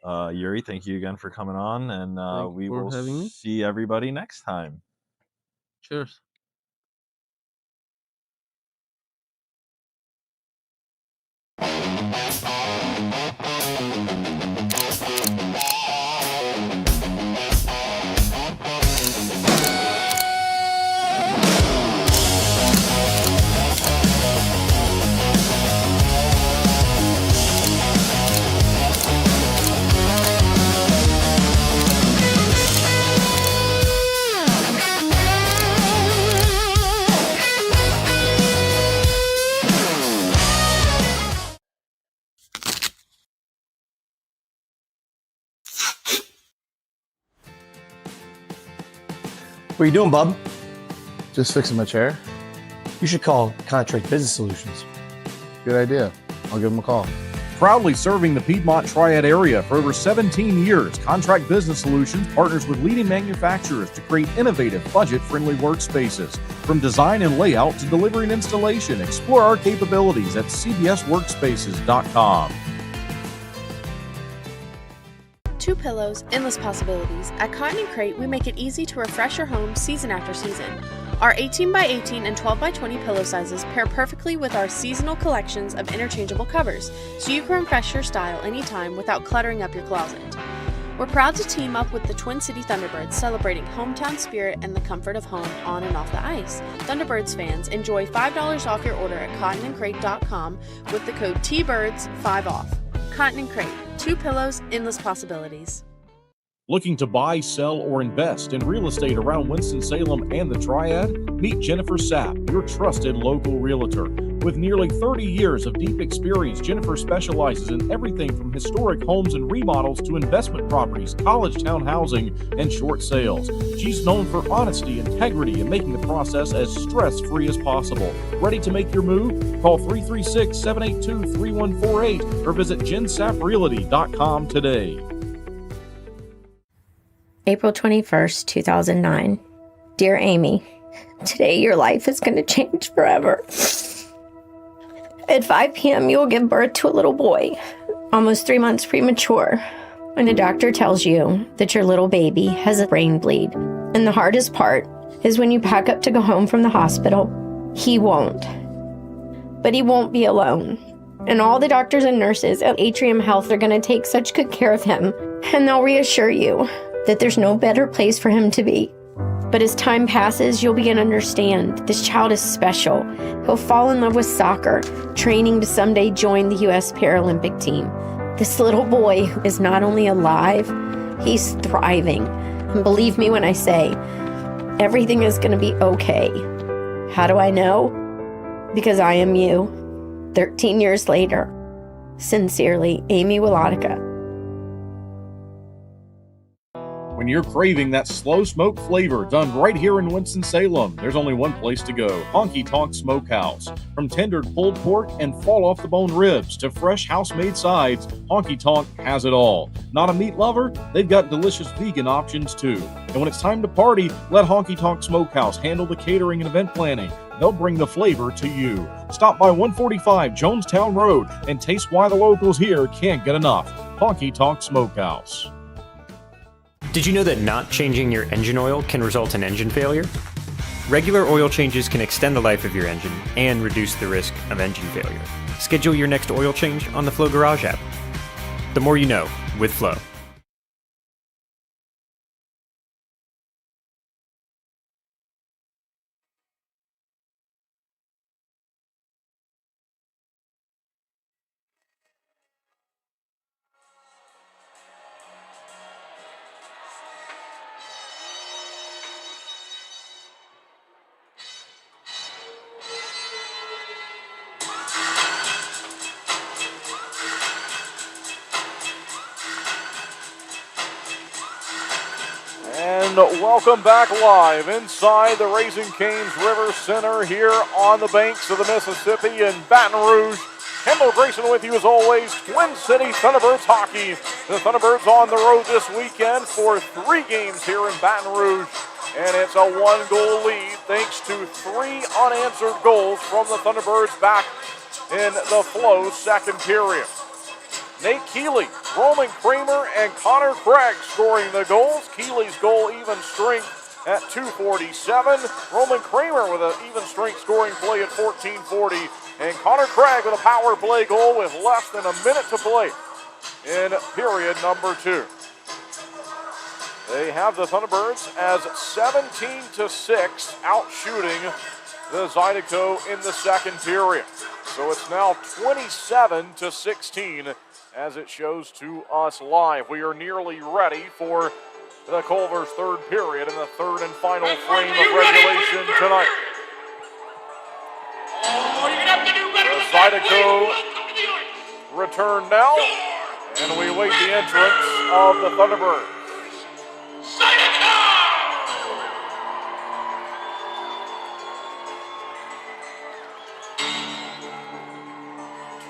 Yuri, thank you again for coming on, and we will see everybody next time. Cheers. What are you doing, bub? Just fixing my chair. You should call Contract Business Solutions. Good idea. I'll give them a call. Proudly serving the Piedmont Triad area for over 17 years, Contract Business Solutions partners with leading manufacturers to create innovative, budget-friendly workspaces. From design and layout to delivery and installation, explore our capabilities at cbsworkspaces.com. 2 pillows, endless possibilities. At Cotton & Crate, we make it easy to refresh your home season after season. Our 18x18 and 12x20 pillow sizes pair perfectly with our seasonal collections of interchangeable covers, so you can refresh your style anytime without cluttering up your closet. We're proud to team up with the Twin City Thunderbirds, celebrating hometown spirit and the comfort of home on and off the ice. Thunderbirds fans, enjoy $5 off your order at cottonandcrate.com with the code TBIRDS5OFF. Cotton & Crate, 2 pillows, endless possibilities. Looking to buy, sell, or invest in real estate around Winston-Salem and the Triad? Meet Jennifer Sapp, your trusted local realtor. With nearly 30 years of deep experience, Jennifer specializes in everything from historic homes and remodels to investment properties, college town housing, and short sales. She's known for honesty, integrity, and making the process as stress-free as possible. Ready to make your move? Call 336-782-3148 or visit jensapprealty.com today. April 21st, 2009. Dear Amy, today your life is going to change forever. At 5 p.m., you will give birth to a little boy, almost 3 months premature. And a doctor tells you that your little baby has a brain bleed. And the hardest part is when you pack up to go home from the hospital, he won't. But he won't be alone. And all the doctors and nurses at Atrium Health are going to take such good care of him. And they'll reassure you that there's no better place for him to be. But as time passes, you'll begin to understand this child is special. He'll fall in love with soccer, training to someday join the U.S. Paralympic team. This little boy is not only alive, he's thriving. And believe me when I say, everything is going to be okay. How do I know? Because I am you. 13 years later. Sincerely, Amy Wilotica. When you're craving that slow smoke flavor done right here in Winston-Salem, there's only one place to go, Honky Tonk Smokehouse. From tendered pulled pork and fall-off-the-bone ribs to fresh house-made sides, Honky Tonk has it all. Not a meat lover? They've got delicious vegan options too. And when it's time to party, let Honky Tonk Smokehouse handle the catering and event planning. They'll bring the flavor to you. Stop by 145 Jonestown Road and taste why the locals here can't get enough. Honky Tonk Smokehouse. Did you know that not changing your engine oil can result in engine failure? Regular oil changes can extend the life of your engine and reduce the risk of engine failure. Schedule your next oil change on the Flow Garage app. The more you know with Flow. Welcome back live inside the Raising Cane's River Center here on the banks of the Mississippi in Baton Rouge. Kendall Grayson with you as always. Twin City Thunderbirds hockey. The Thunderbirds on the road this weekend for 3 games here in Baton Rouge. And it's a 1-goal lead thanks to 3 unanswered goals from the Thunderbirds back in the Flow second period. Nate Keeley, Roman Kramer, and Connor Craig scoring the goals. Keeley's goal even strength at 2:47. Roman Kramer with an even strength scoring play at 14:40. And Connor Craig with a power play goal with less than a minute to play in period number 2. They have the Thunderbirds as 17-6 out shooting the Zydeco in the second period. So it's now 27-16. As it shows to us live. We are nearly ready for the Culver's third period and the third and final frame of regulation tonight. The Zydeco return now, and we await the entrance of the Thunderbirds.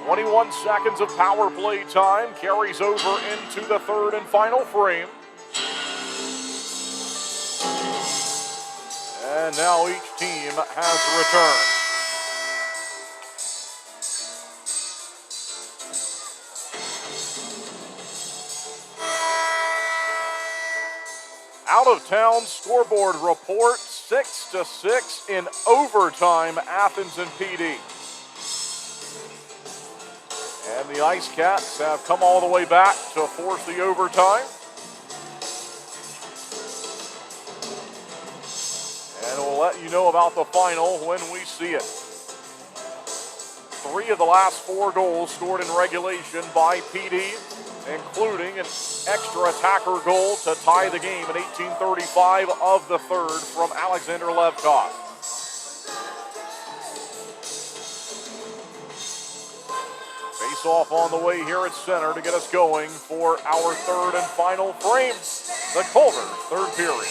21 seconds of power play time carries over into the third and final frame. And now each team has returned. Out of town scoreboard report, 6-6 in overtime, Athens and PD. And the Ice Cats have come all the way back to force the overtime. And we'll let you know about the final when we see it. 3 of the last 4 goals scored in regulation by PD. including an extra attacker goal to tie the game in 18:35 of the third from Alexander Levkov. Face-off on the way here at center to get us going for our third and final frame. The Culver's third period.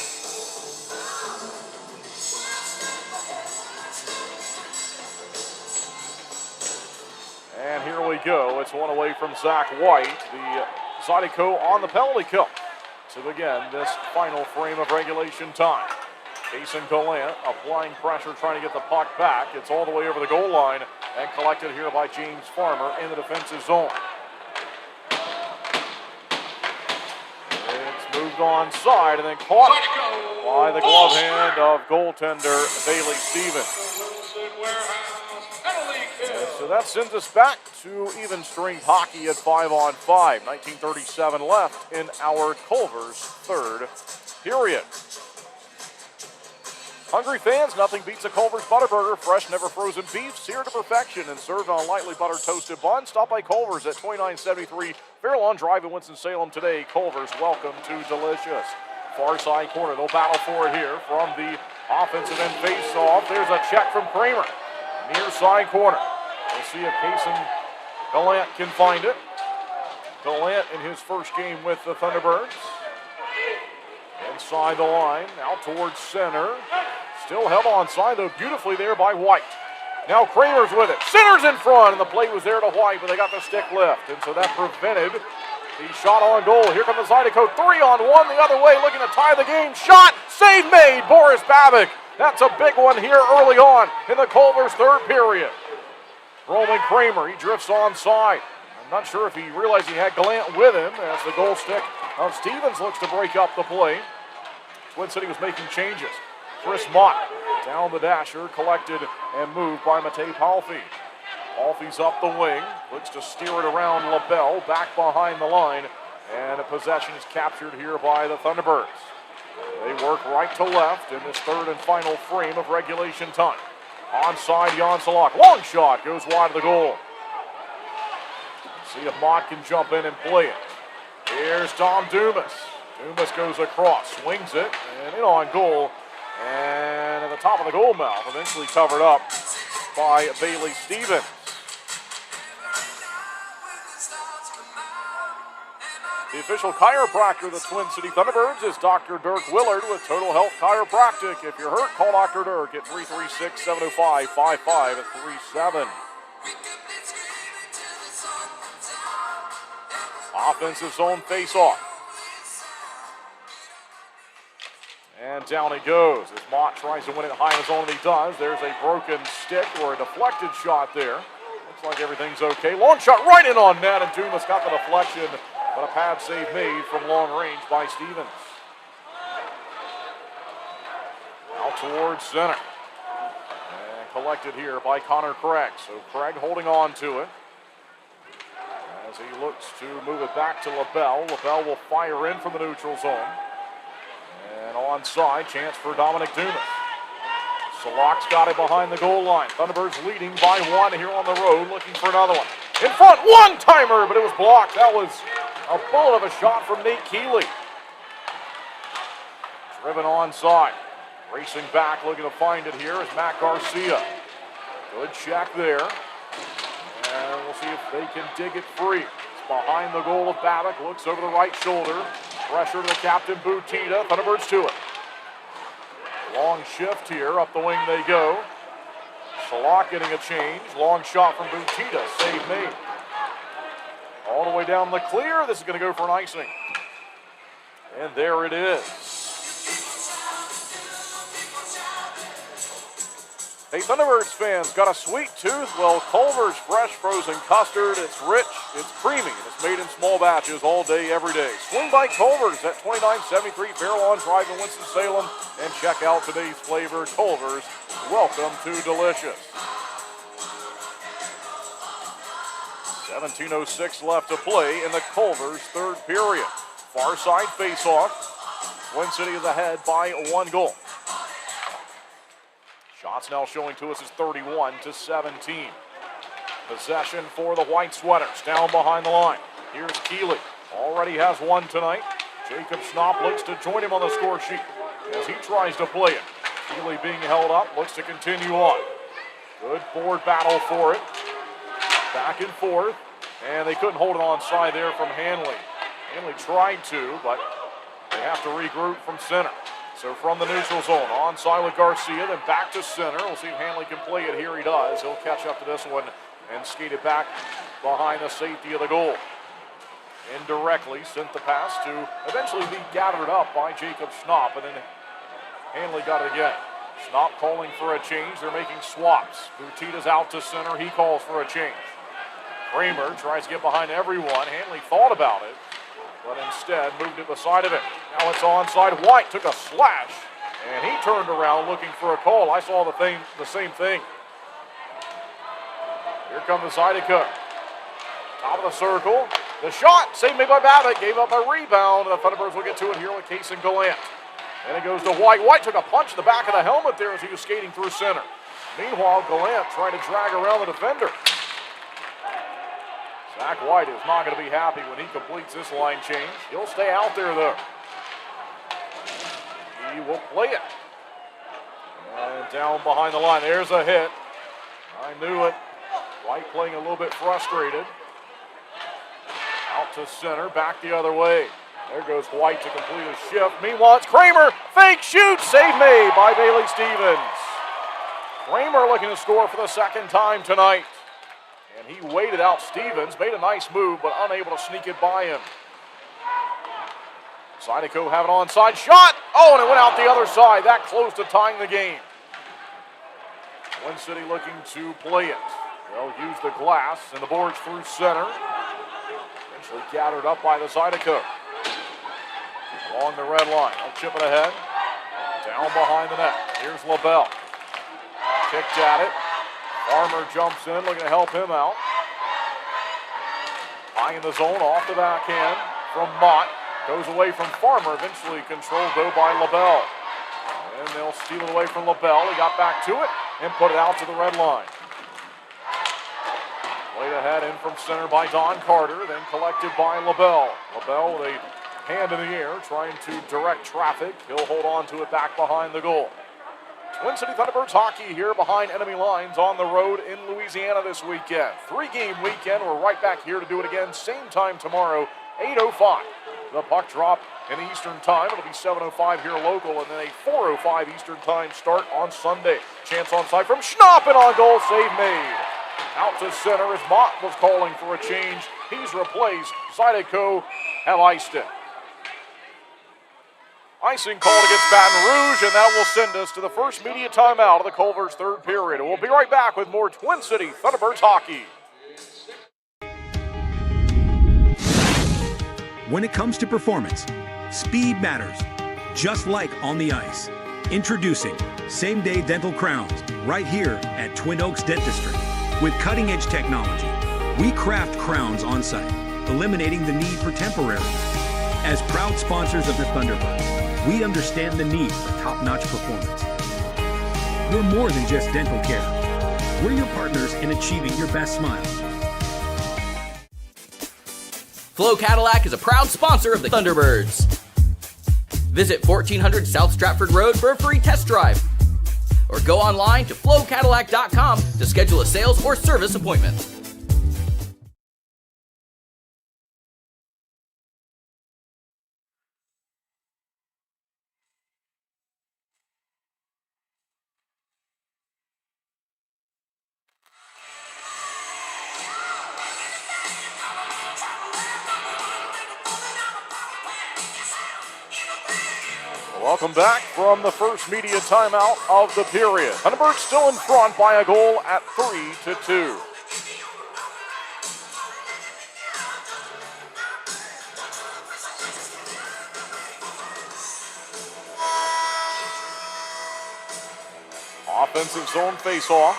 And here we go. It's one away from Zach White. The Zydeco on the penalty kill to begin this final frame of regulation time. Jason Gallant applying pressure, trying to get the puck back. It's all the way over the goal line and collected here by James Farmer in the defensive zone. It's moved onside and then caught by the glove hand of goaltender Bailey Stevens. And so that sends us back to even strength hockey at 5-on-5. 19:37 left in our Culver's third period. Hungry fans, nothing beats a Culver's Butterburger. Fresh, never frozen beef, seared to perfection and served on a lightly buttered toasted bun. Stop by Culver's at 2973 Fairlawn Drive in Winston-Salem today. Culver's, welcome to delicious. Far side corner, they'll battle for it here from the offensive end face-off. There's a check from Kramer. Near side corner. We'll see if Kason Gallant can find it. Gallant in his first game with the Thunderbirds. Inside the line, out towards center. Still held onside, though, beautifully there by White. Now Kramer's with it. Center's in front, and the play was there to White, but they got the stick lift, and so that prevented the shot on goal. Here comes the Zydeco, 3-on-1 the other way, looking to tie the game. Shot, save made, Boris Babic. That's a big one here early on in the Culver's third period. Roman Kramer, he drifts onside. I'm not sure if he realized he had Gallant with him as the goal stick of Stevens looks to break up the play. Twin City was making changes. Chris Mott down the dasher, collected and moved by Matej Palfi. Palfi's up the wing, looks to steer it around LaBelle, back behind the line, and a possession is captured here by the Thunderbirds. They work right to left in this third and final frame of regulation time. Onside, Jan Salak. Long shot goes wide of the goal. See if Mott can jump in and play it. Here's Tom Dumas. Dumas goes across, swings it, and in on goal. And at the top of the goal mouth, eventually covered up by Bailey Stevens. The official chiropractor of the Twin City Thunderbirds is Dr. Dirk Willard with Total Health Chiropractic. If you're hurt, call Dr. Dirk at 336-705-5537. Offensive zone face-off. And down he goes as Mott tries to win it high in his own, and he does. There's a broken stick or a deflected shot there. Looks like everything's okay. Long shot right in on net, and Dumas got the deflection, but a pad save made from long range by Stevens. Out towards center. And collected here by Connor Craig. So Craig holding on to it as he looks to move it back to LaBelle. LaBelle will fire in from the neutral zone. And onside, chance for Dominic Dumas. Salak's got it behind the goal line. Thunderbirds leading by one here on the road, looking for another one. In front, one-timer, but it was blocked. That was a bullet of a shot from Nate Keeley. Driven onside. Racing back, looking to find it here is Matt Garcia. Good check there. And we'll see if they can dig it free. It's behind the goal of Babic. Looks over the right shoulder. Pressure to the captain, Butita. Thunderbirds to it. Long shift here. Up the wing they go. Salak getting a change. Long shot from Butita. Save made. All the way down the clear. This is going to go for an icing. And there it is. Hey, Thunderbirds fans, got a sweet tooth? Well, Culver's fresh frozen custard. It's rich, it's creamy, and it's made in small batches all day, every day. Swing by Culver's at 2973 Fairlawn Drive in Winston-Salem and check out today's flavor. Culver's, welcome to delicious. 17:06 left to play in the Culver's third period. Far side face-off. Twin City is ahead by 1 goal. Shots now showing to us is 31-17. Possession for the White Sweaters down behind the line. Here's Keeley already has one tonight. Jacob Schnapp looks to join him on the score sheet as he tries to play it. Healy being held up, looks to continue on. Good board battle for it. Back and forth, and they couldn't hold it onside there from Hanley. Hanley tried to, but they have to regroup from center. So from the neutral zone, onside with Garcia, then back to center. We'll see if Hanley can play it here. He does. He'll catch up to this one and skate it back behind the safety of the goal. Indirectly sent the pass to eventually be gathered up by Jacob Schnapp, and then Hanley got it again. Schnapp calling for a change. They're making swaps. Butita's out to center. He calls for a change. Kramer tries to get behind everyone. Hanley thought about it, but instead moved it beside of it. Now it's onside. White took a slash, and he turned around looking for a call. I saw the same thing. Here comes the Zydeco. Top of the circle. The shot, saved made by Babbitt, gave up a rebound. The Thunderbirds will get to it here with Case and Gallant. Then it goes to White. White took a punch in the back of the helmet there as he was skating through center. Meanwhile, Gallant trying to drag around the defender. Zach White is not going to be happy when he completes this line change. He'll stay out there, though. He will play it. And down behind the line. There's a hit. I knew it. White playing a little bit frustrated. Out to center, back the other way. There goes White to complete a shift. Meanwhile, it's Kramer. Fake shoot. Save made by Bailey Stevens. Kramer looking to score for the second time tonight. And he waited out Stevens. Made a nice move, but unable to sneak it by him. Zydeco have an onside shot. Oh, and it went out the other side. That close to tying the game. Twin City looking to play it. They'll use the glass and the boards through center. Eventually gathered up by the Zydeco. Along the red line. They'll chip it ahead. Down behind the net. Here's LaBelle. Kicked at it. Farmer jumps in, looking to help him out. High in the zone, off the backhand from Mott. Goes away from Farmer, eventually controlled though by LaBelle. And they'll steal it away from LaBelle. He got back to it and put it out to the red line. Played ahead in from center by Don Carter, then collected by LaBelle. LaBelle with a hand in the air, trying to direct traffic. He'll hold on to it back behind the goal. Twin City Thunderbirds hockey here behind enemy lines on the road in Louisiana this weekend. 3-game weekend. We're right back here to do it again. Same time tomorrow, 8:05. The puck drop in the Eastern time. It'll be 7:05 here local, and then a 4:05 Eastern time start on Sunday. Chance on side from Schnapp, and on goal, save made. Out to center as Mott was calling for a change. He's replaced. Zydeco have iced it. Icing called against Baton Rouge, and that will send us to the first media timeout of the Culver's third period. We'll be right back with more Twin City Thunderbirds hockey. When it comes to performance, speed matters, just like on the ice. Introducing same-day dental crowns right here at Twin Oaks Dentistry. With cutting-edge technology, we craft crowns on site, eliminating the need for temporary. As proud sponsors of the Thunderbirds, we understand the need for top-notch performance. We're more than just dental care. We're your partners in achieving your best smile. Flo Cadillac is a proud sponsor of the Thunderbirds. Visit 1400 South Stratford Road for a free test drive. Or go online to flowcadillac.com to schedule a sales or service appointment. Welcome back from the first media timeout of the period. Thunderbirds still in front by a goal at 3-2. Offensive zone faceoff.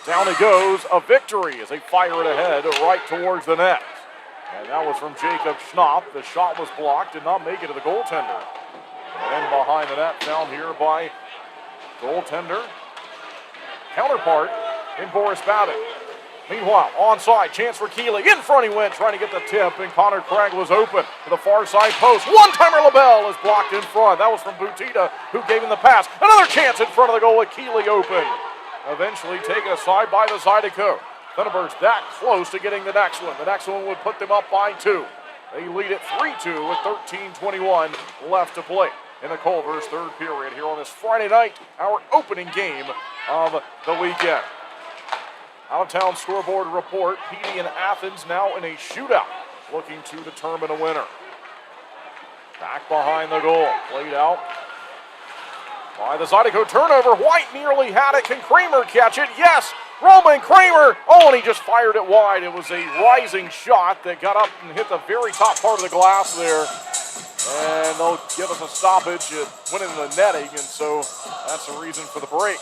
Down it goes. A victory as they fire it ahead right towards the net. And that was from Jacob Schnapp. The shot was blocked, did not make it to the goaltender. And then behind the net, found here by goaltender counterpart in Boris Babbitt. Meanwhile, onside, chance for Keeley. In front he went, trying to get the tip, and Connor Craig was open to the far side post. One-timer LaBelle is blocked in front. That was from Butita, who gave him the pass. Another chance in front of the goal with Keeley open. Eventually taken aside by the Zydeco. Thunderbirds that close to getting the next one. The next one would put them up by 2. They lead it 3-2 with 13:21 left to play in the Culver's third period here on this Friday night, our opening game of the weekend. Out-of-town scoreboard report, PD and Athens now in a shootout, looking to determine a winner. Back behind the goal, played out by the Zydeco turnover. White nearly had it. Can Kramer catch it? Yes! Roman Kramer! Oh, and he just fired it wide. It was a rising shot that got up and hit the very top part of the glass there. And they'll give us a stoppage. It went into the netting, and so that's the reason for the break.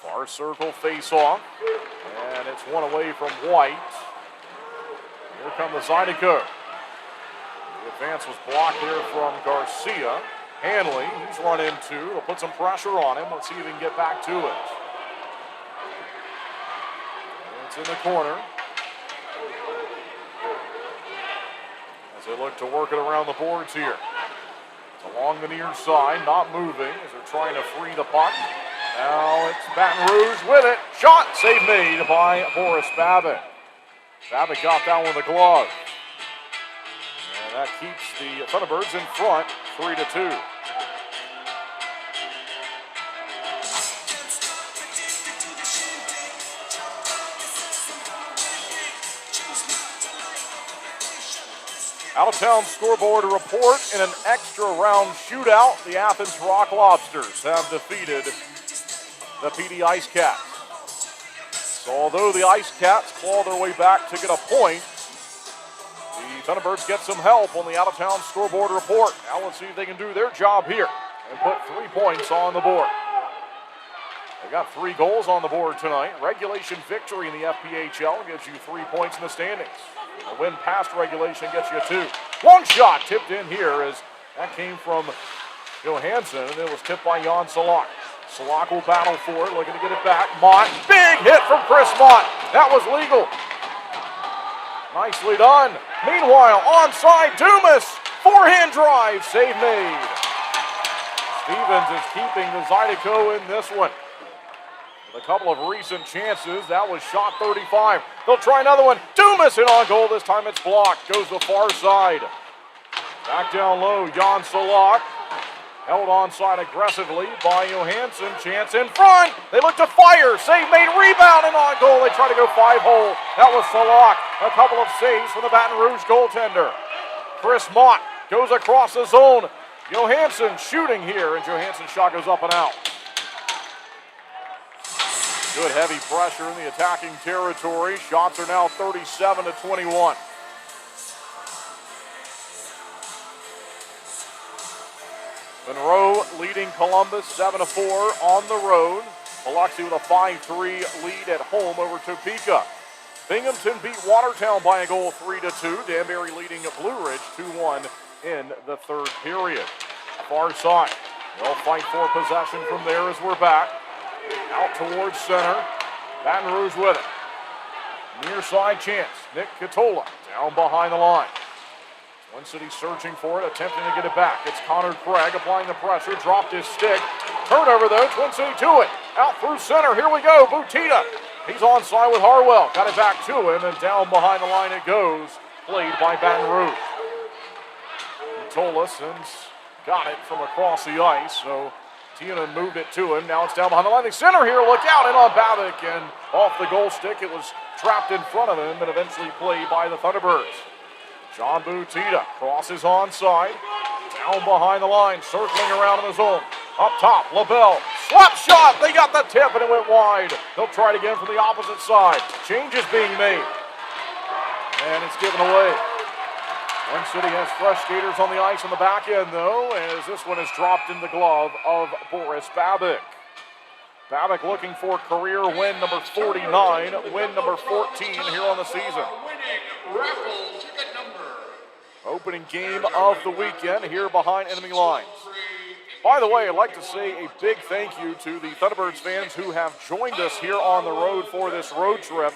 Far circle face-off, and it's one away from White. Here come the Zydeco. The advance was blocked there from Garcia. Hanley, he's run into. They'll put some pressure on him. Let's see if he can get back to it. It's in the corner. As they look to work it around the boards here. It's along the near side, not moving as they're trying to free the puck. Now it's Baton Rouge with it. Shot, save made by Boris Babbitt. Babbitt got that one with a glove. And that keeps the Thunderbirds in front, 3-2. Out-of-town scoreboard report in an extra round shootout. The Athens Rock Lobsters have defeated the PD Ice Cats. So although the Ice Cats claw their way back to get a point, the Thunderbirds get some help on the out-of-town scoreboard report. Now let's see if they can do their job here and put 3 points on the board. They got 3 goals on the board tonight. Regulation victory in the FPHL gives you 3 points in the standings. A win past regulation gets you 2. One shot tipped in here as that came from Johansson, and it was tipped by Jan Salak. Salak will battle for it, looking to get it back. Mott, big hit from Chris Mott. That was legal. Nicely done. Meanwhile, onside, Dumas. Forehand drive, save made. Stevens is keeping the Zydeco in this one. With a couple of recent chances, that was shot 35. They'll try another one. Dumas in on goal. This time it's blocked. Goes the far side. Back down low, Jan Salak. Held onside aggressively by Johansson. Chance in front. They look to fire. Save made. Rebound and on goal. They try to go 5-hole. That was Salak. A couple of saves from the Baton Rouge goaltender. Chris Mott goes across the zone. Johansson shooting here, and Johansson's shot goes up and out. Good heavy pressure in the attacking territory. Shots are now 37-21. Monroe leading Columbus 7-4 on the road. Biloxi with a 5-3 lead at home over Topeka. Binghamton beat Watertown by a goal 3-2. Danbury leading Blue Ridge 2-1 in the third period. Far side. They'll fight for possession from there as we're back. Out towards center. Baton Rouge with it. Near side chance. Nick Catola down behind the line. Twin City searching for it, attempting to get it back. It's Connor Craig applying the pressure. Dropped his stick. Turnover though. Twin City to it. Out through center. Here we go. Butita. He's onside with Harwell. Got it back to him, and down behind the line it goes. Played by Baton Rouge. Catola got it from across the ice, so Tiana moved it to him. Now it's down behind the line. The center here, look out, and on Babick, and off the goal stick. It was trapped in front of him and eventually played by the Thunderbirds. John Butita crosses onside. Down behind the line, circling around in the zone. Up top, LaBelle. Slap shot. They got the tip, and it went wide. They'll try it again from the opposite side. Changes being made. And it's given away. Twin City has fresh skaters on the ice on the back end, though, as this one is dropped in the glove of Boris Babbitt. Babick looking for career win number 49, win number 14 here on the season. Opening game of the weekend here behind enemy lines. By the way, I'd like to say a big thank you to the Thunderbirds fans who have joined us here on the road for this road trip.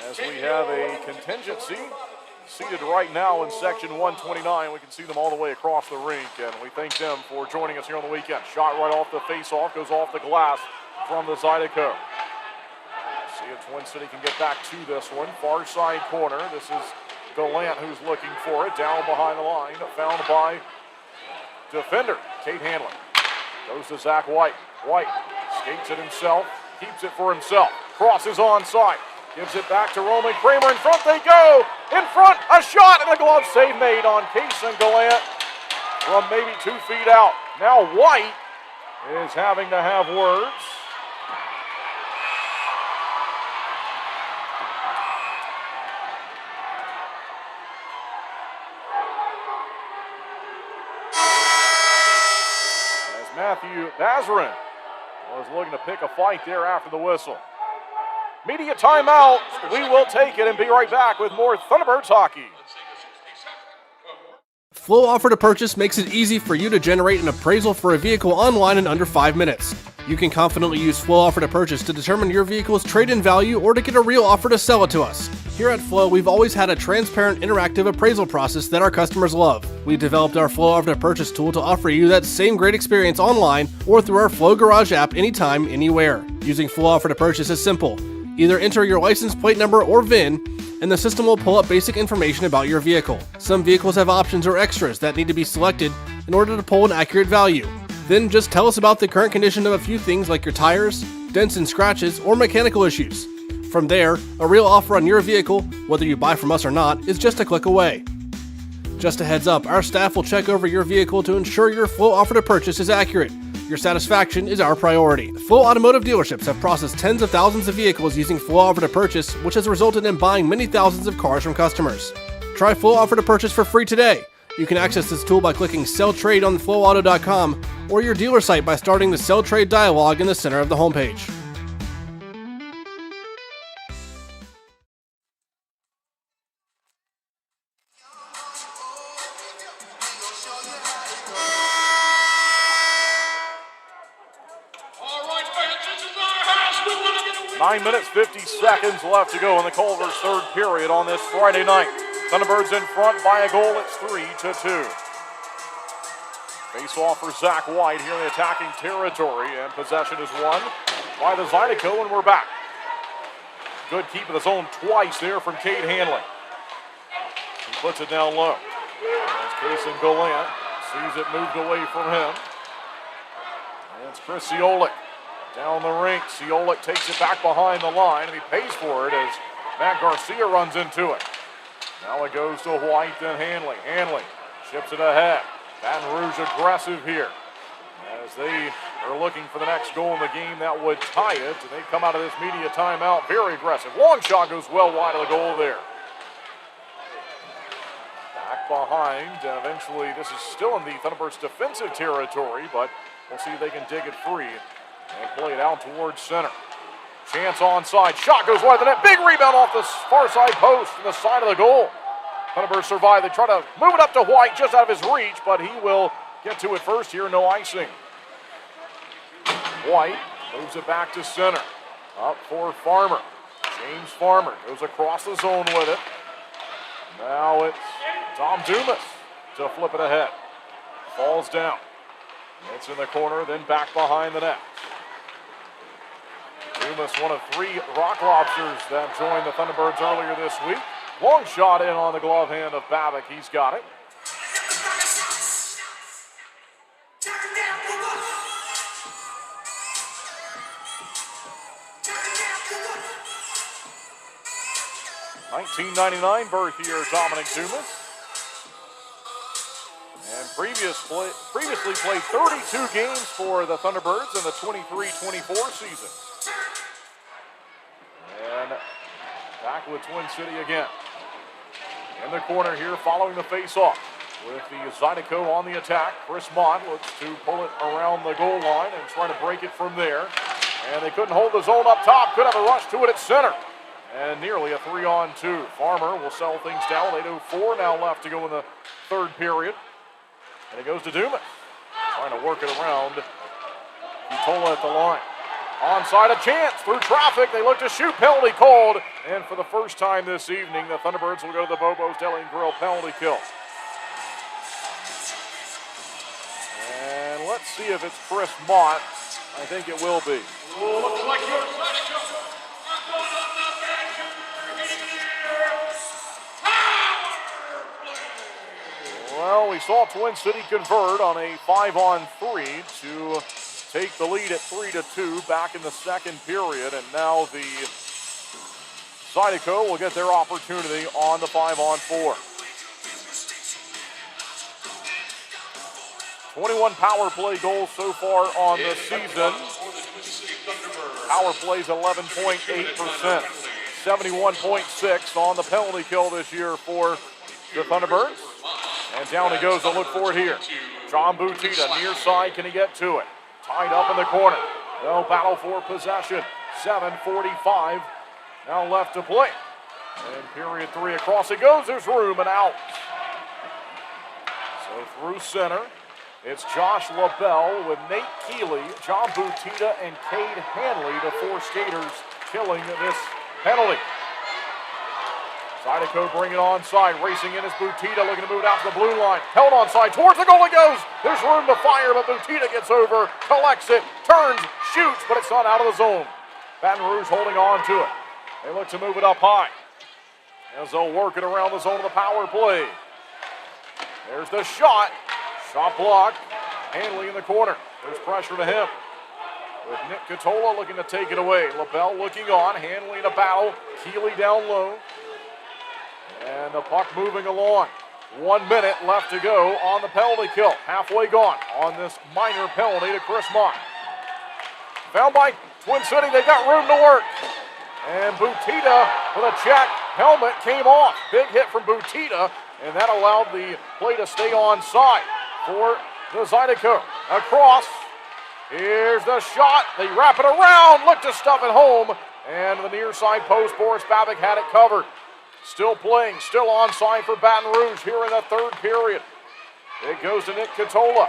As we have a contingency seated right now in section 129. We can see them all the way across the rink, and we thank them for joining us here on the weekend. Shot right off the face-off, goes off the glass from the Zydeco. See if Twin City can get back to this one. Far side corner. This is Gallant who's looking for it. Down behind the line, found by defender Kate Hanlon. Goes to Zach White. White skates it himself, keeps it for himself. Crosses onside. Gives it back to Roman Kramer. In front they go. In front, a shot, and a glove save made on Kason Gallant from maybe 2 feet out. Now White is having to have words. As Matthew Bazarin was looking to pick a fight there after the whistle. Media timeout. We will take it and be right back with more Thunderbirds hockey. Flow Offer to Purchase makes it easy for you to generate an appraisal for a vehicle online in under 5 minutes. You can confidently use Flow Offer to Purchase to determine your vehicle's trade-in value or to get a real offer to sell it to us. Here at Flow, we've always had a transparent, interactive appraisal process that our customers love. We developed our Flow Offer to Purchase tool to offer you that same great experience online or through our Flow Garage app anytime, anywhere. Using Flow Offer to Purchase is simple. Either enter your license plate number or VIN, and the system will pull up basic information about your vehicle. Some vehicles have options or extras that need to be selected in order to pull an accurate value. Then just tell us about the current condition of a few things like your tires, dents and scratches, or mechanical issues. From there, a real offer on your vehicle, whether you buy from us or not, is just a click away. Just a heads up, our staff will check over your vehicle to ensure your Flow Offer to Purchase is accurate. Your satisfaction is our priority. Flow Automotive dealerships have processed tens of thousands of vehicles using Flow Offer to Purchase, which has resulted in buying many thousands of cars from customers. Try Flow Offer to Purchase for free today. You can access this tool by clicking Sell Trade on flowauto.com or your dealer site by starting the Sell Trade dialog in the center of the homepage. Nine minutes, 50 seconds left to go in the Culver's third period on this Friday night. Thunderbirds in front by a goal. It's 3-2. Face off for Zach White here in the attacking territory, and possession is won by the Zydeco, and we're back. Good keep of the zone twice there from Kate Hanlon. He puts it down low. As Kason Gallant sees it moved away from him. And it's Chris Ciolic. Down the rink, Ciolic takes it back behind the line, and he pays for it as Matt Garcia runs into it. Now it goes to White, then Hanley. Hanley ships it ahead. Baton Rouge aggressive here as they are looking for the next goal in the game that would tie it. And they come out of this media timeout very aggressive. Long shot goes well wide of the goal there. Back behind, and eventually this is still in the Thunderbirds defensive territory, but we'll see if they can dig it free and play it out towards center. Chance onside. Shot goes wide of the net. Big rebound off the far side post from the side of the goal. Thunderbirds survive. They try to move it up to White just out of his reach, but he will get to it first here. No icing. White moves it back to center. Up for Farmer. James Farmer goes across the zone with it. Now it's Tom Dumas to flip it ahead. Falls down. It's in the corner, then back behind the net. Dumas, one of 3 Rock Lobsters that joined the Thunderbirds earlier this week. Long shot in on the glove hand of Babick. He's got it. '99 birth year, Dominic Dumas. And previously played 32 games for the Thunderbirds in the 23-24 season. And back with Twin City again. In the corner here, following the face-off. with the Zydeco on the attack. Chris Mott looks to pull it around the goal line and try to break it from there. And they couldn't hold the zone up top. Could have a rush to it at center. And nearly a 3-on-2. Farmer will settle things down. 8:04 now left to go in the third period. And it goes to Dumas. Trying to work it around. Kitola at the line. Onside a chance through traffic. They look to shoot. Penalty called. And for the first time this evening, the Thunderbirds will go to the Bobo's Deli and Grill penalty kill. And let's see if it's Chris Mott. I think it will be. Looks like your Zydeco are going on the bench. Well, we saw Twin City convert on a 5-on-3 to take the lead at 3-2 back in the second period, and now the Zydeco will get their opportunity on the 5-on-4. 21 power play goals so far on the season. Power plays 11.8%, 71.6 on the penalty kill this year for the Thunderbirds. And down he goes to look for it here. John Butita, near side, can he get to it? Tied up in the corner. They'll battle for possession. 7:45 now left to play. And period 3 across it goes. There's room and out. So through center, it's Josh LaBelle with Nate Keeley, John Butita, and Cade Hanley, the 4 skaters killing this penalty. Zydeco bring it onside. Racing in is Butita, looking to move it out to the blue line. Held onside, towards the goal it goes. There's room to fire, but Butita gets over, collects it, turns, shoots, but it's not out of the zone. Baton Rouge holding on to it. They look to move it up high as they'll work it around the zone of the power play. There's the shot. Shot blocked. Hanley in the corner. There's pressure to him. With Nick Katola looking to take it away. LaBelle looking on. Hanley in a battle. Keeley down low. And the puck moving along. 1 minute left to go on the penalty kill. Halfway gone on this minor penalty to Chris Mott. Found by Twin City. They got room to work. And Butita with a check. Helmet came off. Big hit from Butita. And that allowed the play to stay onside for the Zydeco. Across. Here's the shot. They wrap it around. Look to stuff it home. And the near side post, Boris Babic had it covered. Still playing, still onside for Baton Rouge here in the third period. It goes to Nick Katola.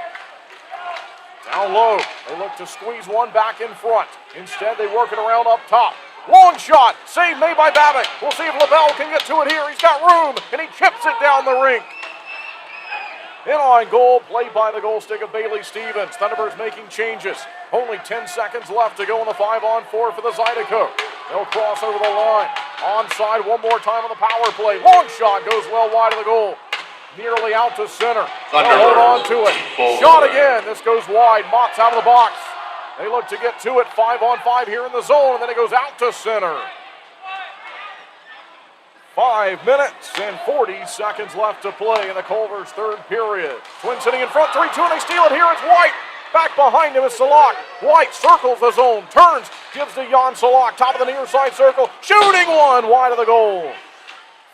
Down low, they look to squeeze one back in front. Instead, they work it around up top. Long shot, save made by Babic. We'll see if LaBelle can get to it here. He's got room, and he chips it down the rink. In on goal, played by the goal stick of Bailey Stevens. Thunderbirds making changes. Only 10 seconds left to go in the 5-on-4 for the Zydeco. They'll cross over the line. Onside one more time on the power play. Long shot goes well wide of the goal. Nearly out to center. They'll hold on to it. Shot again. This goes wide. Mott's out of the box. They look to get to it. 5-on-5 here in the zone, and then it goes out to center. 5 minutes and 40 seconds left to play in the Culver's third period. Twin City in front, 3-2, and they steal it here. It's White. Back behind him is Salak. White circles the zone, turns, gives to Jan Salak, top of the near side circle, shooting one wide of the goal.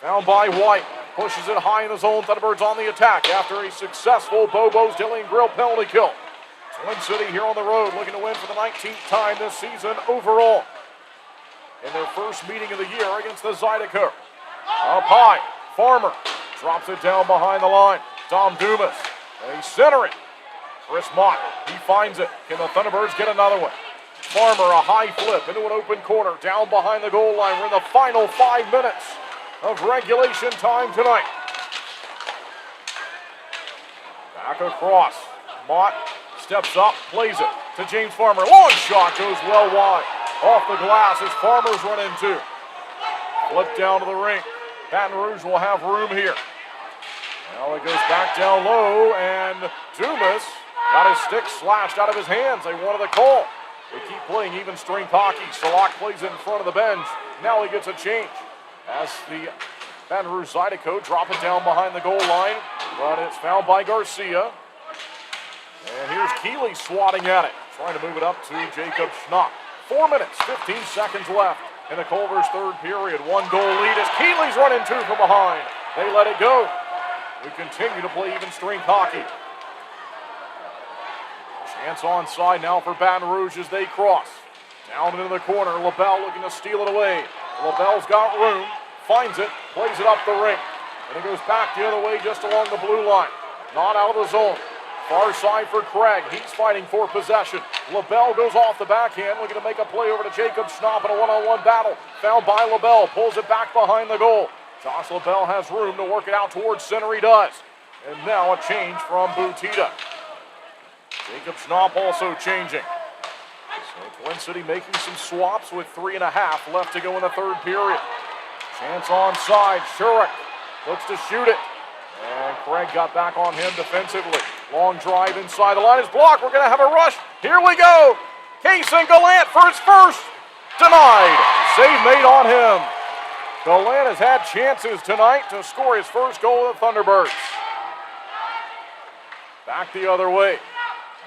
Found by White, pushes it high in the zone. Thunderbirds on the attack after a successful Bobo's Deli and Grill penalty kill. Twin City here on the road looking to win for the 19th time this season overall. In their first meeting of the year against the Zydeco. Up high, Farmer drops it down behind the line. Tom Dumas, they center it. Chris Mott, he finds it. Can the Thunderbirds get another one? Farmer, a high flip into an open corner, down behind the goal line. We're in the final 5 minutes of regulation time tonight. Back across, Mott steps up, plays it to James Farmer. Long shot goes well wide. Off the glass as Farmer's run into. Flip down to the rink. Baton Rouge will have room here. Now it goes back down low, and Dumas got his stick slashed out of his hands. They wanted the call. They keep playing even strength hockey. Salak plays it in front of the bench. Now he gets a change as the Baton Rouge Zydeco drop it down behind the goal line, but it's fouled by Garcia. And here's Keeley swatting at it, trying to move it up to Jacob Schnock. 4 minutes, 15 seconds left in the Culver's third period. 1 goal lead as Keeley's running 2 from behind. They let it go. We continue to play even strength hockey. Chance onside now for Baton Rouge as they cross. Down into the corner, LaBelle looking to steal it away. LaBelle's got room, finds it, plays it up the rink. And it goes back the other way just along the blue line. Not out of the zone. Far side for Craig. He's fighting for possession. LaBelle goes off the backhand, looking to make a play over to Jacob Schnapp in a one-on-one battle. Found by LaBelle, pulls it back behind the goal. Josh LaBelle has room to work it out towards center. He does. And now a change from Butita. Jacob Schnapp also changing. So Twin City making some swaps with 3.5 left to go in the third period. Chance onside. Shurik looks to shoot it. And Craig got back on him defensively. Long drive inside the line is blocked. We're going to have a rush. Here we go. Kason Gallant for his first. Denied. Save made on him. Gallant has had chances tonight to score his first goal of the Thunderbirds. Back the other way.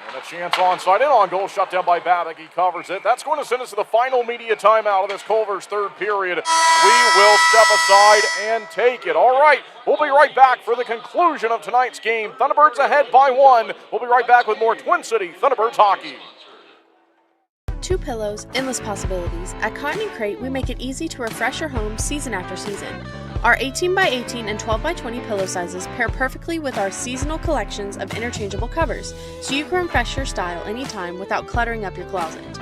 And a chance onside and on goal, shut down by Babick. He covers it. That's going to send us to the final media timeout of this Culver's third period. We will step aside and take it. All right, we'll be right back for the conclusion of tonight's game. Thunderbirds ahead by 1. We'll be right back with more Twin City Thunderbirds hockey. 2 pillows, endless possibilities. At Cotton & Crate, we make it easy to refresh your home season after season. Our 18x18 and 12x20 pillow sizes pair perfectly with our seasonal collections of interchangeable covers, so you can refresh your style anytime without cluttering up your closet.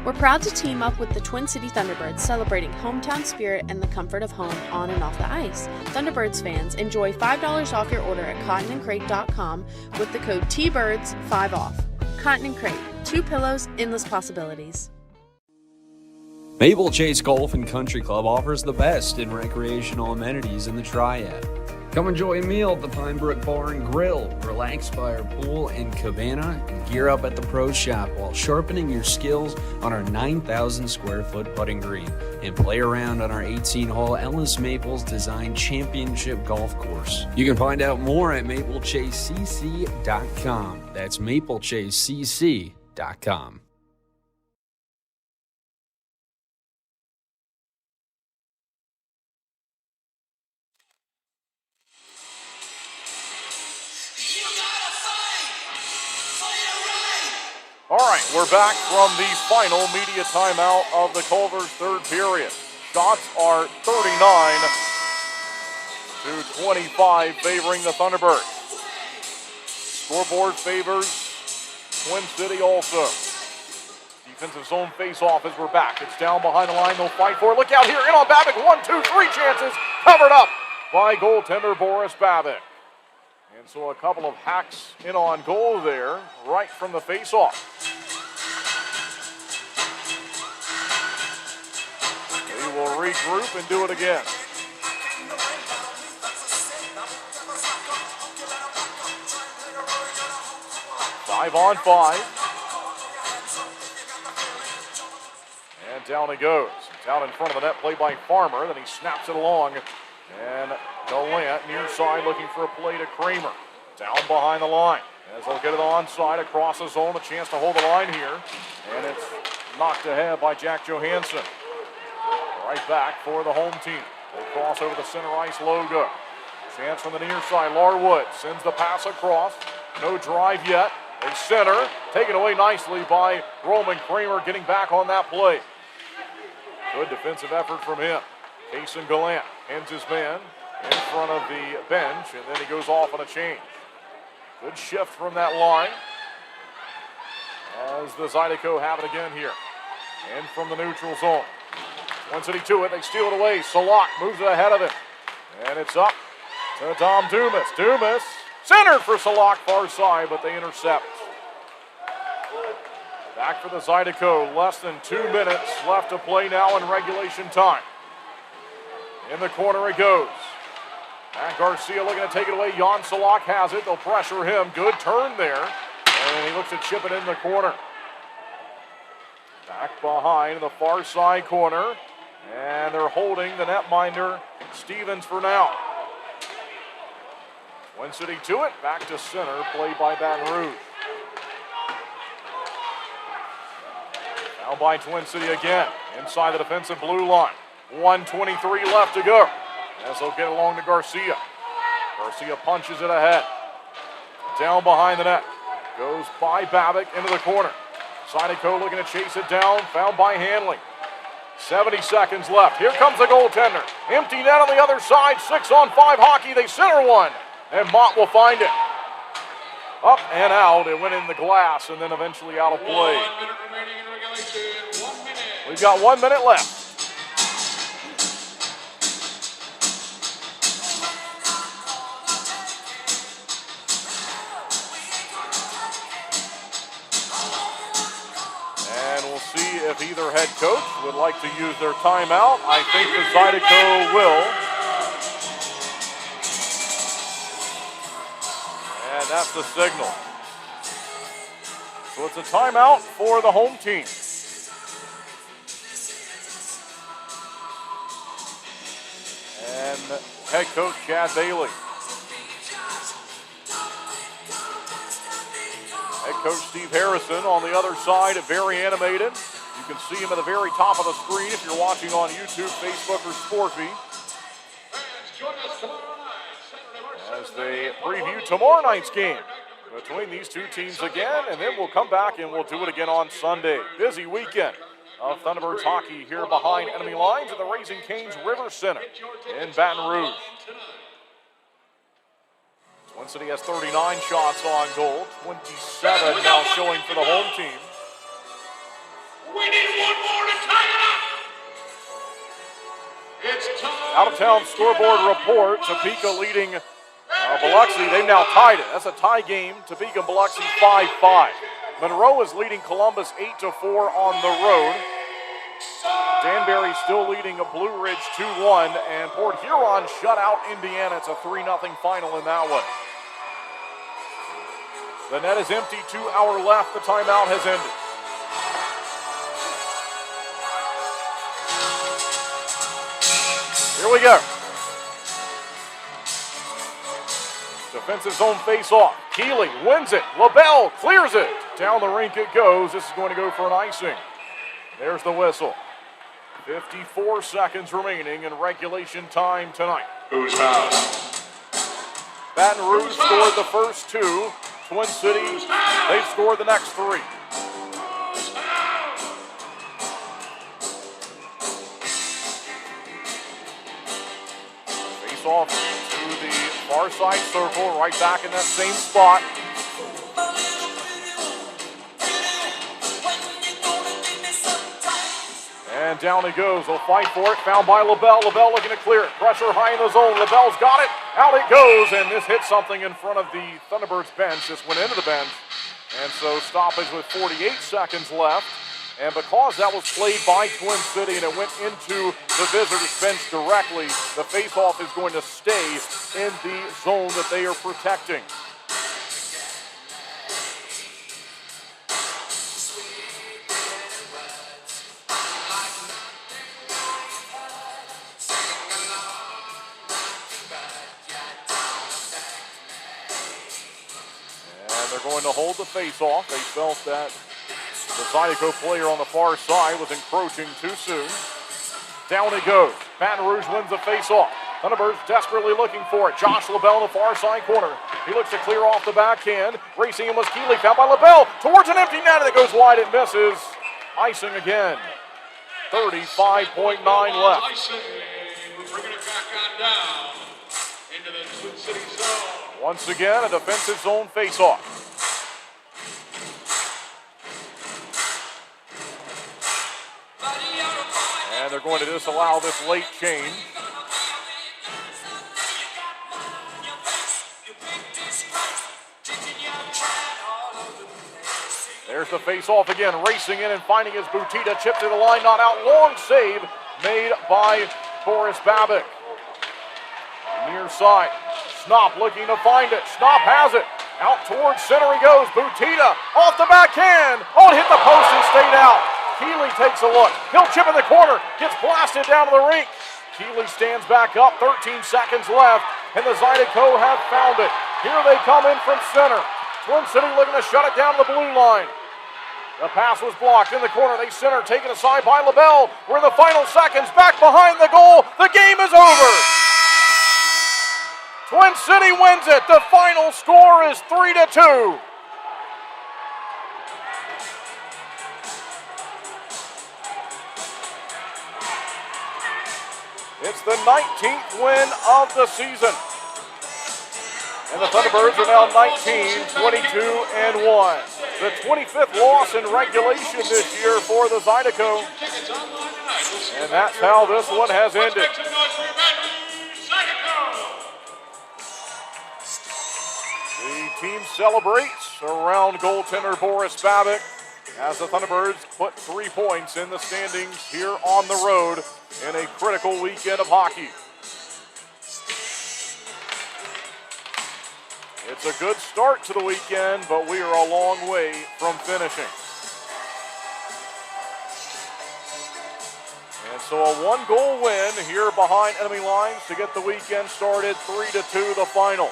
We're proud to team up with the Twin City Thunderbirds, celebrating hometown spirit and the comfort of home on and off the ice. Thunderbirds fans, enjoy $5 off your order at cottonandcrate.com with the code TBIRDS5OFF. Cotton & Crate, 2 pillows, endless possibilities. Maple Chase Golf and Country Club offers the best in recreational amenities in the Triad. Come enjoy a meal at the Pine Brook Bar and Grill, relax by our pool and cabana, and gear up at the Pro Shop while sharpening your skills on our 9,000 square foot putting green, and play around on our 18-hole Ellis Maples Design Championship Golf Course. You can find out more at maplechasecc.com. That's maplechasecc.com. All right, we're back from the final media timeout of the Culver's third period. Shots are 39 to 25 favoring the Thunderbirds. Scoreboard favors Twin City also. Defensive zone face-off as we're back. It's down behind the line. They'll fight for it. Look out here. In on Babick. 1, 2, 3 chances. Covered up by goaltender Boris Babick. And so a couple of hacks in on goal there, right from the face-off. They will regroup and do it again. Five on 5. And down he goes. It's out in front of the net, played by Farmer. Then he snaps it along. And Gallant near side looking for a play to Kramer. Down behind the line. As they'll get it onside across the zone. A chance to hold the line here. And it's knocked ahead by Jack Johansson. Right back for the home team. They cross over the center ice logo. Chance from the near side. Larwood sends the pass across. No drive yet. They center. Taken away nicely by Roman Kramer, getting back on that play. Good defensive effort from him. Kason Gallant ends his man in front of the bench, and then he goes off on a change. Good shift from that line as the Zydeco have it again here. In from the neutral zone. Twin City to it. They steal it away. Salak moves it ahead of it. And it's up to Tom Dumas. Dumas centered for Salak far side, but they intercept. Back for the Zydeco. Less than 2 minutes left to play now in regulation time. In the corner it goes. And Garcia looking to take it away. Jan Salak has it. They'll pressure him. Good turn there. And he looks to chip it in the corner. Back behind the far side corner. And they're holding the netminder Stevens for now. Twin City to it. Back to center. Played by Baton Rouge. Now by Twin City again. Inside the defensive blue line. 1:23 left to go. As they'll get along to Garcia. Garcia punches it ahead. Down behind the net. Goes by Babic into the corner. Zydeco looking to chase it down. Found by Hanley. 70 seconds left. Here comes the goaltender. Empty net on the other side. 6-on-5 hockey. They center one. And Mott will find it. Up and out. It went in the glass and then eventually out of play. 1 minute remaining in regulation. 1 minute. We've got 1 minute left. And we'll see if either head coach would like to use their timeout. I think the Zydeco will. And that's the signal. So it's a timeout for the home team. And head coach Chad Bailey. Head coach Steve Harrison on the other side, very animated. You can see him at the very top of the screen if you're watching on YouTube, Facebook, or Sportfeed. As they preview tomorrow night's game between these two teams again, and then we'll come back and we'll do it again on Sunday. Busy weekend of Thunderbirds hockey here behind enemy lines at the Raising Cane's River Center in Baton Rouge. Twin City has 39 shots on goal, 27 now showing for the home team. We need one more to tie it up. It's time. Out of town scoreboard report, Topeka leading Biloxi. They've now tied it. That's a tie game. Topeka and Biloxi 5-5. Monroe is leading Columbus 8-4 on the road. Danbury still leading Blue Ridge 2-1, and Port Huron shut out Indiana. It's a 3-0 final in that one. The net is empty, 2 hours left. The timeout has ended. Here we go. Defensive zone face-off. Keeley wins it. LaBelle clears it. Down the rink it goes. This is going to go for an icing. There's the whistle. 54 seconds remaining in regulation time tonight. Who's fouled? Baton Rouge scored the first two. Twin City, they've scored the next three. Face off to the far side circle, right back in that same spot. And down he goes. They'll fight for it. Found by LaBelle. LaBelle looking to clear it. Pressure high in the zone. LaBelle's got it. Out it goes. And this hit something in front of the Thunderbirds bench. This went into the bench. And so stoppage with 48 seconds left. And because that was played by Twin City and it went into the visitors' bench directly, the face-off is going to stay in the zone that they are protecting. Going to hold the face-off. They felt that the Zydeco player on the far side was encroaching too soon. Down it goes. Baton Rouge wins the face-off. Thunderbirds desperately looking for it. Josh LaBelle in the far side corner. He looks to clear off the backhand. Racing him was Keeley, found by LaBelle. Towards an empty net, and it goes wide. It misses. Icing again. 35.9 left. Icing. We're bringing it back on down into the Twin City zone. Once again, a defensive zone face-off. And they're going to disallow this late change. There's the face-off again, racing in and finding his Butita, chipped to the line, not out. Long save made by Boris Babic. Near side, Snop looking to find it. Snop has it. Out towards center he goes. Butita off the backhand. Oh, it hit the post and stayed out. Keeley takes a look. He'll chip in the corner. Gets blasted down to the rink. Keeley stands back up. 13 seconds left. And the Zydeco have found it. Here they come in from center. Twin City looking to shut it down to the blue line. The pass was blocked in the corner. They center, taken aside by LaBelle. We're in the final seconds. Back behind the goal. The game is over. Twin City wins it. The final score is 3-2. It's the 19th win of the season. And the Thunderbirds are now 19-22-1. The 25th loss in regulation this year for the Zydeco. And that's how this one has ended. The team celebrates around goaltender Boris Babic as the Thunderbirds put 3 points in the standings here on the road in a critical weekend of hockey. It's a good start to the weekend, but we are a long way from finishing. And so a 1-goal win here behind enemy lines to get the weekend started, 3-2 the final.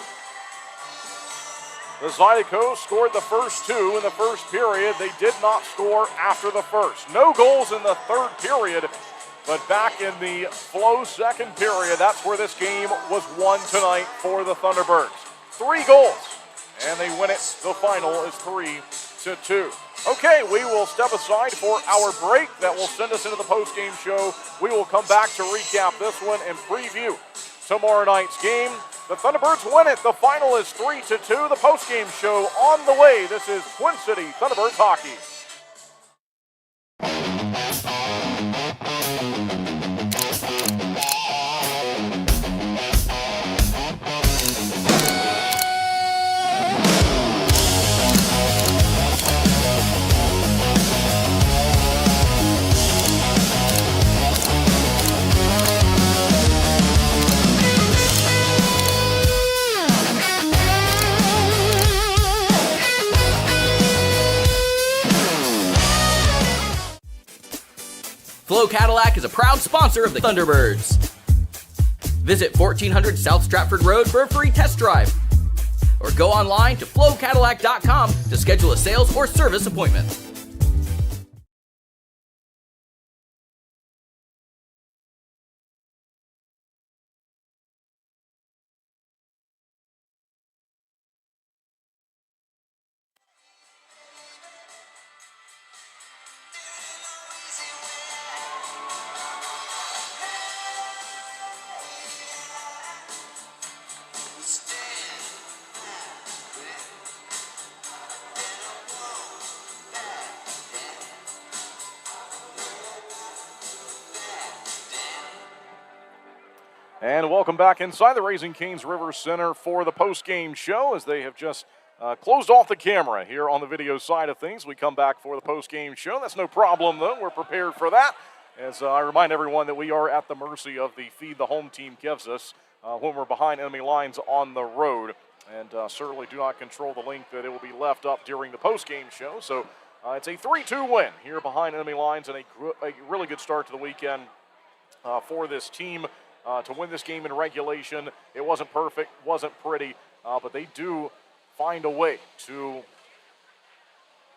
The Zydeco scored the first 2 in the first period. They did not score after the first. No goals in the third period, but back in the flow second period, that's where this game was won tonight for the Thunderbirds. 3 goals, and they win it. The final is 3-2. Okay, we will step aside for our break. That will send us into the post-game show. We will come back to recap this one and preview tomorrow night's game. The Thunderbirds win it. The final is 3-2. The post-game show on the way. This is Twin City Thunderbirds hockey. Flo Cadillac is a proud sponsor of the Thunderbirds. Visit 1400 South Stratford Road for a free test drive. Or go online to flowcadillac.com to schedule a sales or service appointment. And welcome back inside the Raising Cane's River Center for the post-game show as they have just closed off the camera here on the video side of things. We come back for the post-game show. That's no problem, though. We're prepared for that. As I remind everyone that we are at the mercy of the feed the home team gives us when we're behind enemy lines on the road. And certainly do not control the link that it will be left up during the post-game show. So it's a 3-2 win here behind enemy lines and a really good start to the weekend for this team. To win this game in regulation. It wasn't perfect, wasn't pretty, but they do find a way to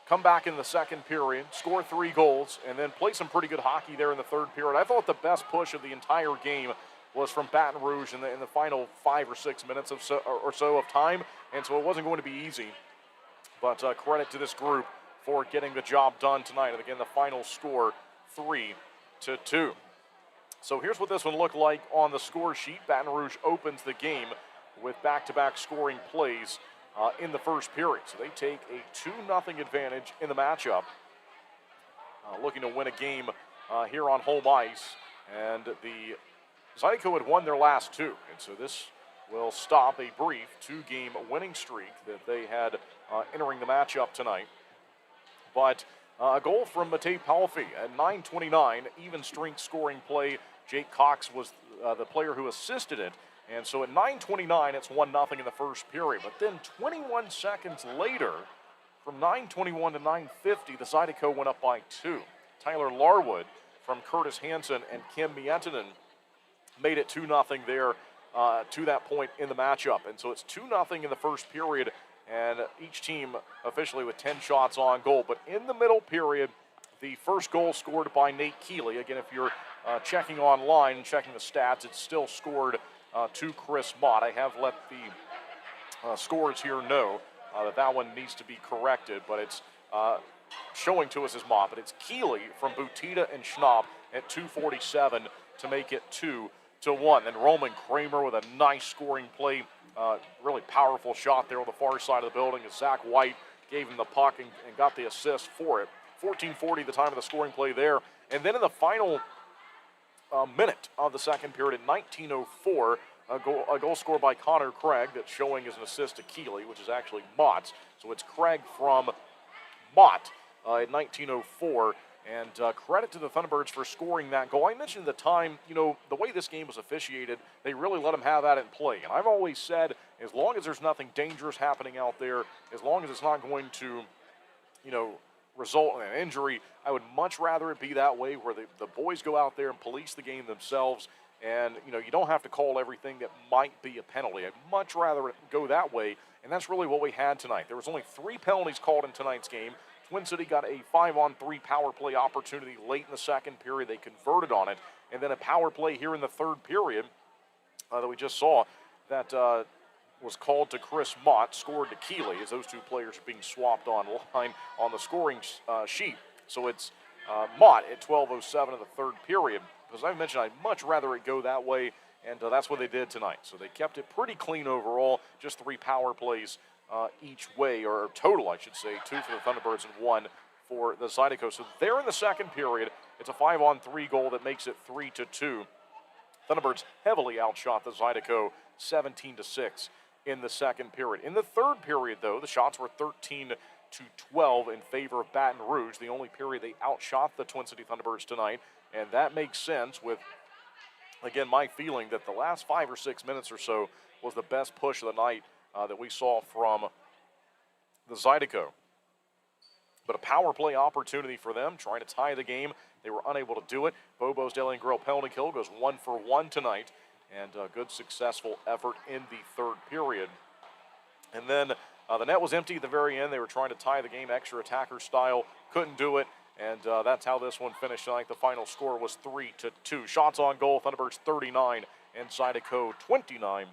come back in the second period, score 3 goals, and then play some pretty good hockey there in the third period. I thought the best push of the entire game was from Baton Rouge in the final 5 or 6 minutes or so of time, and so it wasn't going to be easy. But credit to this group for getting the job done tonight. And again, the final score, 3-2. So here's what this one looked like on the score sheet. Baton Rouge opens the game with back-to-back scoring plays in the first period. So they take a 2-0 advantage in the matchup, looking to win a game here on home ice. And the Zydeco had won their last 2, and so this will stop a brief 2-game winning streak that they had entering the matchup tonight. But a goal from Matej Palfi at 9:29, even strength scoring play. Jake Cox was the player who assisted it. And so at 9:29, it's 1-0 in the first period. But then 21 seconds later, from 9:21 to 9:50, the Zydeco went up by 2. Tyler Larwood from Curtis Hansen and Kim Mietinen made it 2-0 there to that point in the matchup. And so it's 2-0 in the first period, and each team officially with 10 shots on goal. But in the middle period, the first goal scored by Nate Keeley. Again, if you're checking online and checking the stats, it's still scored to Chris Mott. I have let the scores here know that one needs to be corrected, but it's showing to us as Mott. But it's Keeley from Butita and Schnapp at 2:47 to make it 2-1. Then Roman Kramer with a nice scoring play. Really powerful shot there on the far side of the building as Zach White gave him the puck and got the assist for it. 14:40 the time of the scoring play there. And then in the final minute of the second period at 19:04, a goal scored by Connor Craig that's showing as an assist to Keeley, which is actually Mott's. So it's Craig from Mott at 19:04. And credit to the Thunderbirds for scoring that goal. I mentioned at the time, the way this game was officiated, they really let them have at it and play. And I've always said, as long as there's nothing dangerous happening out there, as long as it's not going to, result in an injury, I would much rather it be that way where the boys go out there and police the game themselves. And, you don't have to call everything that might be a penalty. I'd much rather it go that way. And that's really what we had tonight. There was only 3 penalties called in tonight's game. Twin City got a 5-on-3 power play opportunity late in the second period. They converted on it. And then a power play here in the third period that we just saw that was called to Chris Mott, scored to Keeley, as those two players are being swapped online on the scoring sheet. So it's Mott at 12:07 of the third period. As I mentioned, I'd much rather it go that way, and that's what they did tonight. So they kept it pretty clean overall, just 3 power plays each way, or total, I should say, 2 for the Thunderbirds and 1 for the Zydeco. So there in the second period, it's a 5-on-3 goal that makes it 3-2. Thunderbirds heavily outshot the Zydeco 17-6 in the second period. In the third period, though, the shots were 13-12 in favor of Baton Rouge, the only period they outshot the Twin City Thunderbirds tonight, and that makes sense with, again, my feeling that the last 5 or 6 minutes or so was the best push of the night that we saw from the Zydeco. But a power play opportunity for them, trying to tie the game. They were unable to do it. Bobo's Daily and Grill penalty kill goes 1 for 1 tonight, and a good successful effort in the third period. And then the net was empty at the very end. They were trying to tie the game extra attacker style, couldn't do it, and that's how this one finished tonight. The final score was 3-2. Shots on goal, Thunderbirds 39 and Zydeco 29.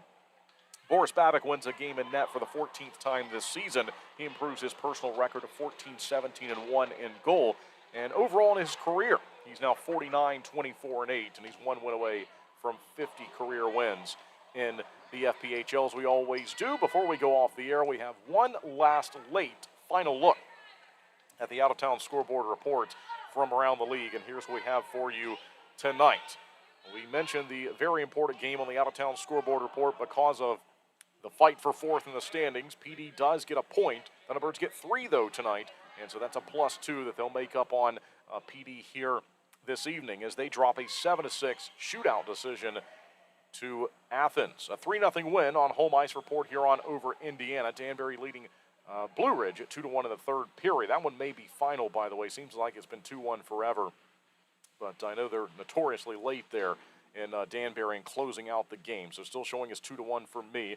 Boris Babic wins a game in net for the 14th time this season. He improves his personal record to 14-17-1 in goal. And overall in his career, he's now 49-24-8, and he's 1 win away from 50 career wins in the FPHL. As we always do, before we go off the air, we have one last late final look at the out-of-town scoreboard report from around the league, and here's what we have for you tonight. We mentioned the very important game on the out-of-town scoreboard report because of the fight for fourth in the standings. PD does get a point. Thunderbirds get 3, though, tonight, and so that's a +2 that they'll make up on PD here this evening as they drop a 7-6 shootout decision to Athens. A 3-0 win on home ice for Port Huron over Indiana. Danbury leading Blue Ridge at 2-1 in the third period. That one may be final, by the way. Seems like it's been 2-1 forever, but I know they're notoriously late there in Danbury and closing out the game, so still showing as 2-1 for me.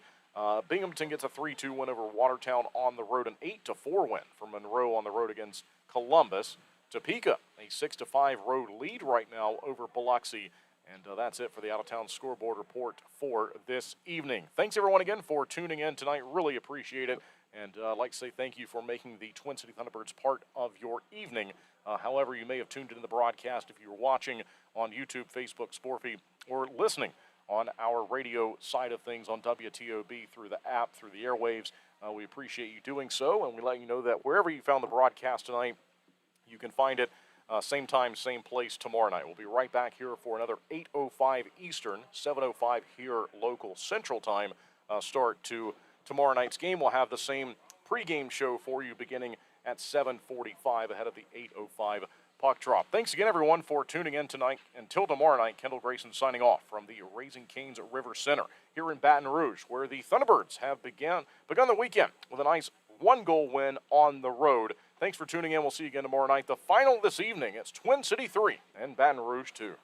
Binghamton gets a 3-2 win over Watertown on the road, an 8-4 win for Monroe on the road against Columbus. Topeka, a 6-5 road lead right now over Biloxi. And that's it for the out-of-town scoreboard report for this evening. Thanks, everyone, again, for tuning in tonight. Really appreciate it. And I'd like to say thank you for making the Twin City Thunderbirds part of your evening. However, you may have tuned into the broadcast if you were watching on YouTube, Facebook, Sporfy, or listening on our radio side of things on WTOB through the app, through the airwaves. We appreciate you doing so, and we let you know that wherever you found the broadcast tonight, you can find it same time, same place tomorrow night. We'll be right back here for another 8:05 Eastern, 7:05 here local Central Time start to tomorrow night's game. We'll have the same pregame show for you beginning at 7:45 ahead of the 8:05 puck drop. Thanks again, everyone, for tuning in tonight. Until tomorrow night, Kendall Grayson signing off from the Raising Cane's River Center here in Baton Rouge, where the Thunderbirds have begun the weekend with a nice 1-goal win on the road. Thanks for tuning in. We'll see you again tomorrow night. The final this evening, it's Twin City 3 and Baton Rouge 2.